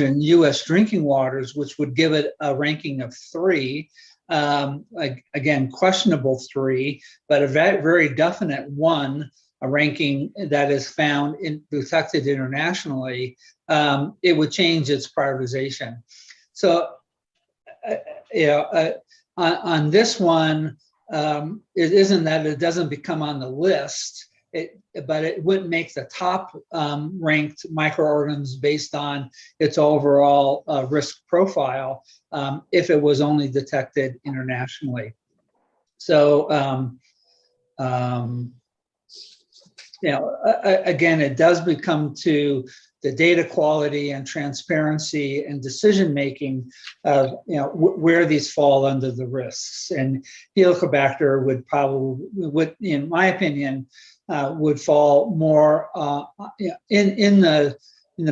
G: in U.S. drinking waters, which would give it a ranking of 3. Again, questionable 3, but a very definite 1, a ranking that is found detected internationally, it would change its prioritization. So, on this one, it isn't that it doesn't become on the list, but it wouldn't make the top ranked microorganisms based on its overall risk profile if it was only detected internationally. So, again, it does become to the data quality and transparency and decision making of where these fall under the risks. And Helicobacter would, in my opinion, would fall more in the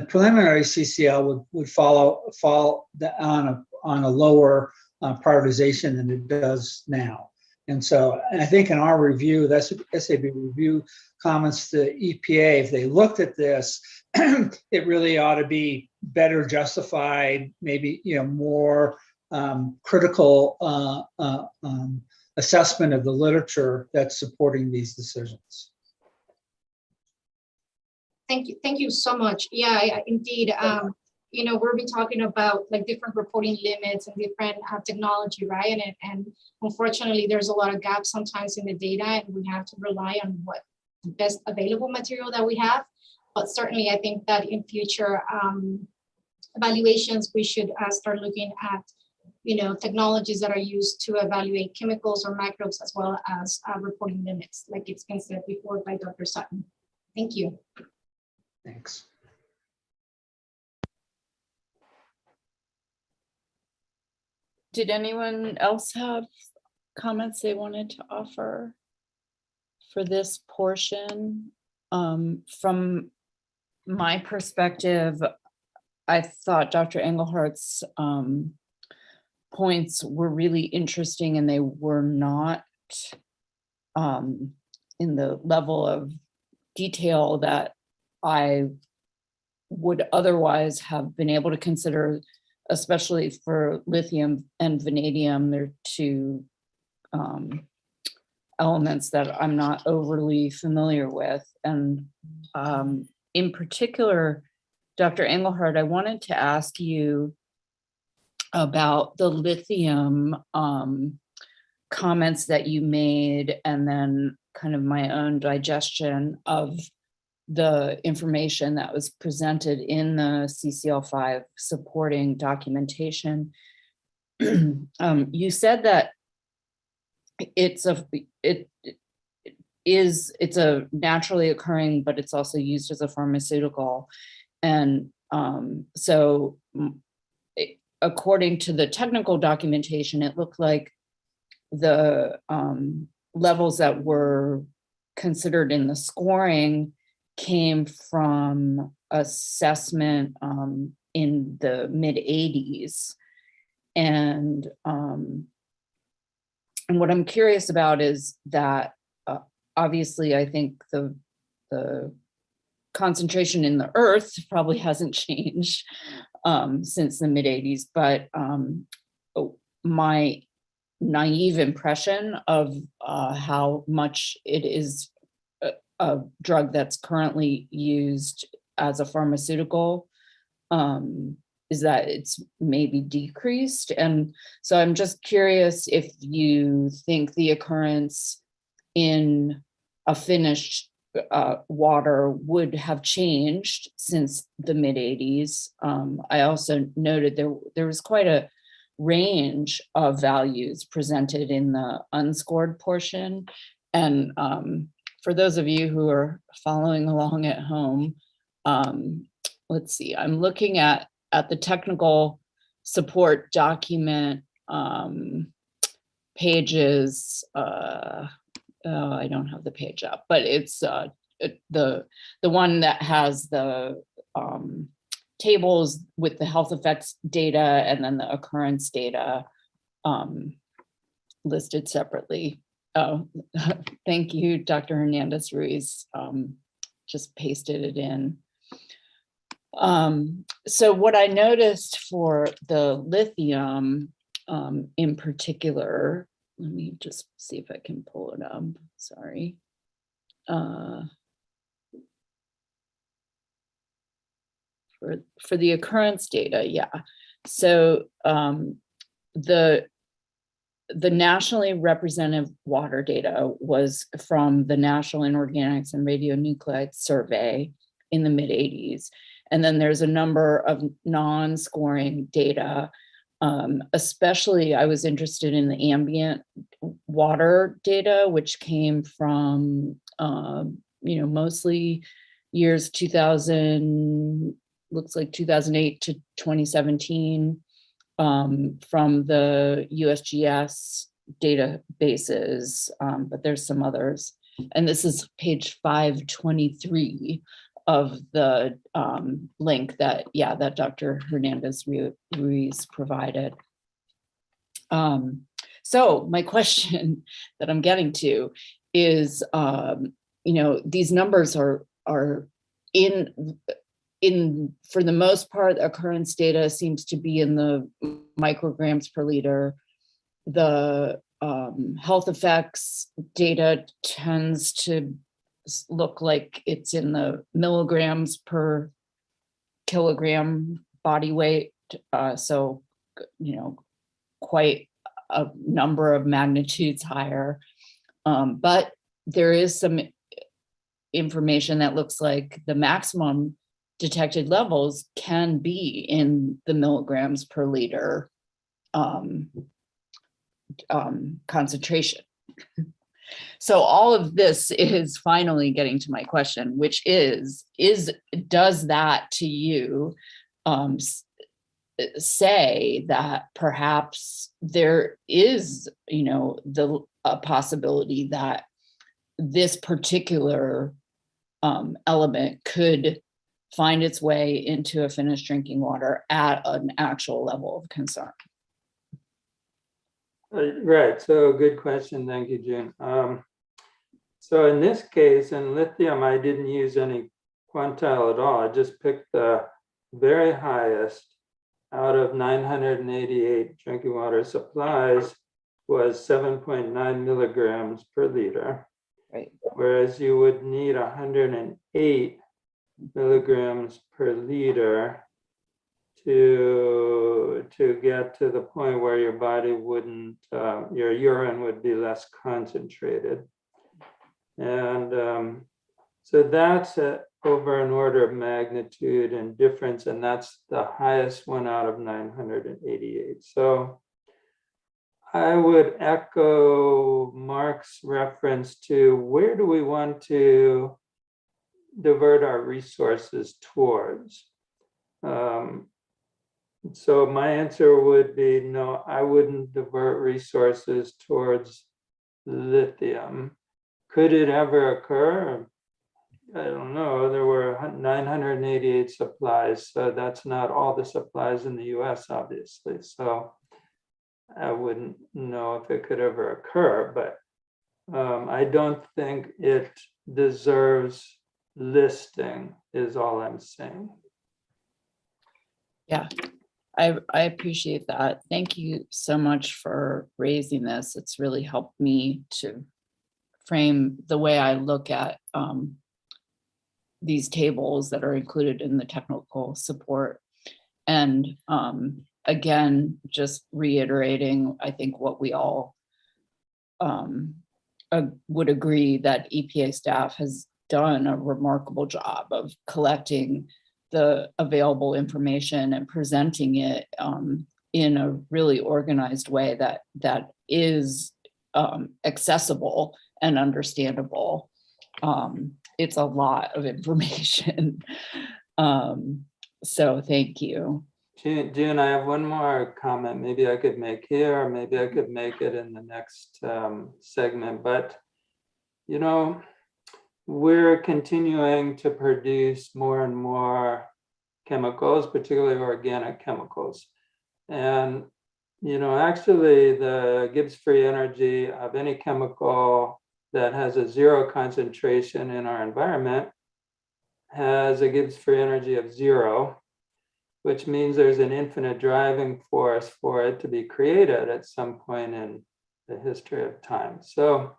G: preliminary CCL would fall on a lower prioritization than it does now. And so I think in our review, that's SAB review comments to EPA, if they looked at this, it really ought to be better justified, maybe more critical assessment of the literature that's supporting these decisions.
O: Thank you so much. Yeah, indeed. We'll be talking about like different reporting limits and different technology, right? And unfortunately, there's a lot of gaps sometimes in the data, and we have to rely on what the best available material that we have. But certainly, I think that in future, evaluations, we should start looking at, technologies that are used to evaluate chemicals or microbes, as well as reporting limits, like it's been said before by Dr. Sutton. Thank you.
G: Thanks.
C: Did anyone else have comments they wanted to offer for this portion? From my perspective, I thought Dr. Englehart's points were really interesting, and they were not in the level of detail that I would otherwise have been able to consider, especially for lithium and vanadium. They're two elements that I'm not overly familiar with. And in particular, Dr. Engelhardt, I wanted to ask you about the lithium comments that you made, and then kind of my own digestion of the information that was presented in the CCL5 supporting documentation. You said that it's a naturally occurring, but it's also used as a pharmaceutical. And so according to the technical documentation, it looked like the levels that were considered in the scoring came from assessment in the mid-80s. And what I'm curious about is that obviously I think the concentration in the earth probably hasn't changed since the mid-80s, but my naive impression of how much it is a drug that's currently used as a pharmaceutical is that it's maybe decreased. And so I'm just curious if you think the occurrence in a finished water would have changed since the mid-80s. I also noted there was quite a range of values presented in the unscored portion. And for those of you who are following along at home, let's see, I'm looking at the technical support document pages. I don't have the page up, but it's the one that has the tables with the health effects data and then the occurrence data listed separately. Oh, thank you, Dr. Hernandez Ruiz. Just pasted it in. So what I noticed for the lithium in particular, let me just see if I can pull it up, sorry. For the occurrence data, yeah. So the nationally representative water data was from the National Inorganics and Radionuclides Survey in the mid-80s. And then there's a number of non-scoring data. Especially, I was interested in the ambient water data, which came from, mostly years 2000, looks like 2008 to 2017, from the USGS databases, but there's some others. And this is page 523 of the link that Dr. Hernandez Ruiz provided. So my question that I'm getting to is, these numbers are in for the most part, occurrence data seems to be in the micrograms per liter. The health effects data tends to look like it's in the milligrams per kilogram body weight. So, quite a number of magnitudes higher. But there is some information that looks like the maximum detected levels can be in the milligrams per liter concentration. So all of this is finally getting to my question, which is does that to you say that perhaps there is, a possibility that this particular element could find its way into a finished drinking water at an actual level of concern?
L: Right, so good question, thank you, June. So in this case, in lithium, I didn't use any quantile at all. I just picked the very highest out of 988 drinking water supplies was 7.9 milligrams per liter.
C: Right.
L: Whereas you would need 108 milligrams per liter to get to the point where your body wouldn't, your urine would be less concentrated. And so that's over an order of magnitude and difference, and that's the highest one out of 988. So I would echo Mark's reference to where do we want to divert our resources towards. So my answer would be no, I wouldn't divert resources towards lithium. Could it ever occur? I don't know. There were 988 supplies, so that's not all the supplies in the US, obviously. So I wouldn't know if it could ever occur, but I don't think it deserves listing, is all I'm saying.
C: Yeah, I appreciate that. Thank you so much for raising this. It's really helped me to frame the way I look at these tables that are included in the technical support. And again, just reiterating, I think what we all would agree that EPA staff has done a remarkable job of collecting the available information and presenting it in a really organized way that is accessible and understandable. It's a lot of information. So thank you.
L: June, I have one more comment. Maybe I could make here, or maybe I could make it in the next segment. But, you know, we're continuing to produce more and more chemicals, particularly organic chemicals. And, you know, actually the Gibbs free energy of any chemical that has a zero concentration in our environment has a Gibbs free energy of 0, which means there's an infinite driving force for it to be created at some point in the history of time. So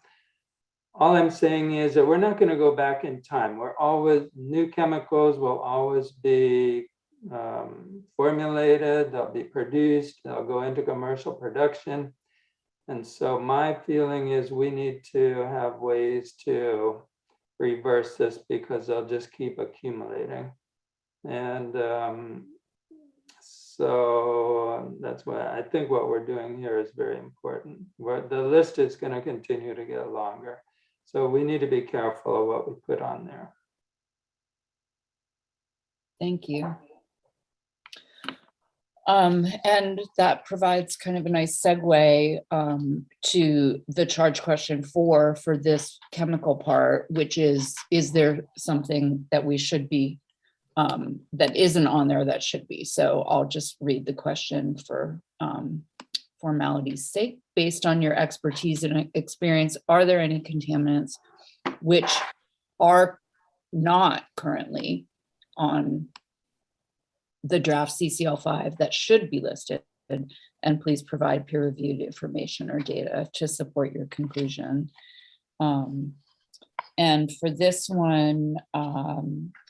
L: all I'm saying is that we're not going to go back in time. We're always, new chemicals will always be formulated, they'll be produced, they'll go into commercial production. And so my feeling is we need to have ways to reverse this because they'll just keep accumulating. And so that's why I think what we're doing here is very important. The list is going to continue to get longer. So we need to be careful of what we put on there.
C: Thank you. And that provides kind of a nice segue to the charge question 4 for this chemical part, which is there something that we should be, that isn't on there that should be? So I'll just read the question for formality's sake. Based on your expertise and experience, are there any contaminants which are not currently on the draft CCL5 that should be listed? And please provide peer-reviewed information or data to support your conclusion. And for this one,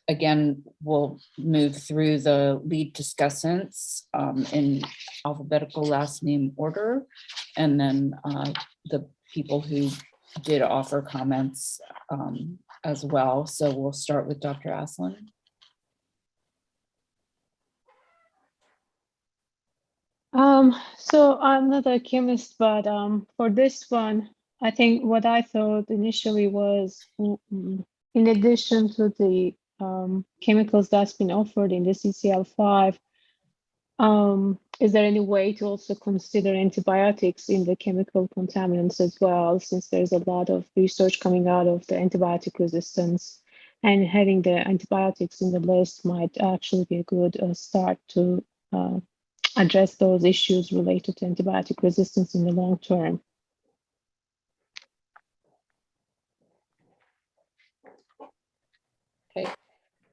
C: again, we'll move through the lead discussants in alphabetical last name order, and then the people who did offer comments as well. So we'll start with Dr. Aslan.
D: So I'm not a chemist, but for this one, I think what I thought initially was, in addition to the chemicals that's been offered in the CCL5, is there any way to also consider antibiotics in the chemical contaminants as well, since there's a lot of research coming out of the antibiotic resistance, and having the antibiotics in the list might actually be a good start to address those issues related to antibiotic resistance in the long term.
C: Okay,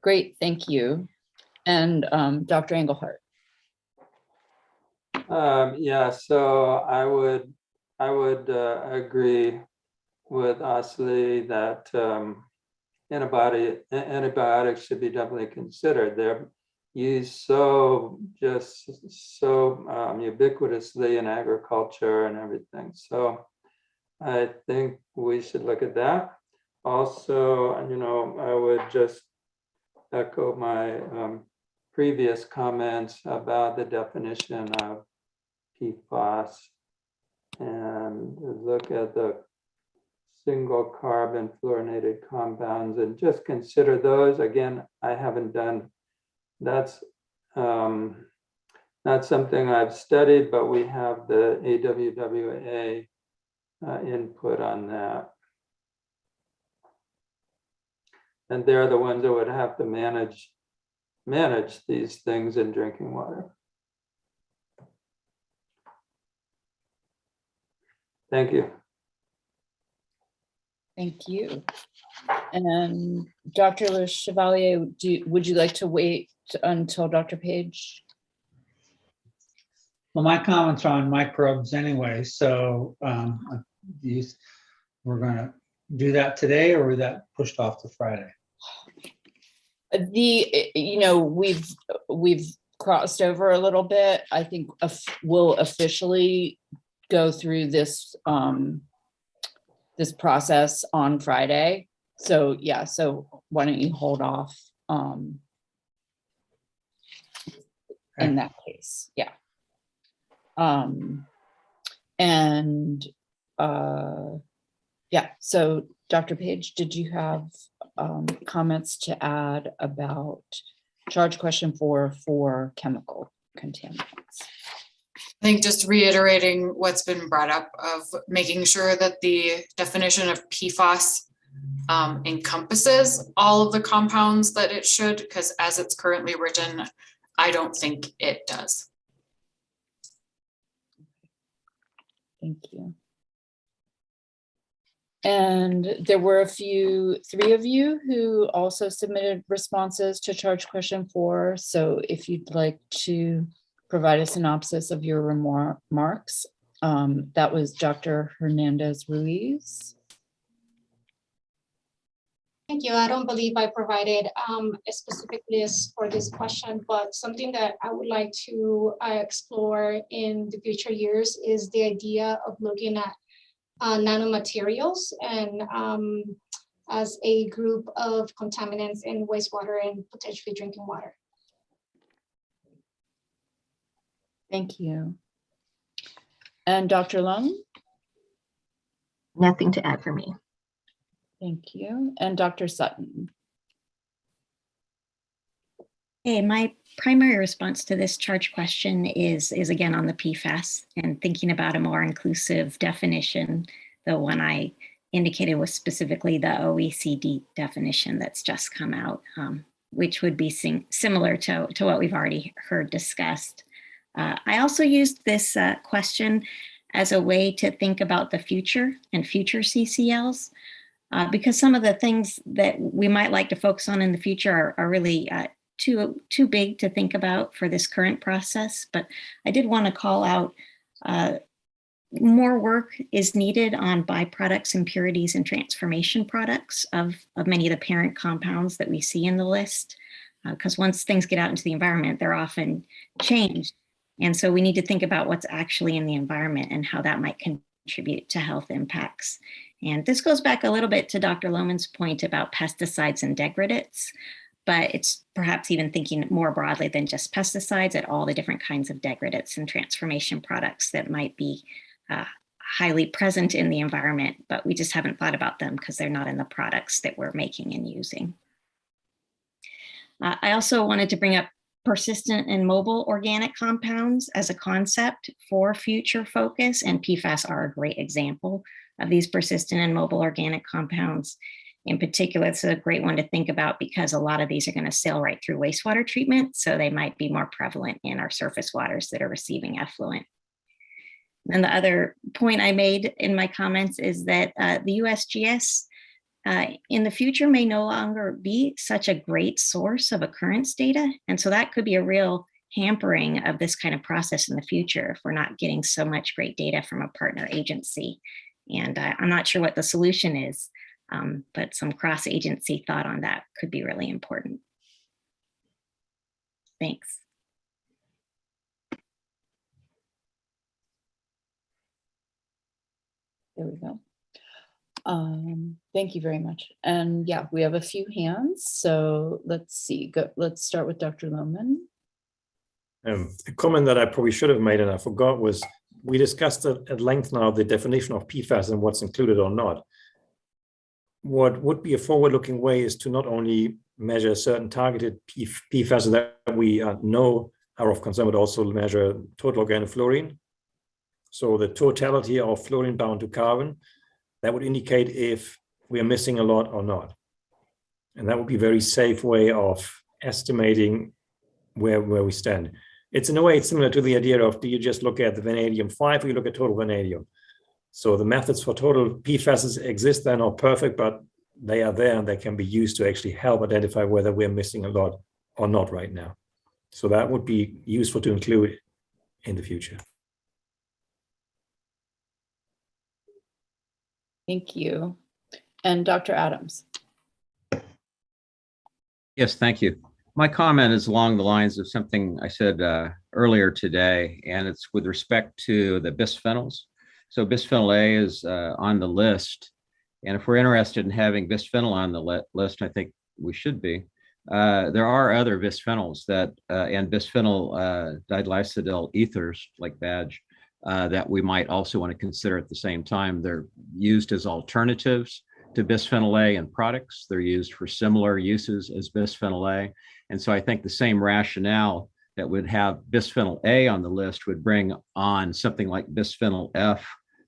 C: great, thank you. And Dr. Engelhardt.
L: Yeah, so I would agree with Asli that antibiotics should be definitely considered. They're used so ubiquitously in agriculture and everything. So I think we should look at that. Also, I would just echo my previous comments about the definition of PFAS and look at the single carbon fluorinated compounds and just consider those. Again, I haven't done, that's not something I've studied, but we have the AWWA input on that. And they're the ones that would have to manage these things in drinking water. Thank you.
C: Thank you. And Dr. Le Chevalier, would you like to wait until Dr. Page?
G: Well, my comments are on microbes anyway, so we're going to do that today, or was that pushed off to Friday?
C: We've crossed over a little bit. I think we'll officially go through this this process on Friday. So yeah, so why don't you hold off in that case? Yeah. Yeah, so Dr. Page, did you have comments to add about charge question 4 for chemical contaminants?
J: I think just reiterating what's been brought up of making sure that the definition of PFAS encompasses all of the compounds that it should, because as it's currently written, I don't think it does.
C: Thank you. And there were 3 of you who also submitted responses to charge question 4. So if you'd like to provide a synopsis of your remarks, that was Dr. Hernandez Ruiz.
O: Thank you. I don't believe I provided a specific list for this question, but something that I would like to explore in the future years is the idea of looking at nanomaterials and as a group of contaminants in wastewater and potentially drinking water.
C: Thank you. And Dr. Lung?
K: Nothing to add for me.
C: Thank you. And Dr. Sutton?
N: Hey, my primary response to this charge question is again on the PFAS and thinking about a more inclusive definition. The one I indicated was specifically the OECD definition that's just come out, which would be similar to what we've already heard discussed. I also used this question as a way to think about the future and future CCLs, because some of the things that we might like to focus on in the future are really too big to think about for this current process. But I did want to call out more work is needed on byproducts, impurities, and transformation products of many of the parent compounds that we see in the list. Because once things get out into the environment, they're often changed. And so we need to think about what's actually in the environment and how that might contribute to health impacts. And this goes back a little bit to Dr. Lohman's point about pesticides and degradates. but it's perhaps even thinking more broadly than just pesticides at all the different kinds of degradants and transformation products that might be highly present in the environment, but we just haven't thought about them because they're not in the products that we're making and using. I also wanted to bring up persistent and mobile organic compounds as a concept for future focus, and PFAS are a great example of these persistent and mobile organic compounds. In particular, it's a great one to think about because a lot of these are going to sail right through wastewater treatment, so they might be more prevalent in our surface waters that are receiving effluent. And the other point I made in my comments is that the USGS in the future may no longer be such a great source of occurrence data. And so that could be a real hampering of this kind of process in the future if we're not getting so much great data from a partner agency. And I'm not sure what the solution is, but some cross-agency thought on that could be really important. Thanks.
C: There we go. Thank you very much. And yeah, we have a few hands. So let's see. Let's start with Dr. Lohman.
I: A comment that I probably should have made and I forgot was we discussed at length now the definition of PFAS and what's included or not. What would be a forward-looking way is to not only measure certain targeted PFAS that we know are of concern, but also measure total organofluorine. So the totality of fluorine bound to carbon, that would indicate if we are missing a lot or not. And that would be a very safe way of estimating where we stand. It's in a way, it's similar to the idea of, do you just look at the vanadium 5 or you look at total vanadium? So the methods for total PFAS exist, they're not perfect, but they are there and they can be used to actually help identify whether we're missing a lot or not right now. So that would be useful to include in the future.
C: Thank you. And Dr. Adams.
A: Yes, thank you. My comment is along the lines of something I said earlier today, and it's with respect to the bisphenols. So bisphenol A is on the list, and if we're interested in having bisphenol on the list, I think we should be. There are other bisphenols that and bisphenol dilycidyl ethers like badge that we might also want to consider at the same time. They're used as alternatives to bisphenol A in products. They're used for similar uses as bisphenol A. And so I think the same rationale that would have bisphenol A on the list would bring on something like bisphenol F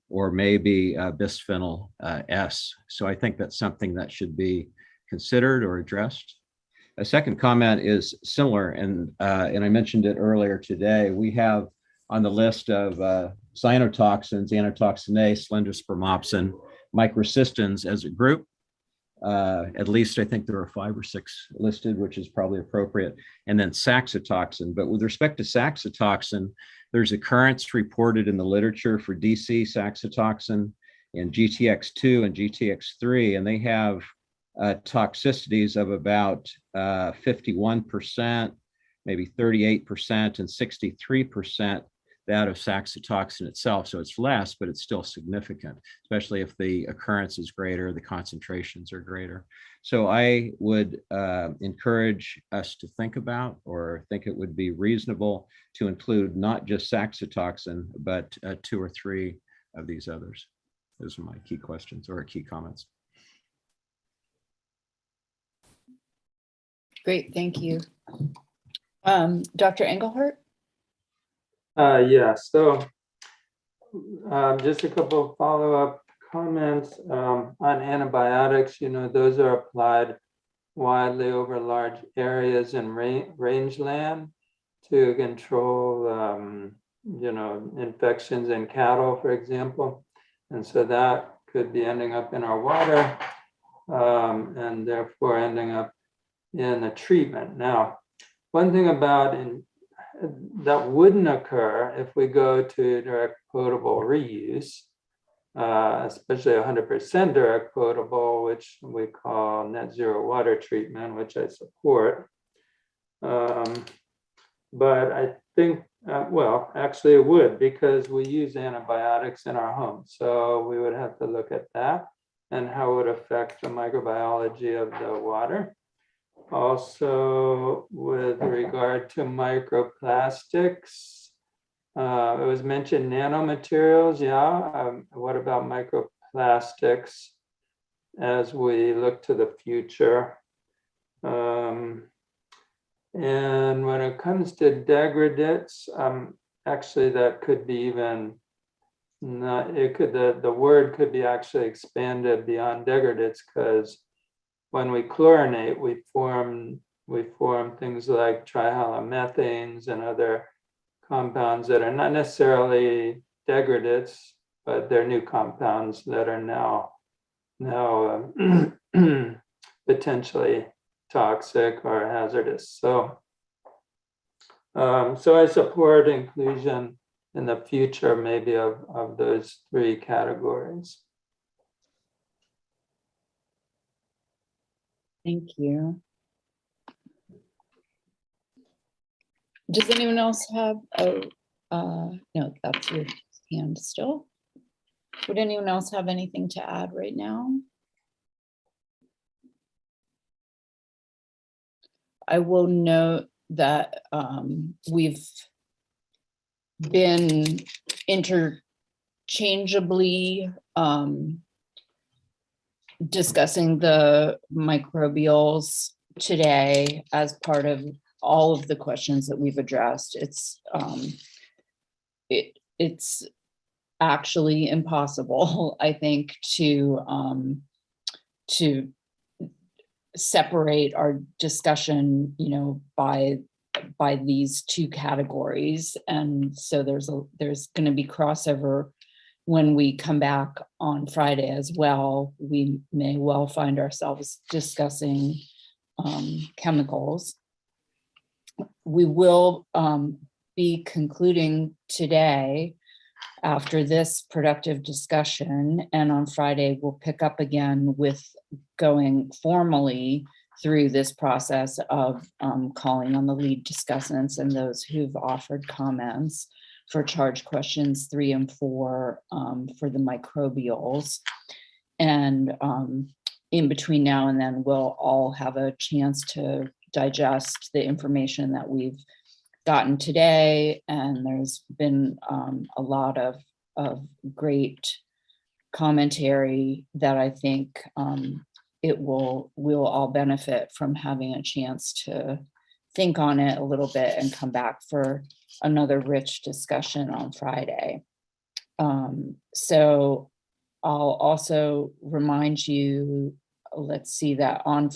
A: or maybe bisphenol S. So I think that's something that should be considered or addressed. A second comment is similar, and I mentioned it earlier today. We have on the list of cyanotoxins, anatoxinase, slendrospermopsin, microcystins as a group. At least I think there are 5 or 6 listed, which is probably appropriate. And then saxitoxin. But with respect to saxitoxin, there's occurrence reported in the literature for DC saxitoxin and GTX2 and GTX3, and they have toxicities of about 51%, maybe 38%, and 63% that of saxitoxin itself. So it's less, but it's still significant, especially if the occurrence is greater, the concentrations are greater. So I would encourage us to think about, or think it would be reasonable to include not just saxitoxin, but 2 or 3 of these others. Those are my key questions or key comments.
C: Great, thank you. Dr. Engelhardt?
L: Yeah, so just a couple of follow-up comments on antibiotics. You know, those are applied widely over large areas in rangeland to control, you know, infections in cattle, for example. And so that could be ending up in our water and therefore ending up in the treatment. Now, one thing about that wouldn't occur if we go to direct potable reuse, especially 100% direct potable, which we call net zero water treatment, which I support. But I think, well, actually it would, because we use antibiotics in our homes. So we would have to look at that and how it would affect the microbiology of the water. Also, with regard to microplastics, it was mentioned nanomaterials. Yeah. What about microplastics as we look to the future? And when it comes to degradates, actually that could be even not, it could, the word could be actually expanded beyond degradates, because when we chlorinate, we form things like trihalomethanes and other compounds that are not necessarily degradates, but they're new compounds that are now potentially toxic or hazardous. So I support inclusion in the future, maybe of those three categories.
C: Thank you. Does anyone else have no, that's your hand still. Would anyone else have anything to add right now? I will note that we've been interchangeably discussing the microbials today as part of all of the questions that we've addressed. It's actually impossible, I think, to separate our discussion, by these two categories. And so there's going to be crossover when we come back on Friday as well. We may well find ourselves discussing chemicals. We will be concluding today after this productive discussion, and on Friday we'll pick up again with going formally through this process of calling on the lead discussants and those who've offered comments for charge questions 3 and 4 for the microbials. And in between now and then, we'll all have a chance to digest the information that we've gotten today. And there's been a lot of great commentary that I think we'll all benefit from having a chance to think on it a little bit and come back for another rich discussion on Friday. So I'll also remind you, let's see, that on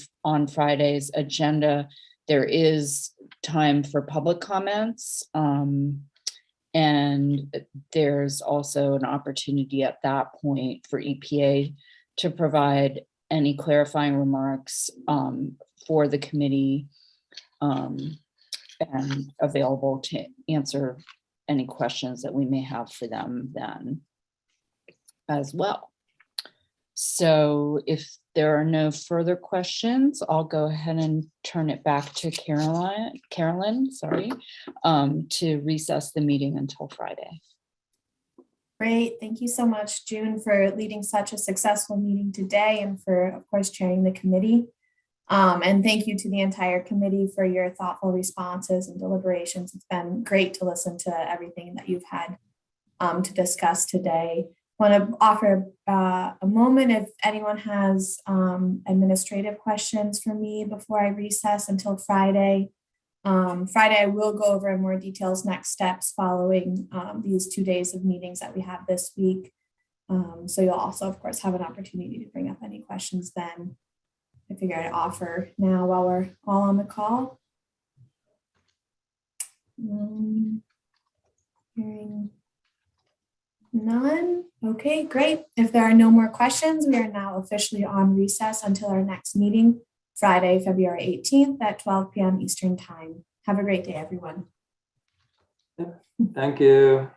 C: Friday's agenda, there is time for public comments. And there's also an opportunity at that point for EPA to provide any clarifying remarks for the committee, and available to answer any questions that we may have for them then as well. So if there are no further questions, I'll go ahead and turn it back to Carolyn, to recess the meeting until Friday.
B: Great. Thank you so much, June, for leading such a successful meeting today and for, of course, chairing the committee. And thank you to the entire committee for your thoughtful responses and deliberations. It's been great to listen to everything that you've had to discuss today. I want to offer a moment if anyone has administrative questions for me before I recess until Friday. Friday, I will go over in more details next steps following these 2 days of meetings that we have this week. So you'll also, of course, have an opportunity to bring up any questions then. I figure I'd offer now while we're all on the call. Hearing none. Okay, great. If there are no more questions, we are now officially on recess until our next meeting, Friday, February 18th at 12 p.m. Eastern Time. Have a great day, everyone.
L: Thank you.